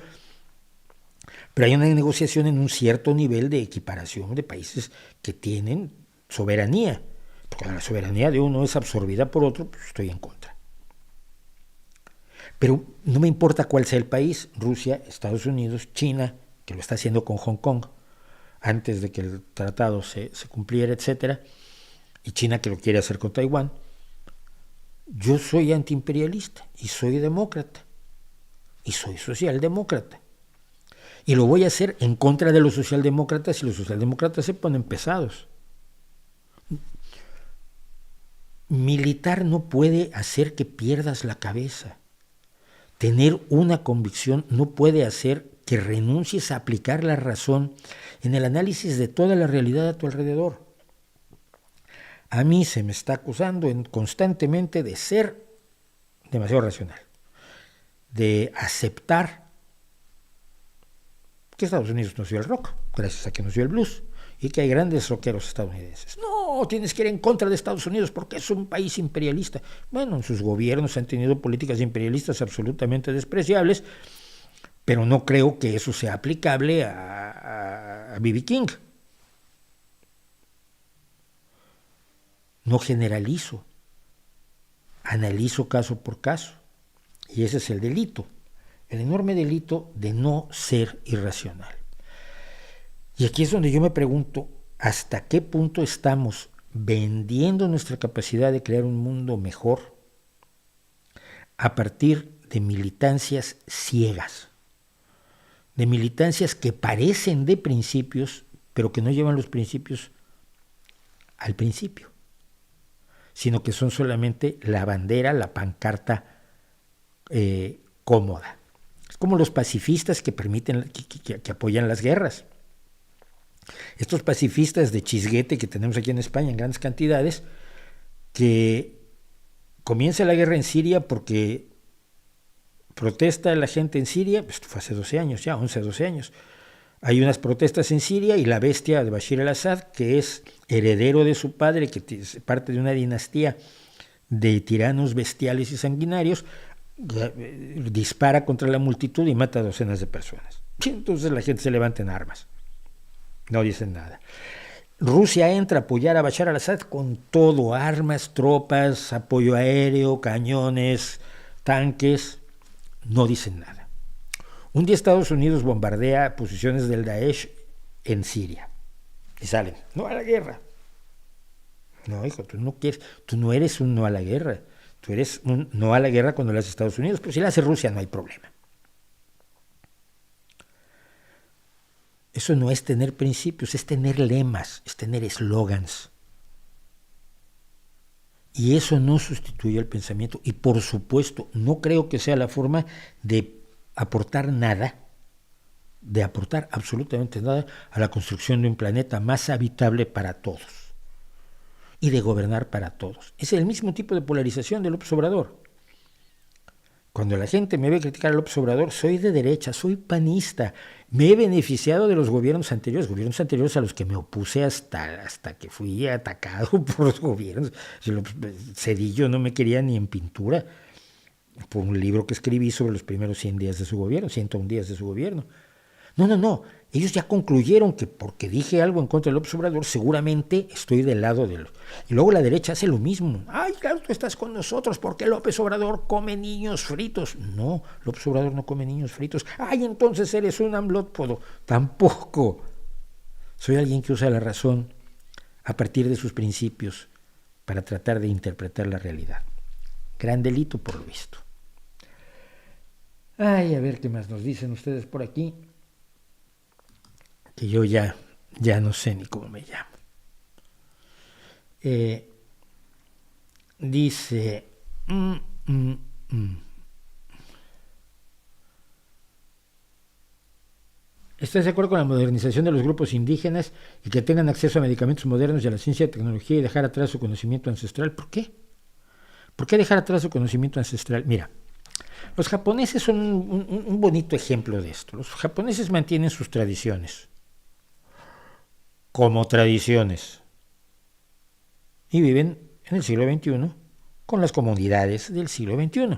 Pero hay una negociación en un cierto nivel de equiparación de países que tienen soberanía. Porque cuando la soberanía de uno es absorbida por otro, pues estoy en contra. Pero no me importa cuál sea el país, Rusia, Estados Unidos, China, que lo está haciendo con Hong Kong, antes de que el tratado se cumpliera, etcétera, y China que lo quiere hacer con Taiwán. Yo soy antiimperialista y soy demócrata y soy socialdemócrata. Y lo voy a hacer en contra de los socialdemócratas y los socialdemócratas se ponen pesados. Militar no puede hacer que pierdas la cabeza. Tener una convicción no puede hacer que renuncies a aplicar la razón en el análisis de toda la realidad a tu alrededor. A mí se me está acusando constantemente de ser demasiado racional, de aceptar que Estados Unidos nació el rock, gracias a que nació el blues, y que hay grandes rockeros estadounidenses. No, tienes que ir en contra de Estados Unidos porque es un país imperialista. Bueno, sus gobiernos han tenido políticas imperialistas absolutamente despreciables, pero no creo que eso sea aplicable a B.B. King. No generalizo, analizo caso por caso, y ese es el delito, el enorme delito de no ser irracional. Y aquí es donde yo me pregunto, ¿hasta qué punto estamos vendiendo nuestra capacidad de crear un mundo mejor a partir de militancias ciegas? De militancias que parecen de principios, pero que no llevan los principios al principio, sino que son solamente la bandera, la pancarta cómoda. Es como los pacifistas que permiten, que apoyan las guerras. Estos pacifistas de chisguete que tenemos aquí en España en grandes cantidades, que comienza la guerra en Siria porque protesta la gente en Siria, esto fue hace 12 años ya, 11, 12 años. Hay unas protestas en Siria y la bestia de Bashir al-Assad, que es heredero de su padre, que es parte de una dinastía de tiranos bestiales y sanguinarios, dispara contra la multitud y mata a docenas de personas. Y entonces la gente se levanta en armas. No dicen nada. Rusia entra a apoyar a Bashar al-Assad con todo, armas, tropas, apoyo aéreo, cañones, tanques. No dicen nada. Un día Estados Unidos bombardea posiciones del Daesh en Siria y salen, no a la guerra. No, hijo, tú no eres un no a la guerra, tú eres un no a la guerra cuando la hace Estados Unidos, pero si la hace Rusia no hay problema. Eso no es tener principios, es tener lemas, es tener eslogans. Y eso no sustituye el pensamiento. Y por supuesto, no creo que sea la forma de aportar nada, de aportar absolutamente nada a la construcción de un planeta más habitable para todos y de gobernar para todos. Es el mismo tipo de polarización de López Obrador. Cuando la gente me ve criticar a López Obrador, soy de derecha, soy panista, me he beneficiado de los gobiernos anteriores a los que me opuse hasta que fui atacado por los gobiernos. Zedillo no me quería ni en pintura, por un libro que escribí sobre los primeros 100 días de su gobierno, 101 días de su gobierno. No, ellos ya concluyeron que porque dije algo en contra de López Obrador, seguramente estoy del lado de los... Y luego la derecha hace lo mismo. Ay, claro, tú estás con nosotros porque López Obrador come niños fritos. No, López Obrador no come niños fritos. Ay, entonces eres un amblópodo. Tampoco. Soy alguien que usa la razón a partir de sus principios para tratar de interpretar la realidad. Gran delito por lo visto. Ay, a ver qué más nos dicen ustedes por aquí. Que yo ya no sé ni cómo me llamo. Dice... ¿Estás de acuerdo con la modernización de los grupos indígenas y que tengan acceso a medicamentos modernos y a la ciencia y tecnología y dejar atrás su conocimiento ancestral? ¿Por qué? ¿Por qué dejar atrás su conocimiento ancestral? Mira, los japoneses son un bonito ejemplo de esto. Los japoneses mantienen sus tradiciones como tradiciones y viven en el siglo XXI con las comodidades del siglo XXI.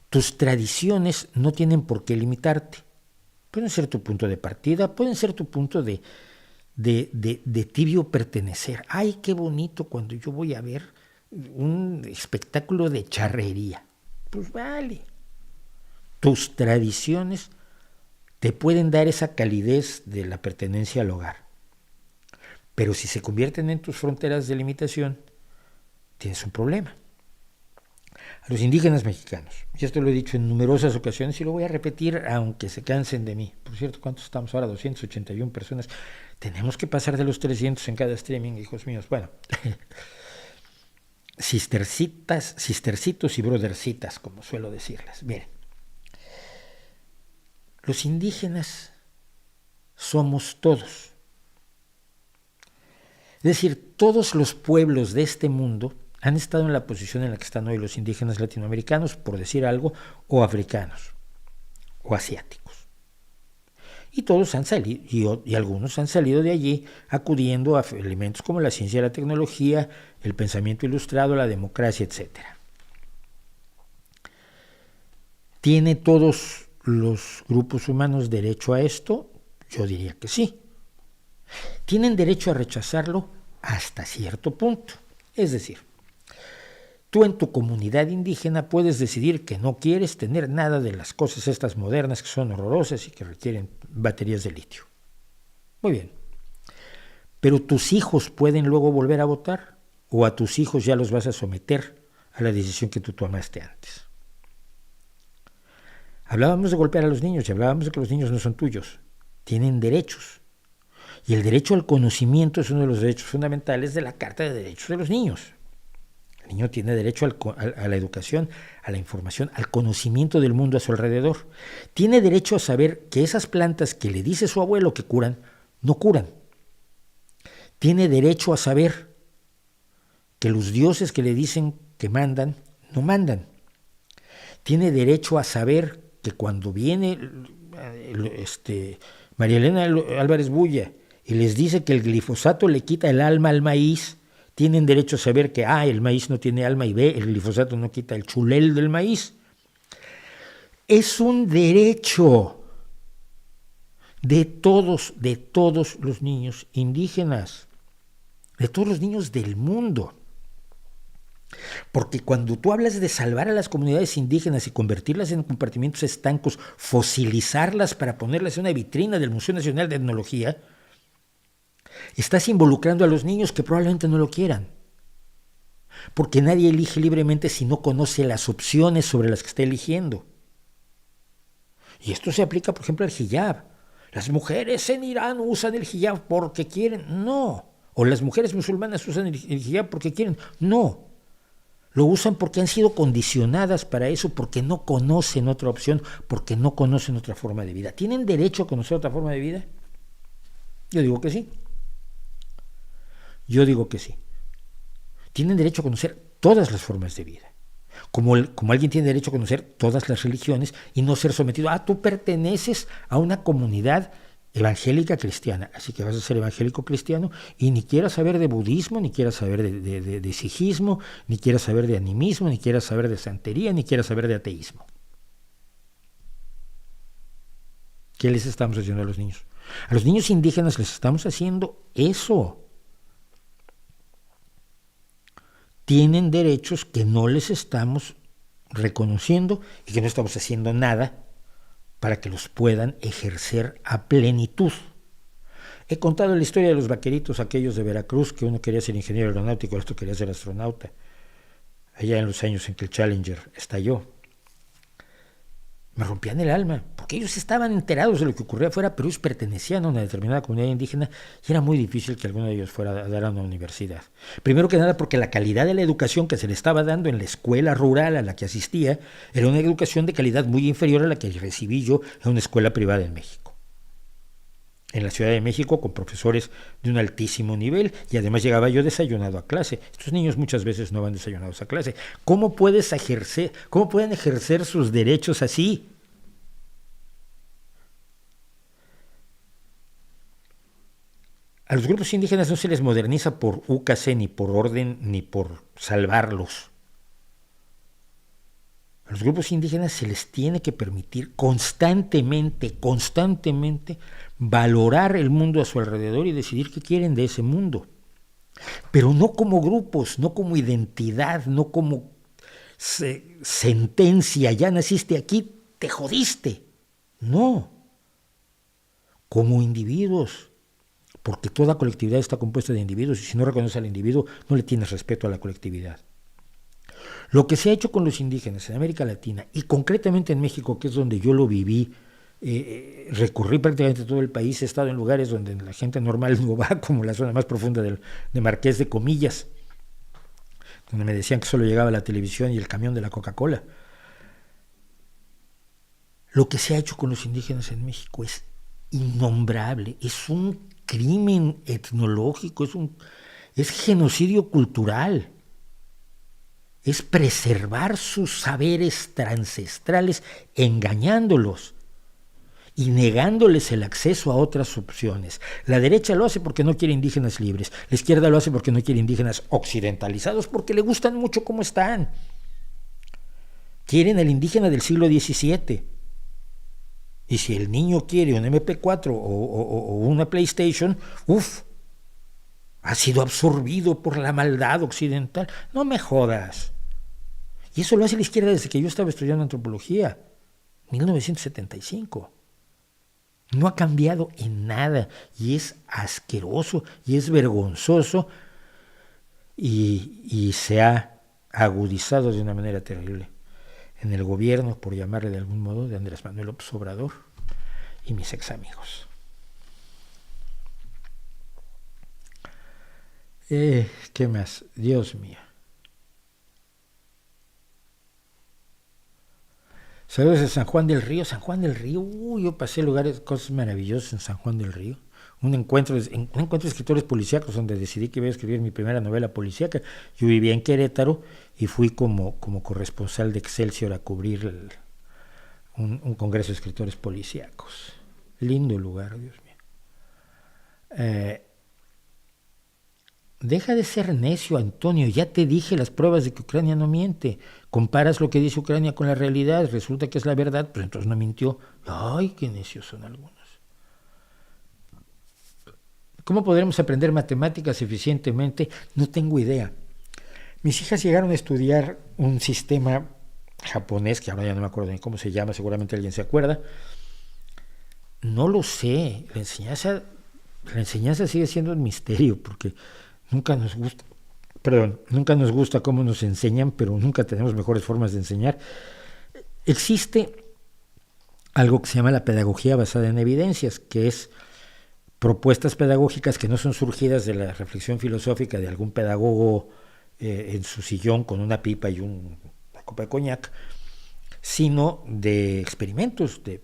Tus tradiciones no tienen por qué limitarte. Pueden ser tu punto de partida, pueden ser tu punto de tibio pertenecer. Ay, qué bonito cuando yo voy a ver un espectáculo de charrería. Pues vale. Tus tradiciones te pueden dar esa calidez de la pertenencia al hogar. Pero si se convierten en tus fronteras de limitación, tienes un problema. A los indígenas mexicanos, y esto lo he dicho en numerosas ocasiones y lo voy a repetir aunque se cansen de mí. Por cierto, ¿cuántos estamos ahora? 281 personas. Tenemos que pasar de los 300 en cada streaming, hijos míos. Bueno, sistercitos y brothercitas, como suelo decirles. Miren, los indígenas somos todos. Es decir, todos los pueblos de este mundo han estado en la posición en la que están hoy los indígenas latinoamericanos, por decir algo, o africanos, o asiáticos. Y todos han salido, y algunos han salido de allí acudiendo a elementos como la ciencia y la tecnología, el pensamiento ilustrado, la democracia, etc. ¿Tiene todos los grupos humanos derecho a esto? Yo diría que sí. Tienen derecho a rechazarlo hasta cierto punto. Es decir, tú en tu comunidad indígena puedes decidir que no quieres tener nada de las cosas estas modernas que son horrorosas y que requieren baterías de litio. Muy bien. Pero tus hijos pueden luego volver a votar, o a tus hijos ya los vas a someter a la decisión que tú tomaste antes. Hablábamos de golpear a los niños y hablábamos de que los niños no son tuyos, tienen derechos. Y el derecho al conocimiento es uno de los derechos fundamentales de la Carta de Derechos de los Niños. El niño tiene derecho a la educación, a la información, al conocimiento del mundo a su alrededor. Tiene derecho a saber que esas plantas que le dice su abuelo que curan, no curan. Tiene derecho a saber que los dioses que le dicen que mandan, no mandan. tiene derecho a saber que cuando viene María Elena Álvarez Bulla y les dice que el glifosato le quita el alma al maíz, tienen derecho a saber que el maíz no tiene alma, y B, el glifosato no quita el chulel del maíz. Es un derecho de todos los niños indígenas, de todos los niños del mundo. Porque cuando tú hablas de salvar a las comunidades indígenas y convertirlas en compartimientos estancos, fosilizarlas para ponerlas en una vitrina del Museo Nacional de Etnología, estás involucrando a los niños que probablemente no lo quieran. Porque nadie elige libremente si no conoce las opciones sobre las que está eligiendo. Y esto se aplica, por ejemplo, al hijab. Las mujeres en Irán usan el hijab porque quieren. No. O las mujeres musulmanas usan el hijab porque quieren. No. Lo usan porque han sido condicionadas para eso, porque no conocen otra opción, porque no conocen otra forma de vida. ¿Tienen derecho a conocer otra forma de vida? Yo digo que sí. Yo digo que sí. Tienen derecho a conocer todas las formas de vida. Como alguien tiene derecho a conocer todas las religiones y no ser sometido. Tú perteneces a una comunidad evangélica cristiana, así que vas a ser evangélico cristiano y ni quieras saber de budismo, ni quieras saber de sijismo, ni quieras saber de animismo, ni quieras saber de santería, ni quieras saber de ateísmo. ¿Qué les estamos haciendo a los niños? A los niños indígenas les estamos haciendo eso. Tienen derechos que no les estamos reconociendo y que no estamos haciendo nada para que los puedan ejercer a plenitud. He contado la historia de los vaqueritos aquellos de Veracruz, que uno quería ser ingeniero aeronáutico, el otro quería ser astronauta, allá en los años en que el Challenger estalló. Me rompían el alma, porque ellos estaban enterados de lo que ocurría afuera, pero ellos pertenecían a una determinada comunidad indígena y era muy difícil que alguno de ellos fuera a dar a una universidad. Primero que nada porque la calidad de la educación que se le estaba dando en la escuela rural a la que asistía era una educación de calidad muy inferior a la que recibí yo en una escuela privada en México. En la Ciudad de México con profesores de un altísimo nivel y además llegaba yo desayunado a clase. Estos niños muchas veces no van desayunados a clase. ¿Cómo pueden ejercer sus derechos así? A los grupos indígenas no se les moderniza por UCAC, ni por orden, ni por salvarlos. A los grupos indígenas se les tiene que permitir constantemente valorar el mundo a su alrededor y decidir qué quieren de ese mundo. Pero no como grupos, no como identidad, no como sentencia, ya naciste aquí, te jodiste. No. Como individuos. Porque toda colectividad está compuesta de individuos y si no reconoces al individuo, no le tienes respeto a la colectividad. Lo que se ha hecho con los indígenas en América Latina y concretamente en México, que es donde yo lo viví, recorrí prácticamente todo el país, he estado en lugares donde la gente normal no va, como la zona más profunda de Marqués de Comillas, donde me decían que solo llegaba la televisión y el camión de la Coca-Cola. Lo que se ha hecho con los indígenas en México es innombrable, es un crimen etnológico, es genocidio cultural. Es preservar sus saberes ancestrales, engañándolos y negándoles el acceso a otras opciones. La derecha lo hace porque no quiere indígenas libres, la izquierda lo hace porque no quiere indígenas occidentalizados, porque le gustan mucho como están. Quieren al indígena del siglo XVII. Y si el niño quiere un MP4 o una PlayStation, ha sido absorbido por la maldad occidental. No me jodas. Y eso lo hace la izquierda desde que yo estaba estudiando antropología, 1975. No ha cambiado en nada y es asqueroso y es vergonzoso y se ha agudizado de una manera terrible en el gobierno, por llamarle de algún modo, de Andrés Manuel López Obrador y mis ex amigos. ¿Qué más? Dios mío. Saludos de San Juan del Río. San Juan del Río, yo pasé lugares, cosas maravillosas en San Juan del Río. un encuentro de escritores policíacos donde decidí que iba a escribir mi primera novela policíaca. Yo vivía en Querétaro y fui como corresponsal de Excelsior a cubrir un congreso de escritores policíacos. Lindo lugar, Dios mío. Deja de ser necio, Antonio. Ya te dije las pruebas de que Ucrania no miente. Comparas lo que dice Ucrania con la realidad. Resulta que es la verdad, pues entonces no mintió. Ay, qué necios son algunos. ¿Cómo podremos aprender matemáticas eficientemente? No tengo idea. Mis hijas llegaron a estudiar un sistema japonés, que ahora ya no me acuerdo ni cómo se llama, seguramente alguien se acuerda. No lo sé. La enseñanza sigue siendo un misterio, porque nunca nos gusta cómo nos enseñan, pero nunca tenemos mejores formas de enseñar. Existe algo que se llama la pedagogía basada en evidencias, que es propuestas pedagógicas que no son surgidas de la reflexión filosófica de algún pedagogo en su sillón con una pipa y una copa de coñac, sino de experimentos, de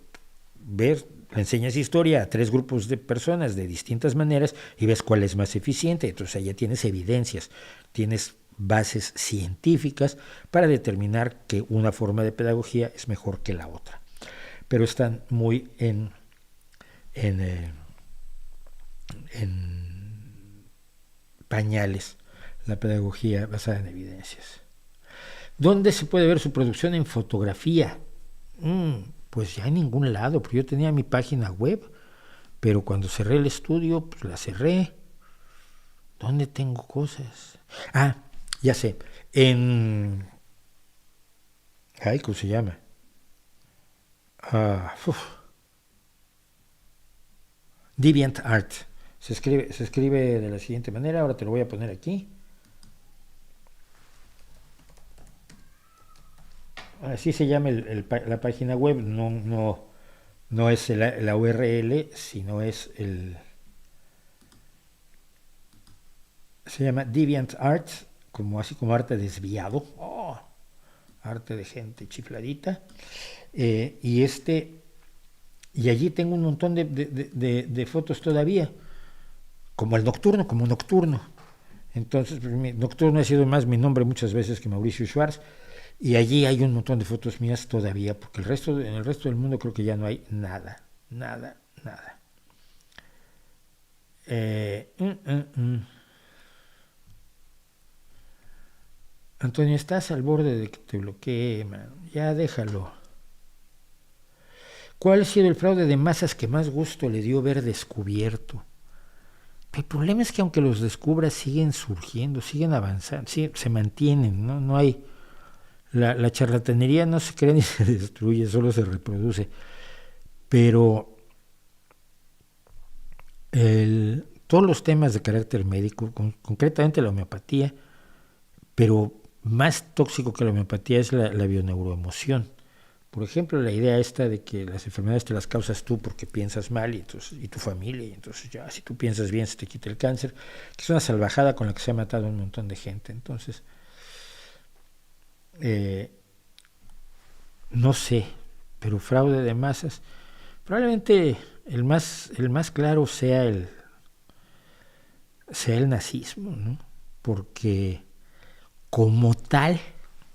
ver, le enseñas historia a 3 grupos de personas de distintas maneras y ves cuál es más eficiente. Entonces allá tienes evidencias, tienes bases científicas para determinar que una forma de pedagogía es mejor que la otra. Pero están muy en pañales la pedagogía basada en evidencias. ¿Dónde se puede ver su producción en fotografía? Pues ya en ningún lado, porque yo tenía mi página web, pero cuando cerré el estudio, pues la cerré. ¿Dónde tengo cosas? Ya sé, ¿cómo se llama? DeviantArt. Se escribe de la siguiente manera, ahora te lo voy a poner aquí. Así se llama la página web, no es la URL, sino es se llama DeviantArt, así como arte desviado, arte de gente chifladita, y allí tengo un montón de fotos todavía, como nocturno. Entonces, Nocturno ha sido más mi nombre muchas veces que Mauricio Schwartz, y allí hay un montón de fotos mías todavía, porque en el resto del mundo creo que ya no hay nada. Antonio, estás al borde de que te bloquee, man. Ya déjalo. ¿Cuál ha sido el fraude de masas que más gusto le dio ver descubierto? El problema es que aunque los descubras siguen surgiendo, siguen avanzando, se mantienen, no hay... La charlatanería no se crea ni se destruye, solo se reproduce. Pero todos los temas de carácter médico, concretamente la homeopatía, pero más tóxico que la homeopatía es la bioneuroemoción. Por ejemplo, la idea esta de que las enfermedades te las causas tú porque piensas mal y tu familia, y entonces ya si tú piensas bien se te quita el cáncer, que es una salvajada con la que se ha matado un montón de gente. Entonces, no sé, pero fraude de masas, probablemente el más claro sea el nazismo, ¿no? Porque como tal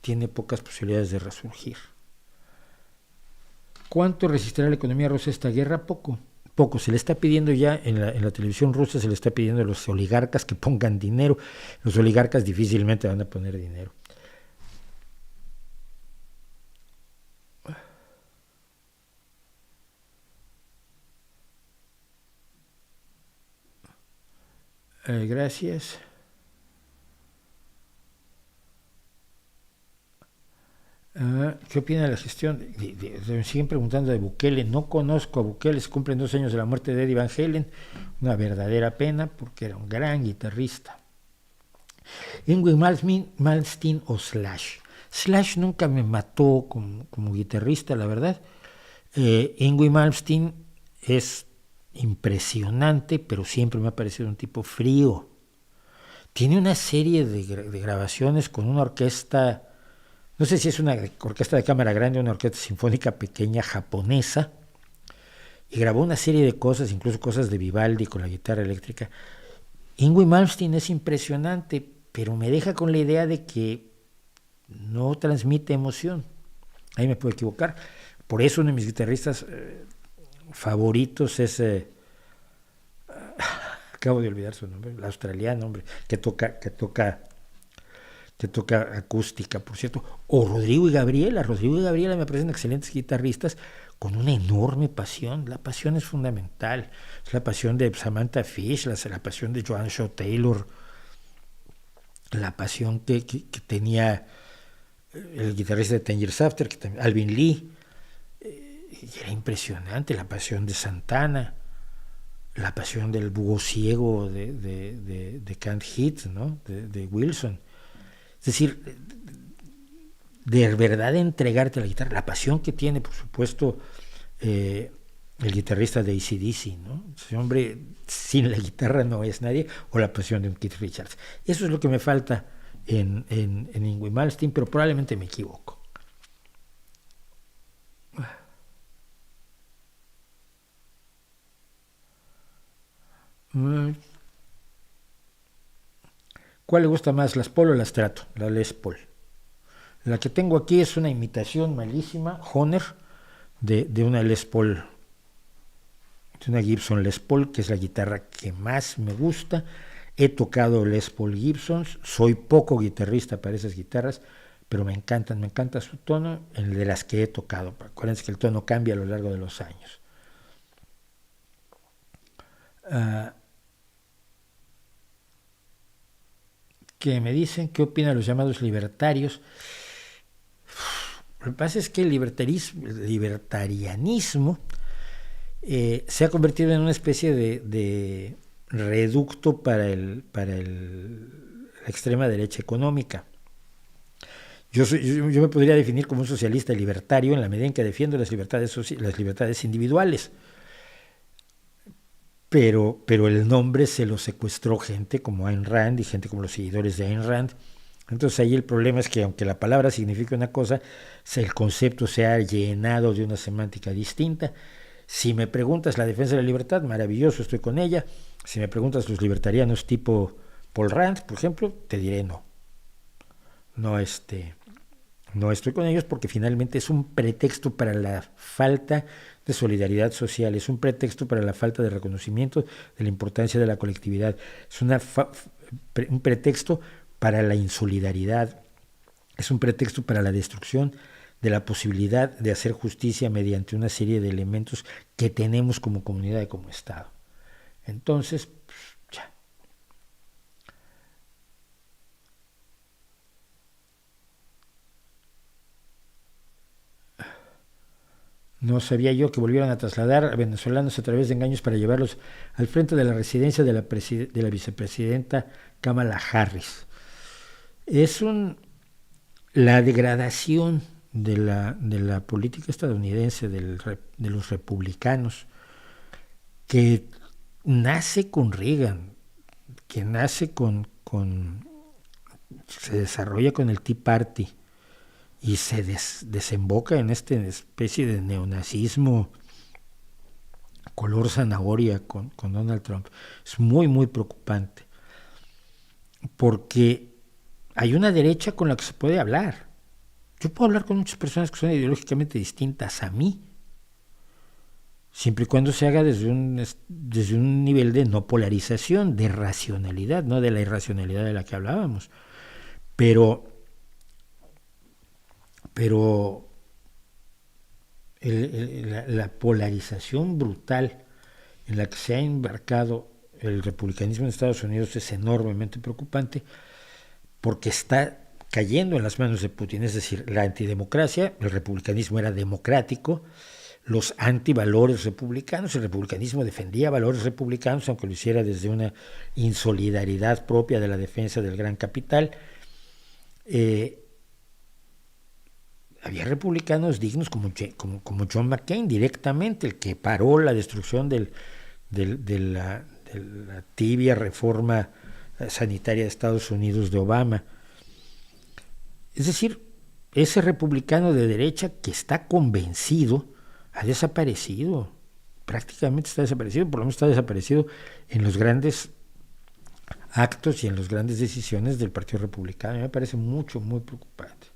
tiene pocas posibilidades de resurgir. ¿Cuánto resistirá la economía rusa esta guerra? Poco. Se le está pidiendo ya en la televisión rusa, se le está pidiendo a los oligarcas que pongan dinero. Los oligarcas difícilmente van a poner dinero. Gracias. ¿Qué opina de la gestión? Me siguen preguntando de Bukele. No conozco a Bukele, se cumplen 2 años de la muerte de Eddie Van Halen. Una verdadera pena porque era un gran guitarrista. Yngwie Malmsteen o Slash. Slash nunca me mató como guitarrista, la verdad. Yngwie Malmsteen es impresionante, pero siempre me ha parecido un tipo frío. Tiene una serie de grabaciones con una orquesta, no sé si es una orquesta de cámara grande o una orquesta sinfónica pequeña japonesa, y grabó una serie de cosas, incluso cosas de Vivaldi con la guitarra eléctrica. Yngwie Malmsteen es impresionante, pero me deja con la idea de que no transmite emoción. Ahí me puedo equivocar. Por eso uno de mis guitarristas favoritos es, acabo de olvidar su nombre, el australiano, hombre, que toca acústica, por cierto, o Rodrigo y Gabriela. Rodrigo y Gabriela me parecen excelentes guitarristas con una enorme pasión. La pasión es fundamental. Es la pasión de Samantha Fish, la pasión de Joan Shaw Taylor, la pasión que tenía el guitarrista de Ten Years After, Alvin Lee. Era impresionante. La pasión de Santana, la pasión del búho ciego de Can't Hit, ¿no? de Wilson. Es decir, de verdad entregarte a la guitarra, la pasión que tiene, por supuesto, el guitarrista de AC/DC, ¿no? Ese hombre sin la guitarra no es nadie, o la pasión de un Keith Richards. Eso es lo que me falta en Yngwie Malmsteen, pero probablemente me equivoco. ¿Cuál le gusta más, las Paul o las Strato? La Les Paul. La que tengo aquí es una imitación malísima, Hohner, de una Les Paul, de una Gibson Les Paul, que es la guitarra que más me gusta. He tocado Les Paul Gibsons, soy poco guitarrista para esas guitarras, pero me encanta su tono, el de las que he tocado. Acuérdense que el tono cambia a lo largo de los años. Que me dicen qué opinan los llamados libertarios. Lo que pasa es que el libertarianismo se ha convertido en una especie de reducto para la extrema derecha económica. Yo me podría definir como un socialista libertario en la medida en que defiendo las libertades individuales. Pero el nombre se lo secuestró gente como Ayn Rand y gente como los seguidores de Ayn Rand. Entonces ahí el problema es que aunque la palabra significa una cosa, el concepto se ha llenado de una semántica distinta. Si me preguntas la defensa de la libertad, maravilloso, estoy con ella. Si me preguntas los libertarianos tipo Paul Rand, por ejemplo, te diré no. No estoy con ellos porque finalmente es un pretexto para la falta de solidaridad social, es un pretexto para la falta de reconocimiento de la importancia de la colectividad, es un pretexto para la insolidaridad, es un pretexto para la destrucción de la posibilidad de hacer justicia mediante una serie de elementos que tenemos como comunidad y como Estado. Entonces, ya. No sabía yo que volvieran a trasladar a venezolanos a través de engaños para llevarlos al frente de la residencia de la vicepresidenta Kamala Harris. Es la degradación de la política estadounidense, de los republicanos, que nace con Reagan, que nace se desarrolla con el Tea Party, y se desemboca en esta especie de neonazismo color zanahoria con Donald Trump. Es muy, muy preocupante, porque hay una derecha con la que se puede hablar. Yo puedo hablar con muchas personas que son ideológicamente distintas a mí, siempre y cuando se haga desde un nivel de no polarización, de racionalidad, no de la irracionalidad de la que hablábamos. Pero la polarización brutal en la que se ha embarcado el republicanismo en Estados Unidos es enormemente preocupante, porque está cayendo en las manos de Putin. Es decir, la antidemocracia, el republicanismo era democrático, los antivalores republicanos, el republicanismo defendía valores republicanos, aunque lo hiciera desde una insolidaridad propia de la defensa del gran capital. Había republicanos dignos como John McCain directamente, el que paró la destrucción de la tibia reforma sanitaria de Estados Unidos de Obama. Es decir, ese republicano de derecha que está convencido ha desaparecido. prácticamente está desaparecido, por lo menos está desaparecido en los grandes actos y en las grandes decisiones del Partido Republicano. Me parece muy preocupante.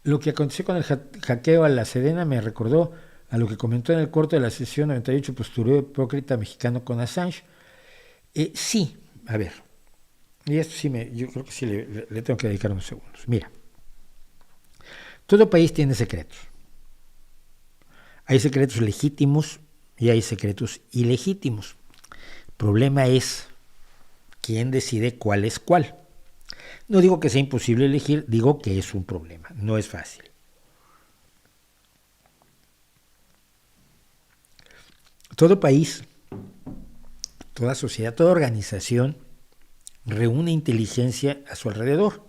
Lo que aconteció con el hackeo a la Sedena me recordó a lo que comentó en el corte de la sesión 98, postureo hipócrita mexicano con Assange. Sí, a ver, y esto sí yo creo que sí le tengo que dedicar unos segundos. Mira, todo país tiene secretos. Hay secretos legítimos y hay secretos ilegítimos. El problema es quién decide cuál es cuál. No digo que sea imposible elegir, digo que es un problema, no es fácil. Todo país, toda sociedad, toda organización reúne inteligencia a su alrededor,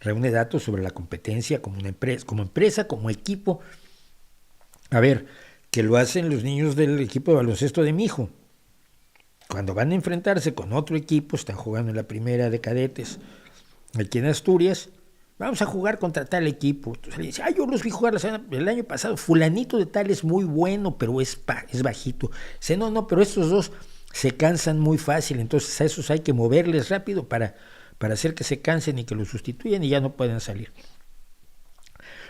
reúne datos sobre la competencia como empresa, como equipo. A ver, que lo hacen los niños del equipo de baloncesto de mi hijo. Cuando van a enfrentarse con otro equipo, están jugando en la primera de cadetes, aquí en Asturias, vamos a jugar contra tal equipo. Entonces le dice, yo los vi jugar el año pasado, fulanito de tal es muy bueno, pero es bajito. Dice, no, pero estos dos se cansan muy fácil, entonces a esos hay que moverles rápido para hacer que se cansen y que los sustituyan y ya no pueden salir.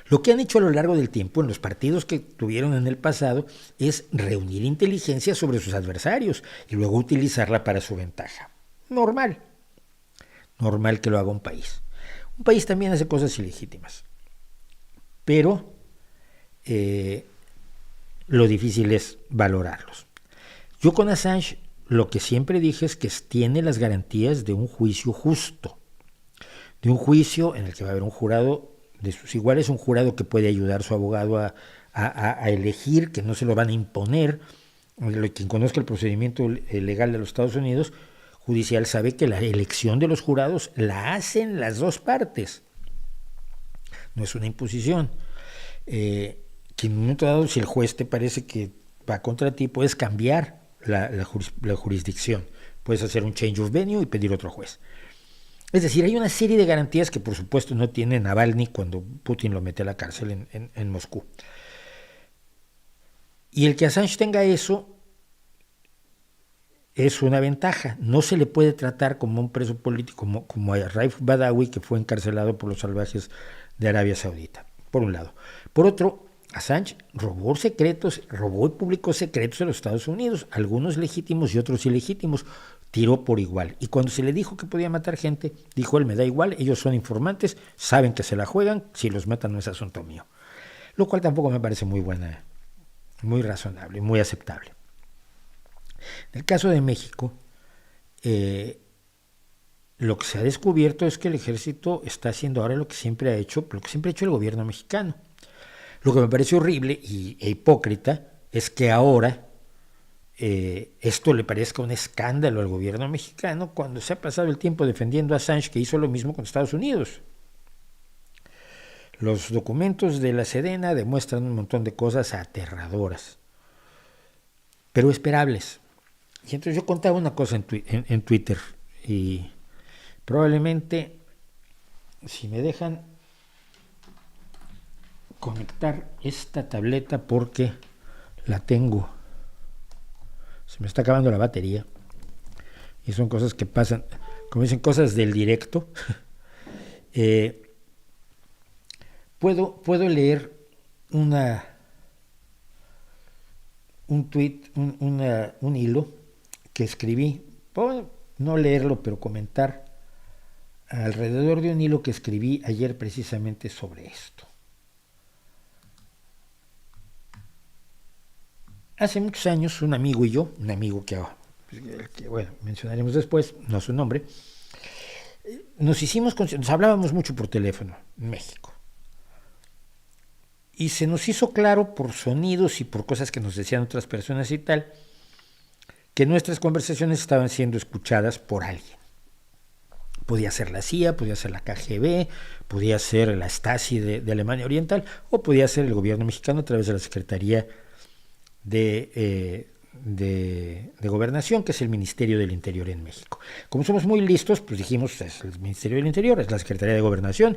Lo que han hecho a lo largo del tiempo en los partidos que tuvieron en el pasado es reunir inteligencia sobre sus adversarios y luego utilizarla para su ventaja. Normal que lo haga un país. Un país también hace cosas ilegítimas, pero lo difícil es valorarlos. Yo con Assange lo que siempre dije es que tiene las garantías de un juicio justo, de un juicio en el que va a haber un jurado de sus iguales, un jurado que puede ayudar a su abogado a elegir, que no se lo van a imponer. Quien conozca el procedimiento legal de los Estados Unidos judicial sabe que la elección de los jurados la hacen las dos partes, no es una imposición. Que en un momento dado, si el juez te parece que va contra ti, puedes cambiar la jurisdicción, puedes hacer un change of venue y pedir otro juez. Es decir, hay una serie de garantías que por supuesto no tiene Navalny cuando Putin lo mete a la cárcel en Moscú. Y el que Assange tenga eso es una ventaja. No se le puede tratar como un preso político, como a Raif Badawi, que fue encarcelado por los salvajes de Arabia Saudita, por un lado. Por otro, Assange robó y publicó secretos de los Estados Unidos, algunos legítimos y otros ilegítimos. Tiró por igual. Y cuando se le dijo que podía matar gente, dijo él, me da igual, ellos son informantes, saben que se la juegan, si los matan no es asunto mío. Lo cual tampoco me parece muy buena, muy razonable, muy aceptable. En el caso de México, lo que se ha descubierto es que el ejército está haciendo ahora lo que siempre ha hecho el gobierno mexicano. Lo que me parece horrible e hipócrita es que ahora esto le parezca un escándalo al gobierno mexicano cuando se ha pasado el tiempo defendiendo a Assange, que hizo lo mismo con Estados Unidos. Los documentos de la Sedena demuestran un montón de cosas aterradoras, pero esperables. Y entonces yo contaba una cosa en Twitter, y probablemente, si me dejan conectar esta tableta porque la tengo, se me está acabando la batería, y son cosas que pasan, como dicen, cosas del directo. Puedo leer un tweet, un hilo que escribí. Puedo no leerlo, pero comentar alrededor de un hilo que escribí ayer precisamente sobre esto. Hace muchos años, un amigo y yo, un amigo que bueno, mencionaremos después, no su nombre, nos hablábamos mucho por teléfono en México. Y se nos hizo claro por sonidos y por cosas que nos decían otras personas y tal, que nuestras conversaciones estaban siendo escuchadas por alguien. Podía ser la CIA, podía ser la KGB, podía ser la Stasi de Alemania Oriental, o podía ser el gobierno mexicano a través de la Secretaría de Gobernación, que es el Ministerio del Interior en México. Como somos muy listos, pues dijimos, es el Ministerio del Interior, es la Secretaría de Gobernación,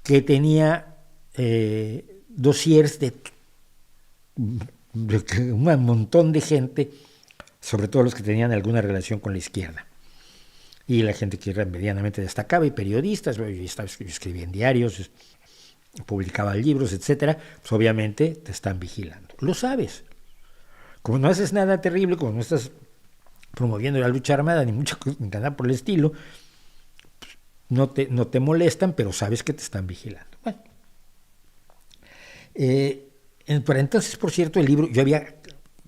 que tenía dossiers de un montón de gente, sobre todo los que tenían alguna relación con la izquierda. Y la gente que era medianamente destacaba, y periodistas, yo escribía en diarios, publicaba libros, etcétera, pues obviamente te están vigilando. Lo sabes. Como no haces nada terrible, como no estás promoviendo la lucha armada, ni nada por el estilo, pues no te molestan, pero sabes que te están vigilando. Bueno. Para entonces, por cierto, el libro, yo había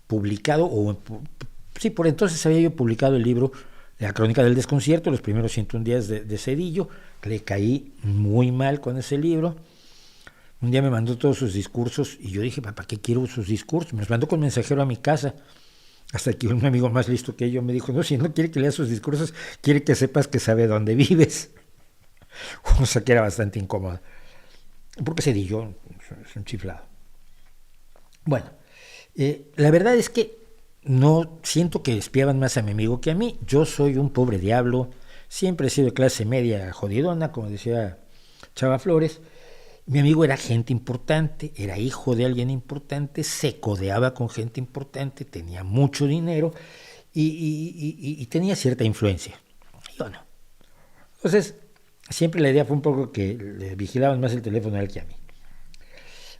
publicado, por entonces había yo publicado el libro La Crónica del Desconcierto, los primeros 101 días de Zedillo. Le caí muy mal con ese libro. Un día me mandó todos sus discursos y yo dije, ¿para qué quiero sus discursos? Me los mandó con mensajero a mi casa. Hasta que un amigo más listo que yo me dijo, no, si no quiere que lea sus discursos, quiere que sepas que sabe dónde vives. O sea, que era bastante incómodo. Porque Zedillo es un chiflado. Bueno, la verdad es que no siento que espiaban más a mi amigo que a mí. Yo soy un pobre diablo, siempre he sido de clase media jodidona, como decía Chava Flores. Mi amigo era gente importante, era hijo de alguien importante, se codeaba con gente importante, tenía mucho dinero y tenía cierta influencia. Yo no. Entonces, siempre la idea fue un poco que le vigilaban más el teléfono a él que a mí.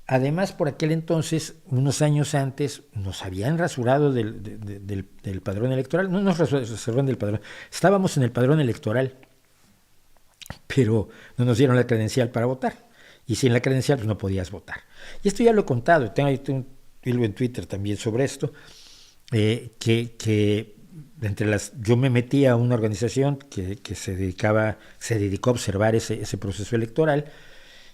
Además, por aquel entonces, unos años antes, nos habían rasurado del padrón electoral. No nos rasuraron del padrón. Estábamos en el padrón electoral, pero no nos dieron la credencial para votar. Y sin la credencial pues no podías votar. Y esto ya lo he contado. Tengo un hilo en Twitter también sobre esto. Que yo me metí a una organización que se dedicó a observar ese proceso electoral.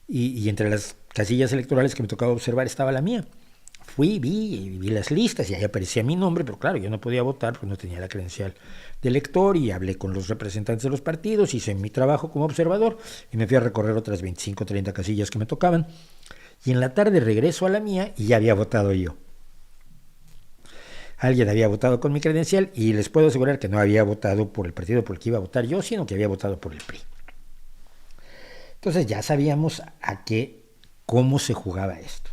Y entre las casillas electorales que me tocaba observar estaba la mía. Fui, vi las listas y ahí aparecía mi nombre, pero claro, yo no podía votar porque no tenía la credencial de elector, y hablé con los representantes de los partidos, hice mi trabajo como observador y me fui a recorrer otras 25 o 30 casillas que me tocaban. Y en la tarde regreso a la mía y ya había votado yo. Alguien había votado con mi credencial y les puedo asegurar que no había votado por el partido por el que iba a votar yo, sino que había votado por el PRI. Entonces ya sabíamos cómo se jugaba esto.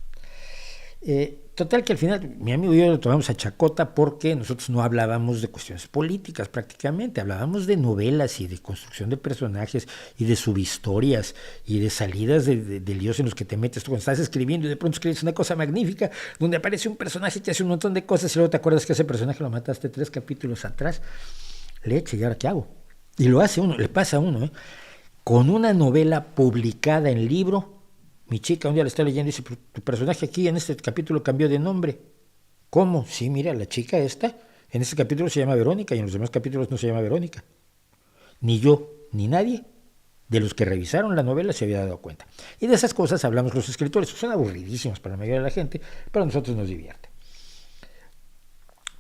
Total que al final mi amigo y yo lo tomamos a chacota porque nosotros no hablábamos de cuestiones políticas prácticamente, hablábamos de novelas y de construcción de personajes y de subhistorias y de salidas de líos en los que te metes tú cuando estás escribiendo y de pronto escribes una cosa magnífica donde aparece un personaje que hace un montón de cosas y luego te acuerdas que ese personaje lo mataste 3 capítulos atrás. Leche, ¿y ahora qué hago? Y lo hace uno, le pasa a uno, con una novela publicada en libro. Mi chica un día le está leyendo y dice, tu personaje aquí en este capítulo cambió de nombre. ¿Cómo? Sí, mira, la chica esta, en este capítulo se llama Verónica y en los demás capítulos no se llama Verónica. Ni yo, ni nadie de los que revisaron la novela se había dado cuenta. Y de esas cosas hablamos los escritores. Son aburridísimas para la mayoría de la gente, pero a nosotros nos divierte.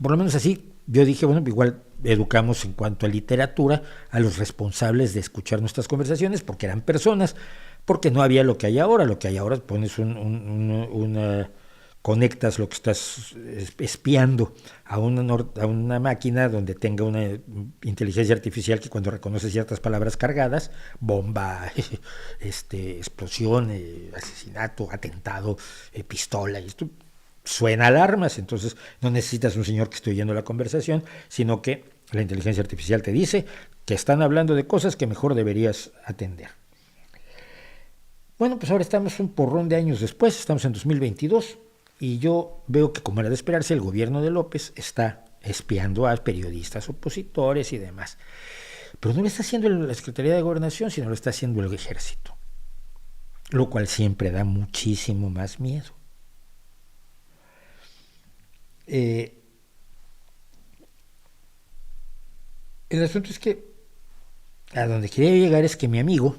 Por lo menos así, yo dije, bueno, igual educamos en cuanto a literatura a los responsables de escuchar nuestras conversaciones, porque eran personas, porque no había lo que hay ahora. Lo que hay ahora pones conectas lo que estás espiando a una máquina donde tenga una inteligencia artificial que cuando reconoce ciertas palabras cargadas, bomba, explosión, asesinato, atentado, pistola, y esto suena alarmas. Entonces no necesitas un señor que esté oyendo la conversación, sino que la inteligencia artificial te dice que están hablando de cosas que mejor deberías atender. Bueno, pues ahora estamos un porrón de años después, estamos en 2022, y yo veo que, como era de esperarse, el gobierno de López está espiando a periodistas opositores y demás. Pero no lo está haciendo la Secretaría de Gobernación, sino lo está haciendo el Ejército, lo cual siempre da muchísimo más miedo. El asunto es que a donde quería llegar es que mi amigo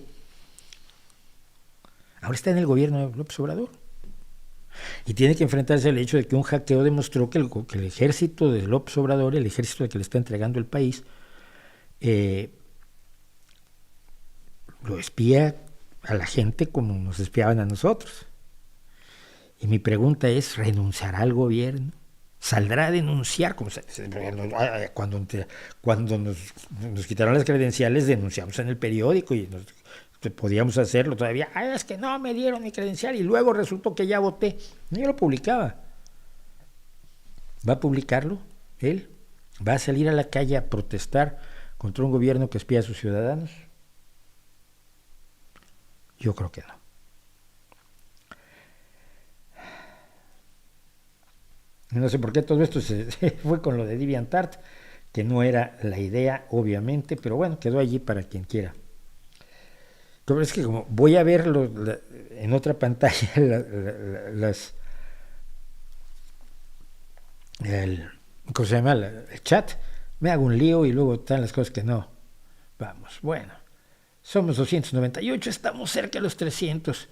ahora está en el gobierno de López Obrador y tiene que enfrentarse al hecho de que un hackeo demostró que el ejército de López Obrador, el ejército al que le está entregando el país, lo espía a la gente como nos espiaban a nosotros. Y mi pregunta es, ¿renunciará al gobierno? ¿Saldrá a denunciar? Cuando nos quitaron las credenciales, denunciamos en el periódico y Podíamos hacerlo todavía. Es que no me dieron mi credencial y luego resultó que ya voté. Yo lo publicaba. ¿Va a publicarlo él? ¿Va a salir a la calle a protestar contra un gobierno que espía a sus ciudadanos? Yo creo que no. No sé por qué todo esto se fue con lo de DeviantArt, que no era la idea, obviamente, pero bueno, quedó allí para quien quiera. Pero es que como voy a verlo en otra pantalla, ¿cómo se llama? El chat, me hago un lío y luego están las cosas que no. Vamos, bueno, somos 298, estamos cerca de los 300.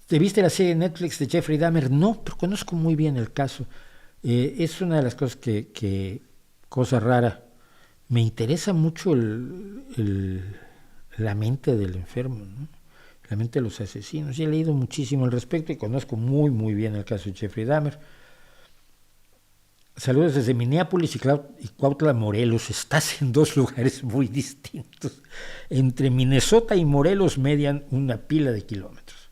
¿Te viste la serie de Netflix de Jeffrey Dahmer? No, pero conozco muy bien el caso. Es una de las cosas cosa rara. Me interesa mucho la mente del enfermo, ¿no? La mente de los asesinos. Y he leído muchísimo al respecto y conozco muy, muy bien el caso de Jeffrey Dahmer. Saludos desde Minneapolis y Cuautla, Morelos. Estás en dos lugares muy distintos. Entre Minnesota y Morelos median una pila de kilómetros.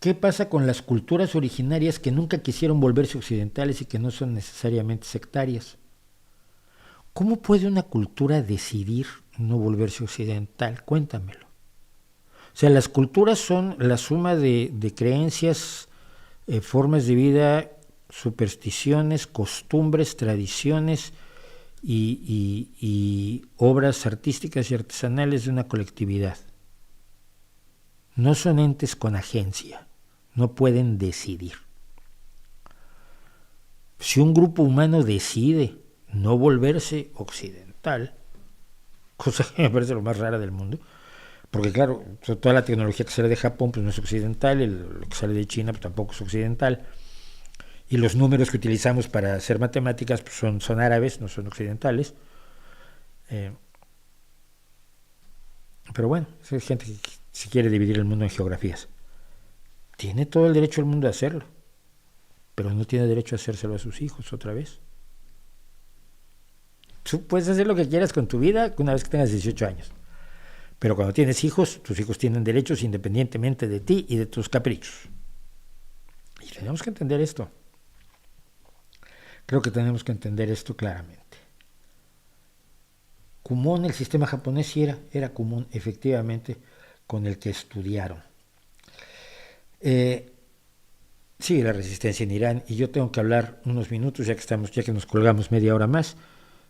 ¿Qué pasa con las culturas originarias que nunca quisieron volverse occidentales y que no son necesariamente sectarias? ¿Cómo puede una cultura decidir no volverse occidental? Cuéntamelo. O sea, las culturas son la suma de creencias, formas de vida, supersticiones, costumbres, tradiciones y obras artísticas y artesanales de una colectividad. No son entes con agencia. No pueden decidir. Si un grupo humano decide no volverse occidental, cosa que me parece lo más rara del mundo, porque claro, toda la tecnología que sale de Japón pues no es occidental, lo que sale de China pues tampoco es occidental, y los números que utilizamos para hacer matemáticas pues son árabes, no son occidentales. Pero bueno, hay gente que si quiere dividir el mundo en geografías. Tiene todo el derecho del mundo a hacerlo, pero no tiene derecho a hacérselo a sus hijos otra vez. Tú puedes hacer lo que quieras con tu vida una vez que tengas 18 años, pero cuando tienes hijos, tus hijos tienen derechos independientemente de ti y de tus caprichos. Y tenemos que entender esto. Creo que tenemos que entender esto claramente. Kumon, el sistema japonés sí era Kumon, efectivamente, con el que estudiaron. Sí, la resistencia en Irán, y yo tengo que hablar unos minutos, ya que nos colgamos media hora más,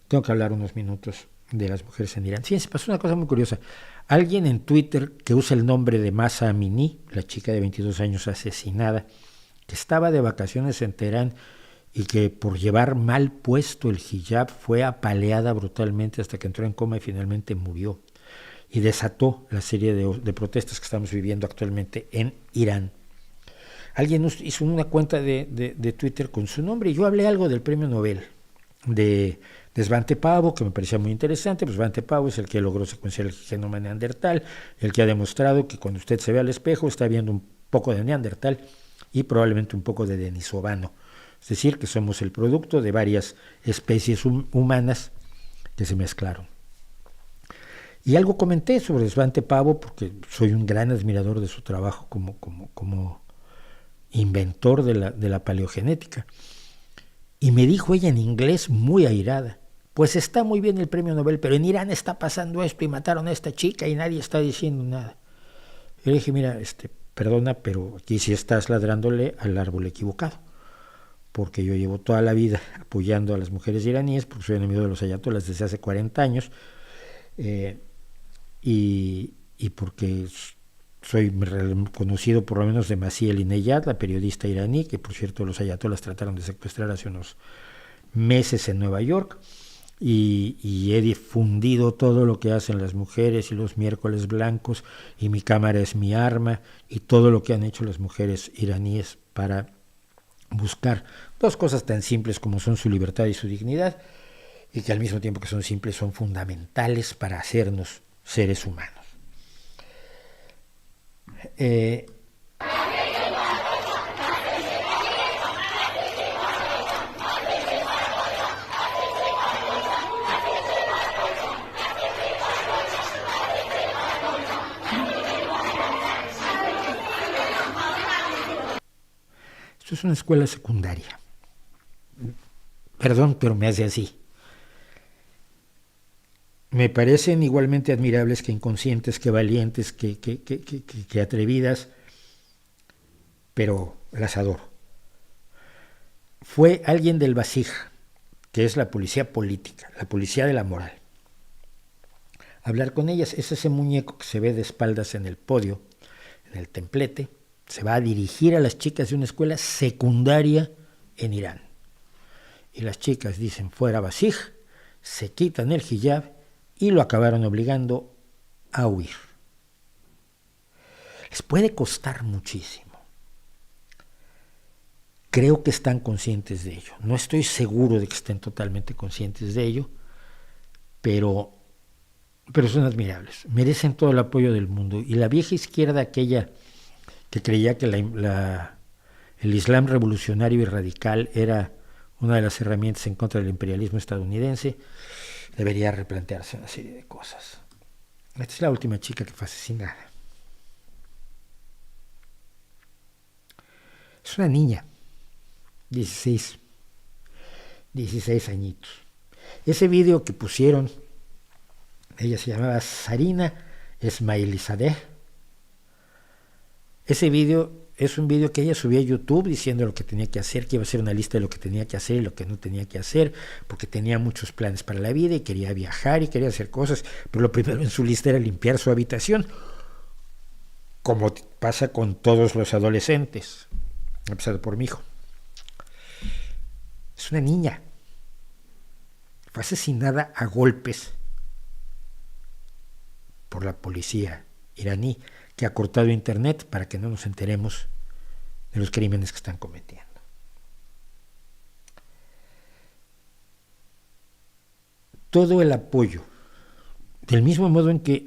tengo que hablar unos minutos de las mujeres en Irán. Sí, se pasó una cosa muy curiosa. Alguien en Twitter que usa el nombre de Mahsa Amini, la chica de 22 años asesinada, que estaba de vacaciones en Teherán y que por llevar mal puesto el hijab fue apaleada brutalmente hasta que entró en coma y finalmente murió. Y desató la serie de protestas que estamos viviendo actualmente en Irán. Alguien hizo una cuenta de Twitter con su nombre y yo hablé algo del premio Nobel de Svante Pavo, que me parecía muy interesante. Pues Svante Pavo es el que logró secuenciar el genoma neandertal, el que ha demostrado que cuando usted se ve al espejo está viendo un poco de neandertal y probablemente un poco de denisovano. Es decir, que somos el producto de varias especies humanas que se mezclaron. Y algo comenté sobre Svante Pavo porque soy un gran admirador de su trabajo como inventor de la paleogenética. Y me dijo ella en inglés muy airada, pues está muy bien el premio Nobel, pero en Irán está pasando esto y mataron a esta chica y nadie está diciendo nada. Y le dije, mira, perdona, pero aquí sí estás ladrándole al árbol equivocado, porque yo llevo toda la vida apoyando a las mujeres iraníes, porque soy enemigo de los ayatolás desde hace 40 años, y porque soy conocido por lo menos de Masih Elineyad, la periodista iraní, que por cierto los ayatolás trataron de secuestrar hace unos meses en Nueva York, y he difundido todo lo que hacen las mujeres y los miércoles blancos, y mi cámara es mi arma, y todo lo que han hecho las mujeres iraníes para buscar dos cosas tan simples como son su libertad y su dignidad, y que al mismo tiempo que son simples son fundamentales para hacernos seres humanos. Esto es una escuela secundaria. Perdón, pero me hace así. Me parecen igualmente admirables que inconscientes, que valientes, que atrevidas, pero las adoro. Fue alguien del BASIG, que es la policía política, la policía de la moral. Hablar con ellas es ese muñeco que se ve de espaldas en el podio, en el templete, se va a dirigir a las chicas de una escuela secundaria en Irán. Y las chicas dicen fuera BASIG, se quitan el hijab y lo acabaron obligando a huir. Les puede costar muchísimo. Creo que están conscientes de ello. No estoy seguro de que estén totalmente conscientes de ello, pero son admirables. Merecen todo el apoyo del mundo. Y la vieja izquierda, aquella que creía que el Islam revolucionario y radical era una de las herramientas en contra del imperialismo estadounidense, debería replantearse una serie de cosas. Esta es la última chica que fue asesinada. Es una niña, 16 añitos. Ese video que pusieron, ella se llamaba Sarina Esmailizadeh. Ese video es un video que ella subió a YouTube diciendo lo que tenía que hacer, que iba a hacer una lista de lo que tenía que hacer y lo que no tenía que hacer, porque tenía muchos planes para la vida y quería viajar y quería hacer cosas, pero lo primero en su lista era limpiar su habitación, como pasa con todos los adolescentes, empezando por mi hijo. Es una niña. Fue asesinada a golpes por la policía iraní, que ha cortado internet para que no nos enteremos de los crímenes que están cometiendo. Todo el apoyo, del mismo modo en que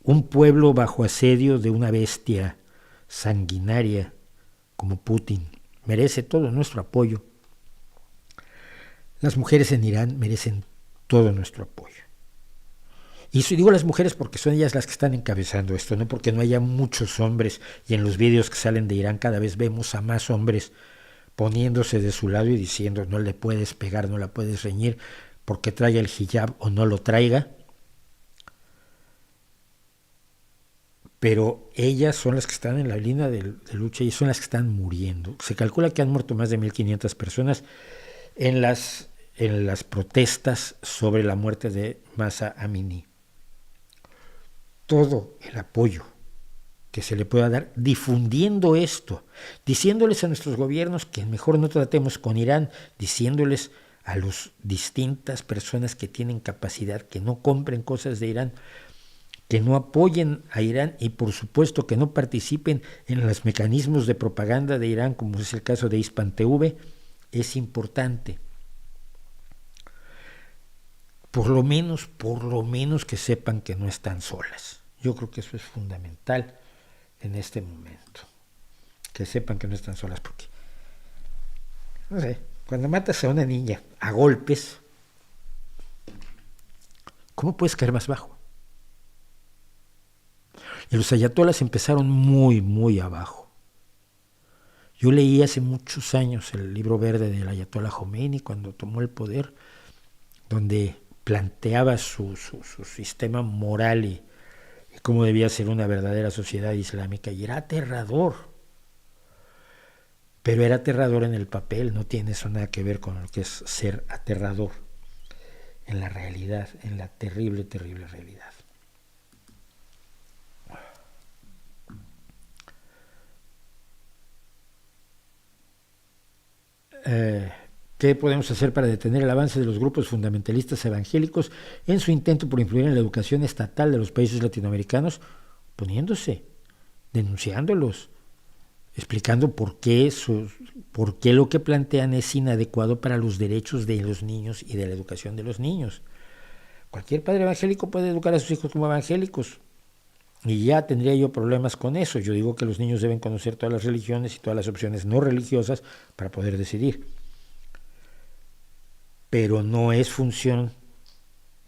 un pueblo bajo asedio de una bestia sanguinaria como Putin merece todo nuestro apoyo, las mujeres en Irán merecen todo nuestro apoyo. Y digo las mujeres porque son ellas las que están encabezando esto, no porque no haya muchos hombres, y en los vídeos que salen de Irán cada vez vemos a más hombres poniéndose de su lado y diciendo no le puedes pegar, no la puedes reñir porque traiga el hijab o no lo traiga. Pero ellas son las que están en la línea de lucha y son las que están muriendo. Se calcula que han muerto más de 1.500 personas en las protestas sobre la muerte de Mahsa Amini. Todo el apoyo que se le pueda dar difundiendo esto, diciéndoles a nuestros gobiernos que mejor no tratemos con Irán, diciéndoles a las distintas personas que tienen capacidad que no compren cosas de Irán, que no apoyen a Irán y por supuesto que no participen en los mecanismos de propaganda de Irán, como es el caso de Hispan TV, es importante. Por lo menos que sepan que no están solas. Yo creo que eso es fundamental en este momento. Que sepan que no están solas, porque, no sé, cuando matas a una niña a golpes, ¿cómo puedes caer más bajo? Y los ayatolas empezaron muy, muy abajo. Yo leí hace muchos años el libro verde del ayatolá Jomeini cuando tomó el poder, donde planteaba su sistema moral y cómo debía ser una verdadera sociedad islámica, y era aterrador. Pero era aterrador en el papel, no tiene eso nada que ver con lo que es ser aterrador en la realidad, en la terrible, terrible realidad. ¿Qué podemos hacer para detener el avance de los grupos fundamentalistas evangélicos en su intento por influir en la educación estatal de los países latinoamericanos? Poniéndose, denunciándolos, explicando por qué lo que plantean es inadecuado para los derechos de los niños y de la educación de los niños. Cualquier padre evangélico puede educar a sus hijos como evangélicos, y ya tendría yo problemas con eso. Yo digo que los niños deben conocer todas las religiones y todas las opciones no religiosas para poder decidir. Pero no es función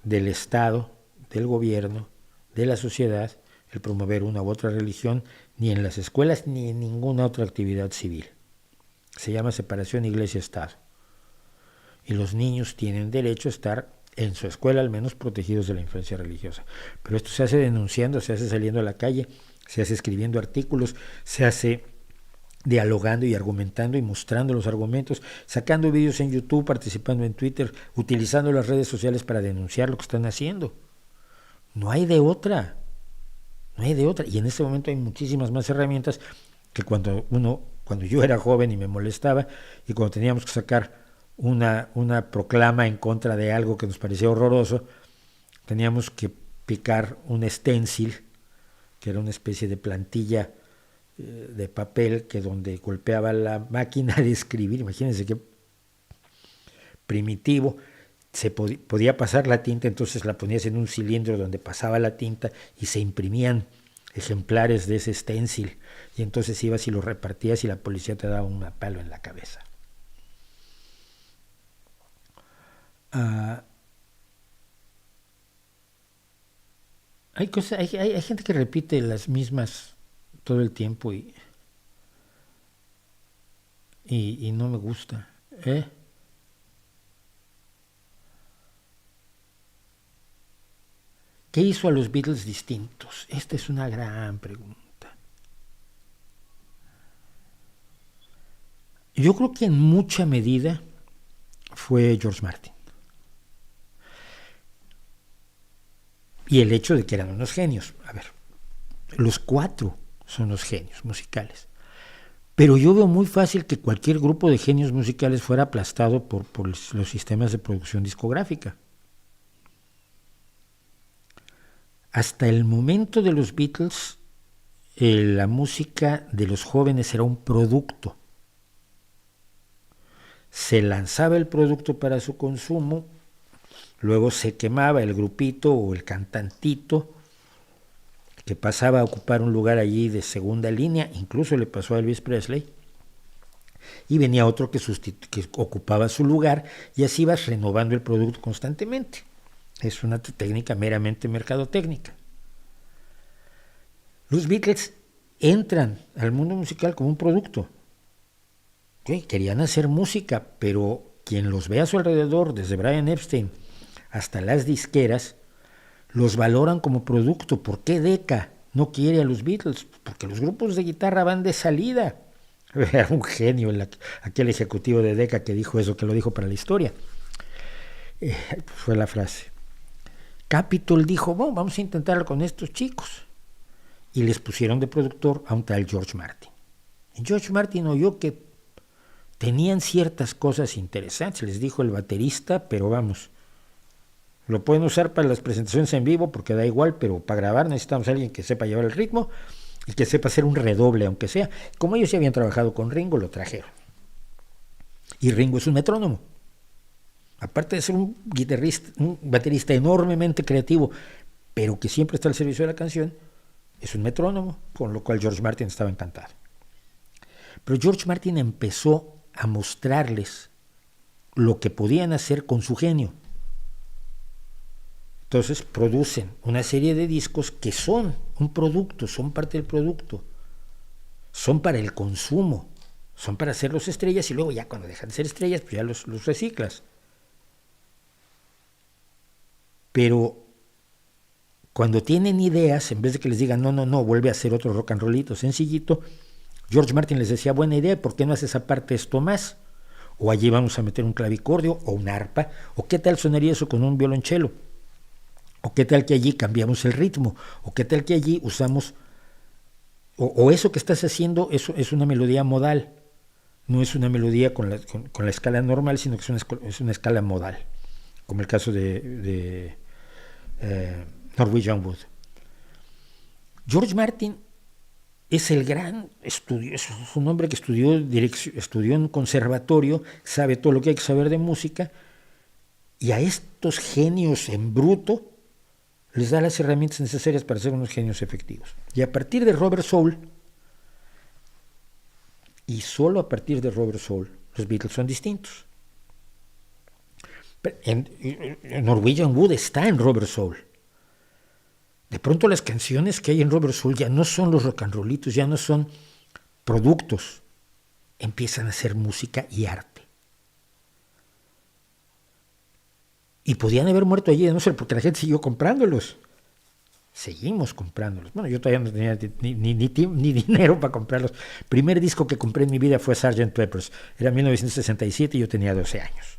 del Estado, del gobierno, de la sociedad, el promover una u otra religión, ni en las escuelas, ni en ninguna otra actividad civil. Se llama separación iglesia-estado. Y los niños tienen derecho a estar en su escuela al menos protegidos de la influencia religiosa. Pero esto se hace denunciando, se hace saliendo a la calle, se hace escribiendo artículos, se hace dialogando y argumentando y mostrando los argumentos, sacando vídeos en YouTube, participando en Twitter, utilizando las redes sociales para denunciar lo que están haciendo. No hay de otra. No hay de otra. Y en este momento hay muchísimas más herramientas que cuando yo era joven y me molestaba, y cuando teníamos que sacar una proclama en contra de algo que nos parecía horroroso, teníamos que picar un stencil, que era una especie de plantilla de papel que donde golpeaba la máquina de escribir, imagínense qué primitivo, se podía pasar la tinta, entonces la ponías en un cilindro donde pasaba la tinta y se imprimían ejemplares de ese stencil, y entonces ibas y lo repartías y la policía te daba un palo en la cabeza. Hay gente que repite las mismas todo el tiempo y no me gusta. ¿Qué hizo a los Beatles distintos? Esta es una gran pregunta. Yo creo que en mucha medida fue George Martin. Y el hecho de que eran unos genios. A ver, los 4 son unos genios musicales. Pero yo veo muy fácil que cualquier grupo de genios musicales fuera aplastado por los sistemas de producción discográfica. Hasta el momento de los Beatles, la música de los jóvenes era un producto. Se lanzaba el producto para su consumo, luego se quemaba el grupito o el cantantito que pasaba a ocupar un lugar allí de segunda línea, incluso le pasó a Elvis Presley, y venía otro que ocupaba su lugar, y así vas renovando el producto constantemente. Es una técnica meramente mercadotécnica. Los Beatles entran al mundo musical como un producto. Querían hacer música, pero quien los ve a su alrededor, desde Brian Epstein hasta las disqueras, los valoran como producto. ¿Por qué Decca no quiere a los Beatles? Porque los grupos de guitarra van de salida. Era un genio aquel ejecutivo de Decca que dijo eso, que lo dijo para la historia. Fue la frase. Capitol dijo, bueno, vamos a intentarlo con estos chicos. Y les pusieron de productor a un tal George Martin. Y George Martin oyó que tenían ciertas cosas interesantes, les dijo el baterista, pero vamos, lo pueden usar para las presentaciones en vivo porque da igual, pero para grabar necesitamos a alguien que sepa llevar el ritmo y que sepa hacer un redoble, aunque sea. Como ellos ya habían trabajado con Ringo, lo trajeron. Y Ringo es un metrónomo. Aparte de ser un baterista enormemente creativo, pero que siempre está al servicio de la canción, es un metrónomo, con lo cual George Martin estaba encantado. Pero George Martin empezó a mostrarles lo que podían hacer con su genio. Entonces producen una serie de discos que son un producto, son parte del producto, son para el consumo, son para hacerlos estrellas, y luego ya cuando dejan de ser estrellas, pues ya los reciclas. Pero cuando tienen ideas, en vez de que les digan, no, vuelve a hacer otro rock and rollito sencillito, George Martin les decía, buena idea, ¿por qué no haces aparte esto más? O allí vamos a meter un clavicordio o un arpa, o qué tal sonaría eso con un violonchelo, o qué tal que allí cambiamos el ritmo, o qué tal que allí usamos, o eso que estás haciendo, eso es una melodía modal, no es una melodía con la escala normal, sino que es una escala modal, como el caso de Norwegian Wood. George Martin es el gran estudio, es un hombre que estudió en un conservatorio, sabe todo lo que hay que saber de música, y a estos genios en bruto les da las herramientas necesarias para ser unos genios efectivos. Y a partir de Robert Soul, y solo a partir de Robert Soul, los Beatles son distintos. Norwegian Wood está en Robert Soul. De pronto las canciones que hay en Robert Soul ya no son los rock and rollitos, ya no son productos, empiezan a hacer música y arte. Y podían haber muerto allí de no ser porque la gente siguió comprándolos. Seguimos comprándolos. Bueno, yo todavía no tenía ni dinero para comprarlos. El primer disco que compré en mi vida fue Sgt. Pepper's. Era 1967 y yo tenía 12 años.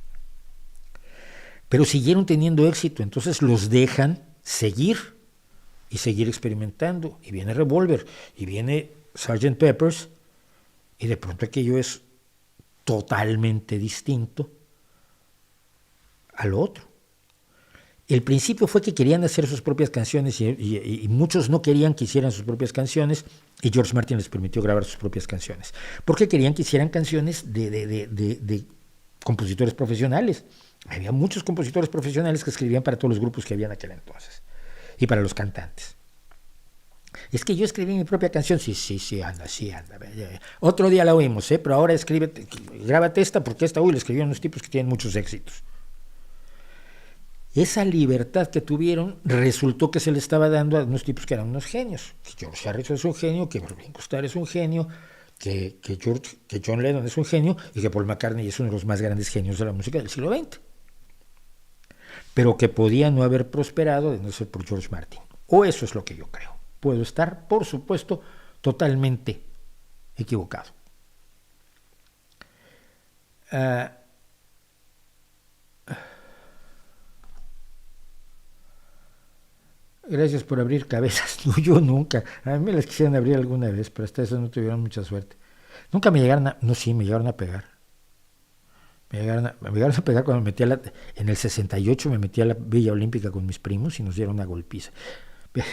Pero siguieron teniendo éxito, entonces los dejan seguir y seguir experimentando. Y viene Revolver, y viene Sgt. Pepper's, y de pronto aquello es totalmente distinto al otro. El principio fue que querían hacer sus propias canciones y muchos no querían que hicieran sus propias canciones, y George Martin les permitió grabar sus propias canciones, porque querían que hicieran canciones de compositores profesionales. Había muchos compositores profesionales que escribían para todos los grupos que había en aquel entonces, y para los cantantes. Es que yo escribí mi propia canción, sí, anda. Otro día la oímos, pero ahora grábate esta, porque esta la escribieron unos tipos que tienen muchos éxitos. Esa libertad que tuvieron resultó que se le estaba dando a unos tipos que eran unos genios. Que George Harrison es un genio, que Ringo Starr es un genio, que John Lennon es un genio y que Paul McCartney es uno de los más grandes genios de la música del siglo XX. Pero que podía no haber prosperado de no ser por George Martin. O eso es lo que yo creo. Puedo estar, por supuesto, totalmente equivocado. Gracias por abrir cabezas. No, yo nunca. A mí me las quisieran abrir alguna vez, pero hasta eso no tuvieron mucha suerte. Nunca me llegaron me llegaron a pegar. Me llegaron a pegar cuando me metí en el 68 me metí a la Villa Olímpica con mis primos y nos dieron una golpiza. Pero,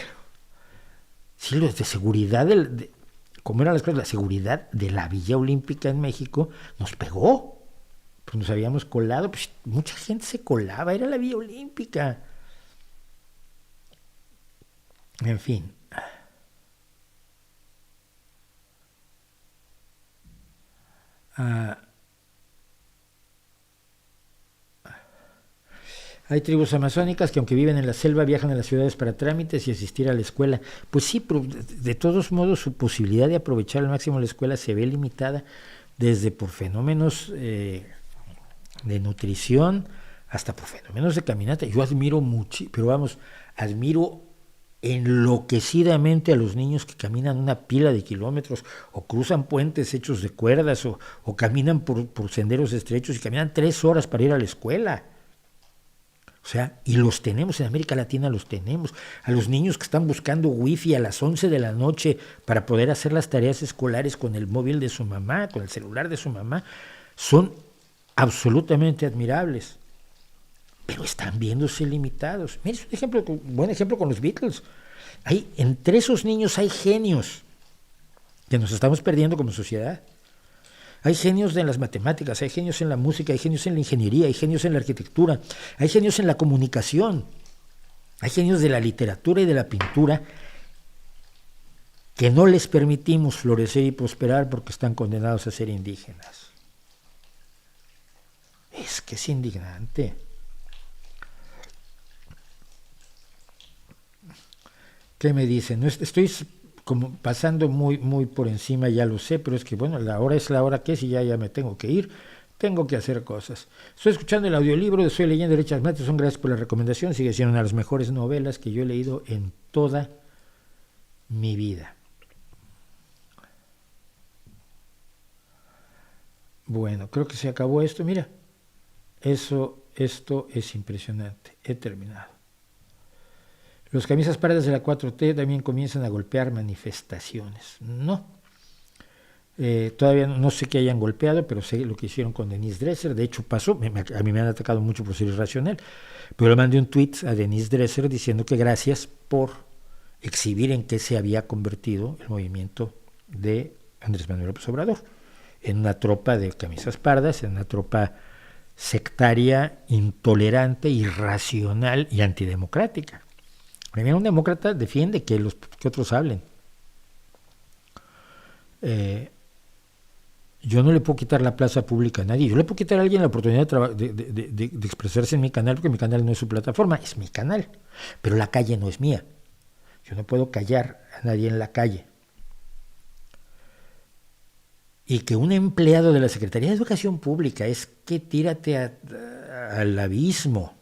sí, los de seguridad, como eran las cosas, la seguridad de la Villa Olímpica en México nos pegó. Pues nos habíamos colado, pues mucha gente se colaba, era la Villa Olímpica. En fin. Hay tribus amazónicas que aunque viven en la selva viajan a las ciudades para trámites y asistir a la escuela. Pues sí, pero de todos modos su posibilidad de aprovechar al máximo la escuela se ve limitada desde por fenómenos de nutrición hasta por fenómenos de caminata. Yo admiro mucho, pero admiro enloquecidamente a los niños que caminan una pila de kilómetros o cruzan puentes hechos de cuerdas o caminan por senderos estrechos y caminan 3 horas para ir a la escuela. O sea, y los tenemos, en América Latina los tenemos. A los niños que están buscando wifi a las 11 de la noche para poder hacer las tareas escolares con el móvil de su mamá, con el celular de su mamá, son absolutamente admirables. Pero están viéndose limitados. Mira, es un buen ejemplo con los Beatles. Entre esos niños hay genios que nos estamos perdiendo como sociedad. Hay genios en las matemáticas, hay genios en la música, hay genios en la ingeniería, hay genios en la arquitectura, hay genios en la comunicación, hay genios de la literatura y de la pintura que no les permitimos florecer y prosperar porque están condenados a ser indígenas. Es que es indignante. ¿Qué me dicen? No, estoy como pasando muy por encima, ya lo sé, pero es que bueno, la hora es la hora que es y ya me tengo que ir, tengo que hacer cosas. Estoy escuchando el audiolibro de Estoy leyendo Richard Matheson, gracias por la recomendación, sigue siendo una de las mejores novelas que yo he leído en toda mi vida. Bueno, creo que se acabó esto, mira, esto es impresionante, he terminado. Los camisas pardas de la 4T también comienzan a golpear manifestaciones. No. Todavía no sé qué hayan golpeado, pero sé lo que hicieron con Denise Dresser. De hecho, pasó. A mí me han atacado mucho por ser irracional. Pero le mandé un tweet a Denise Dresser diciendo que gracias por exhibir en qué se había convertido el movimiento de Andrés Manuel López Obrador. En una tropa de camisas pardas, en una tropa sectaria, intolerante, irracional y antidemocrática. Primero, un demócrata defiende que otros hablen. Yo no le puedo quitar la plaza pública a nadie. Yo le puedo quitar a alguien la oportunidad de expresarse en mi canal, porque mi canal no es su plataforma, es mi canal. Pero la calle no es mía. Yo no puedo callar a nadie en la calle. y que un empleado de la Secretaría de Educación Pública, es que tírate al abismo,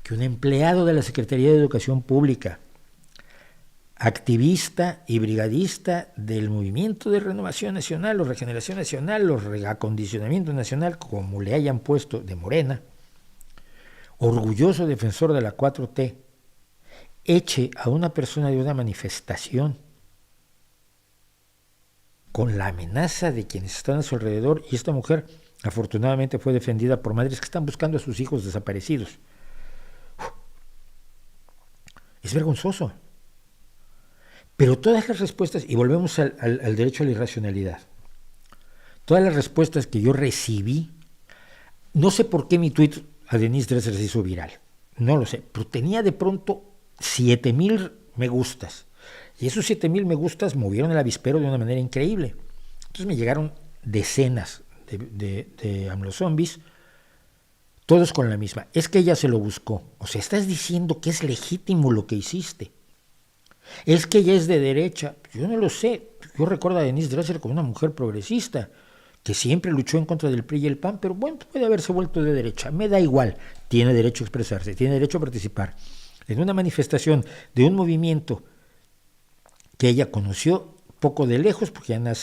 que un empleado de la Secretaría de Educación Pública, activista y brigadista del Movimiento de Renovación Nacional o Regeneración Nacional o Reacondicionamiento Nacional, como le hayan puesto, de Morena, orgulloso defensor de la 4T, eche a una persona de una manifestación con la amenaza de quienes están a su alrededor, y esta mujer afortunadamente fue defendida por madres que están buscando a sus hijos desaparecidos. Es vergonzoso. Pero todas las respuestas, y volvemos al derecho a la irracionalidad, todas las respuestas que yo recibí, no sé por qué mi tuit a Denise Dresser se hizo viral, no lo sé, pero tenía de pronto 7,000 me gustas, y esos 7,000 me gustas movieron el avispero de una manera increíble. Entonces me llegaron decenas de AMLO zombies, todos con la misma, es que ella se lo buscó, o sea, estás diciendo que es legítimo lo que hiciste. Es que ella es de derecha. Yo no lo sé. Yo recuerdo a Denise Dresser como una mujer progresista que siempre luchó en contra del PRI y el PAN, pero bueno, puede haberse vuelto de derecha. Me da igual. Tiene derecho a expresarse, tiene derecho a participar en una manifestación de un movimiento que ella conoció poco de lejos, porque ya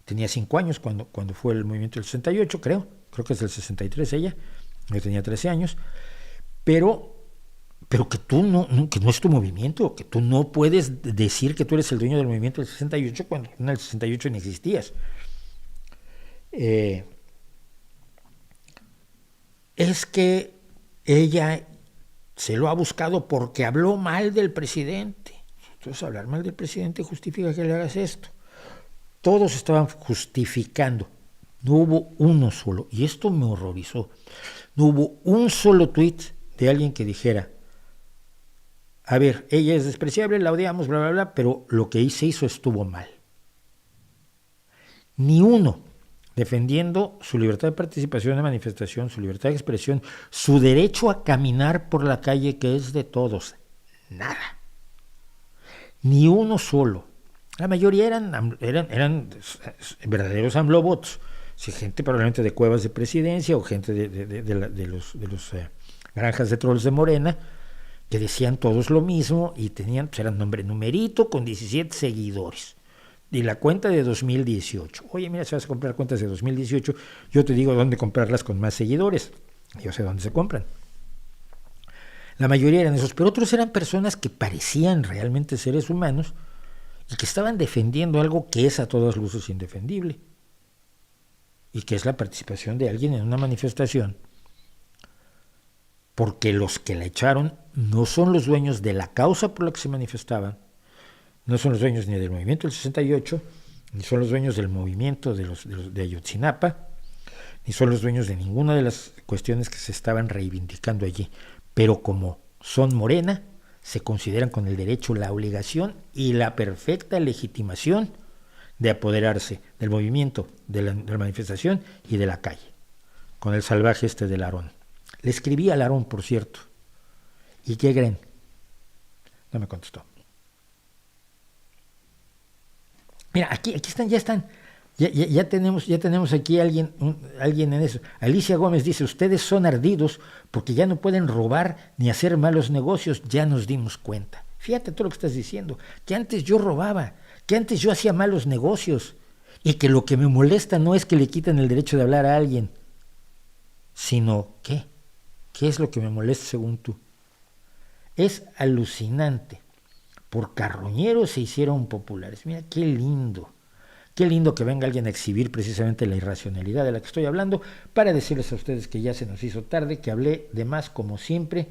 tenía 5 años cuando fue el movimiento del 68, creo que es del 63 ella, yo tenía 13 años, pero que tú que no es tu movimiento, que tú no puedes decir que tú eres el dueño del movimiento del 68 cuando en el 68 ni existías. Es que ella se lo ha buscado porque habló mal del presidente. Entonces, hablar mal del presidente justifica que le hagas esto. Todos estaban justificando. No hubo uno solo, y esto me horrorizó, no hubo un solo tuit de alguien que dijera: a ver, ella es despreciable, la odiamos, bla, bla, bla, pero lo que se hizo estuvo mal. Ni uno defendiendo su libertad de participación, de manifestación, su libertad de expresión, su derecho a caminar por la calle, que es de todos. Nada. Ni uno solo. La mayoría eran verdaderos AMLObots. Sí, gente probablemente de cuevas de presidencia o gente de los granjas de trolls de Morena, que decían todos lo mismo y tenían, pues eran nombre numerito con 17 seguidores. Y la cuenta de 2018. Oye, mira, si vas a comprar cuentas de 2018, yo te digo dónde comprarlas con más seguidores. Yo sé dónde se compran. La mayoría eran esos, pero otros eran personas que parecían realmente seres humanos y que estaban defendiendo algo que es a todas luces indefendible, y que es la participación de alguien en una manifestación, porque los que la echaron no son los dueños de la causa por la que se manifestaban, no son los dueños ni del movimiento del 68, ni son los dueños del movimiento de Ayotzinapa, ni son los dueños de ninguna de las cuestiones que se estaban reivindicando allí, pero como son Morena, se consideran con el derecho, la obligación y la perfecta legitimación de apoderarse del movimiento, de la manifestación y de la calle, con el salvaje de Larón. Le escribí a Larón, por cierto, ¿y qué creen? No me contestó. Mira, aquí están, ya tenemos aquí alguien en eso. Alicia Gómez dice: ustedes son ardidos porque ya no pueden robar ni hacer malos negocios, ya nos dimos cuenta. Fíjate todo lo que estás diciendo, que antes yo robaba, que antes yo hacía malos negocios, y que lo que me molesta no es que le quiten el derecho de hablar a alguien, sino ¿qué? ¿Qué es lo que me molesta según tú? Es alucinante. Por carroñeros se hicieron populares. Mira, qué lindo que venga alguien a exhibir precisamente la irracionalidad de la que estoy hablando, para decirles a ustedes que ya se nos hizo tarde, que hablé de más como siempre,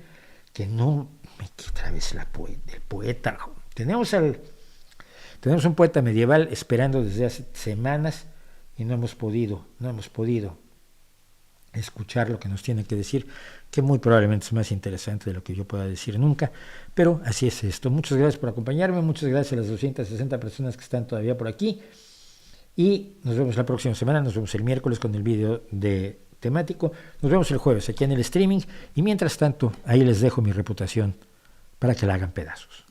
que no me quita otra vez el poeta. Tenemos un poeta medieval esperando desde hace semanas y no hemos podido escuchar lo que nos tiene que decir, que muy probablemente es más interesante de lo que yo pueda decir nunca, pero así es esto. Muchas gracias por acompañarme, muchas gracias a las 260 personas que están todavía por aquí, y nos vemos la próxima semana, nos vemos el miércoles con el video de temático, nos vemos el jueves aquí en el streaming, y mientras tanto ahí les dejo mi reputación para que la hagan pedazos.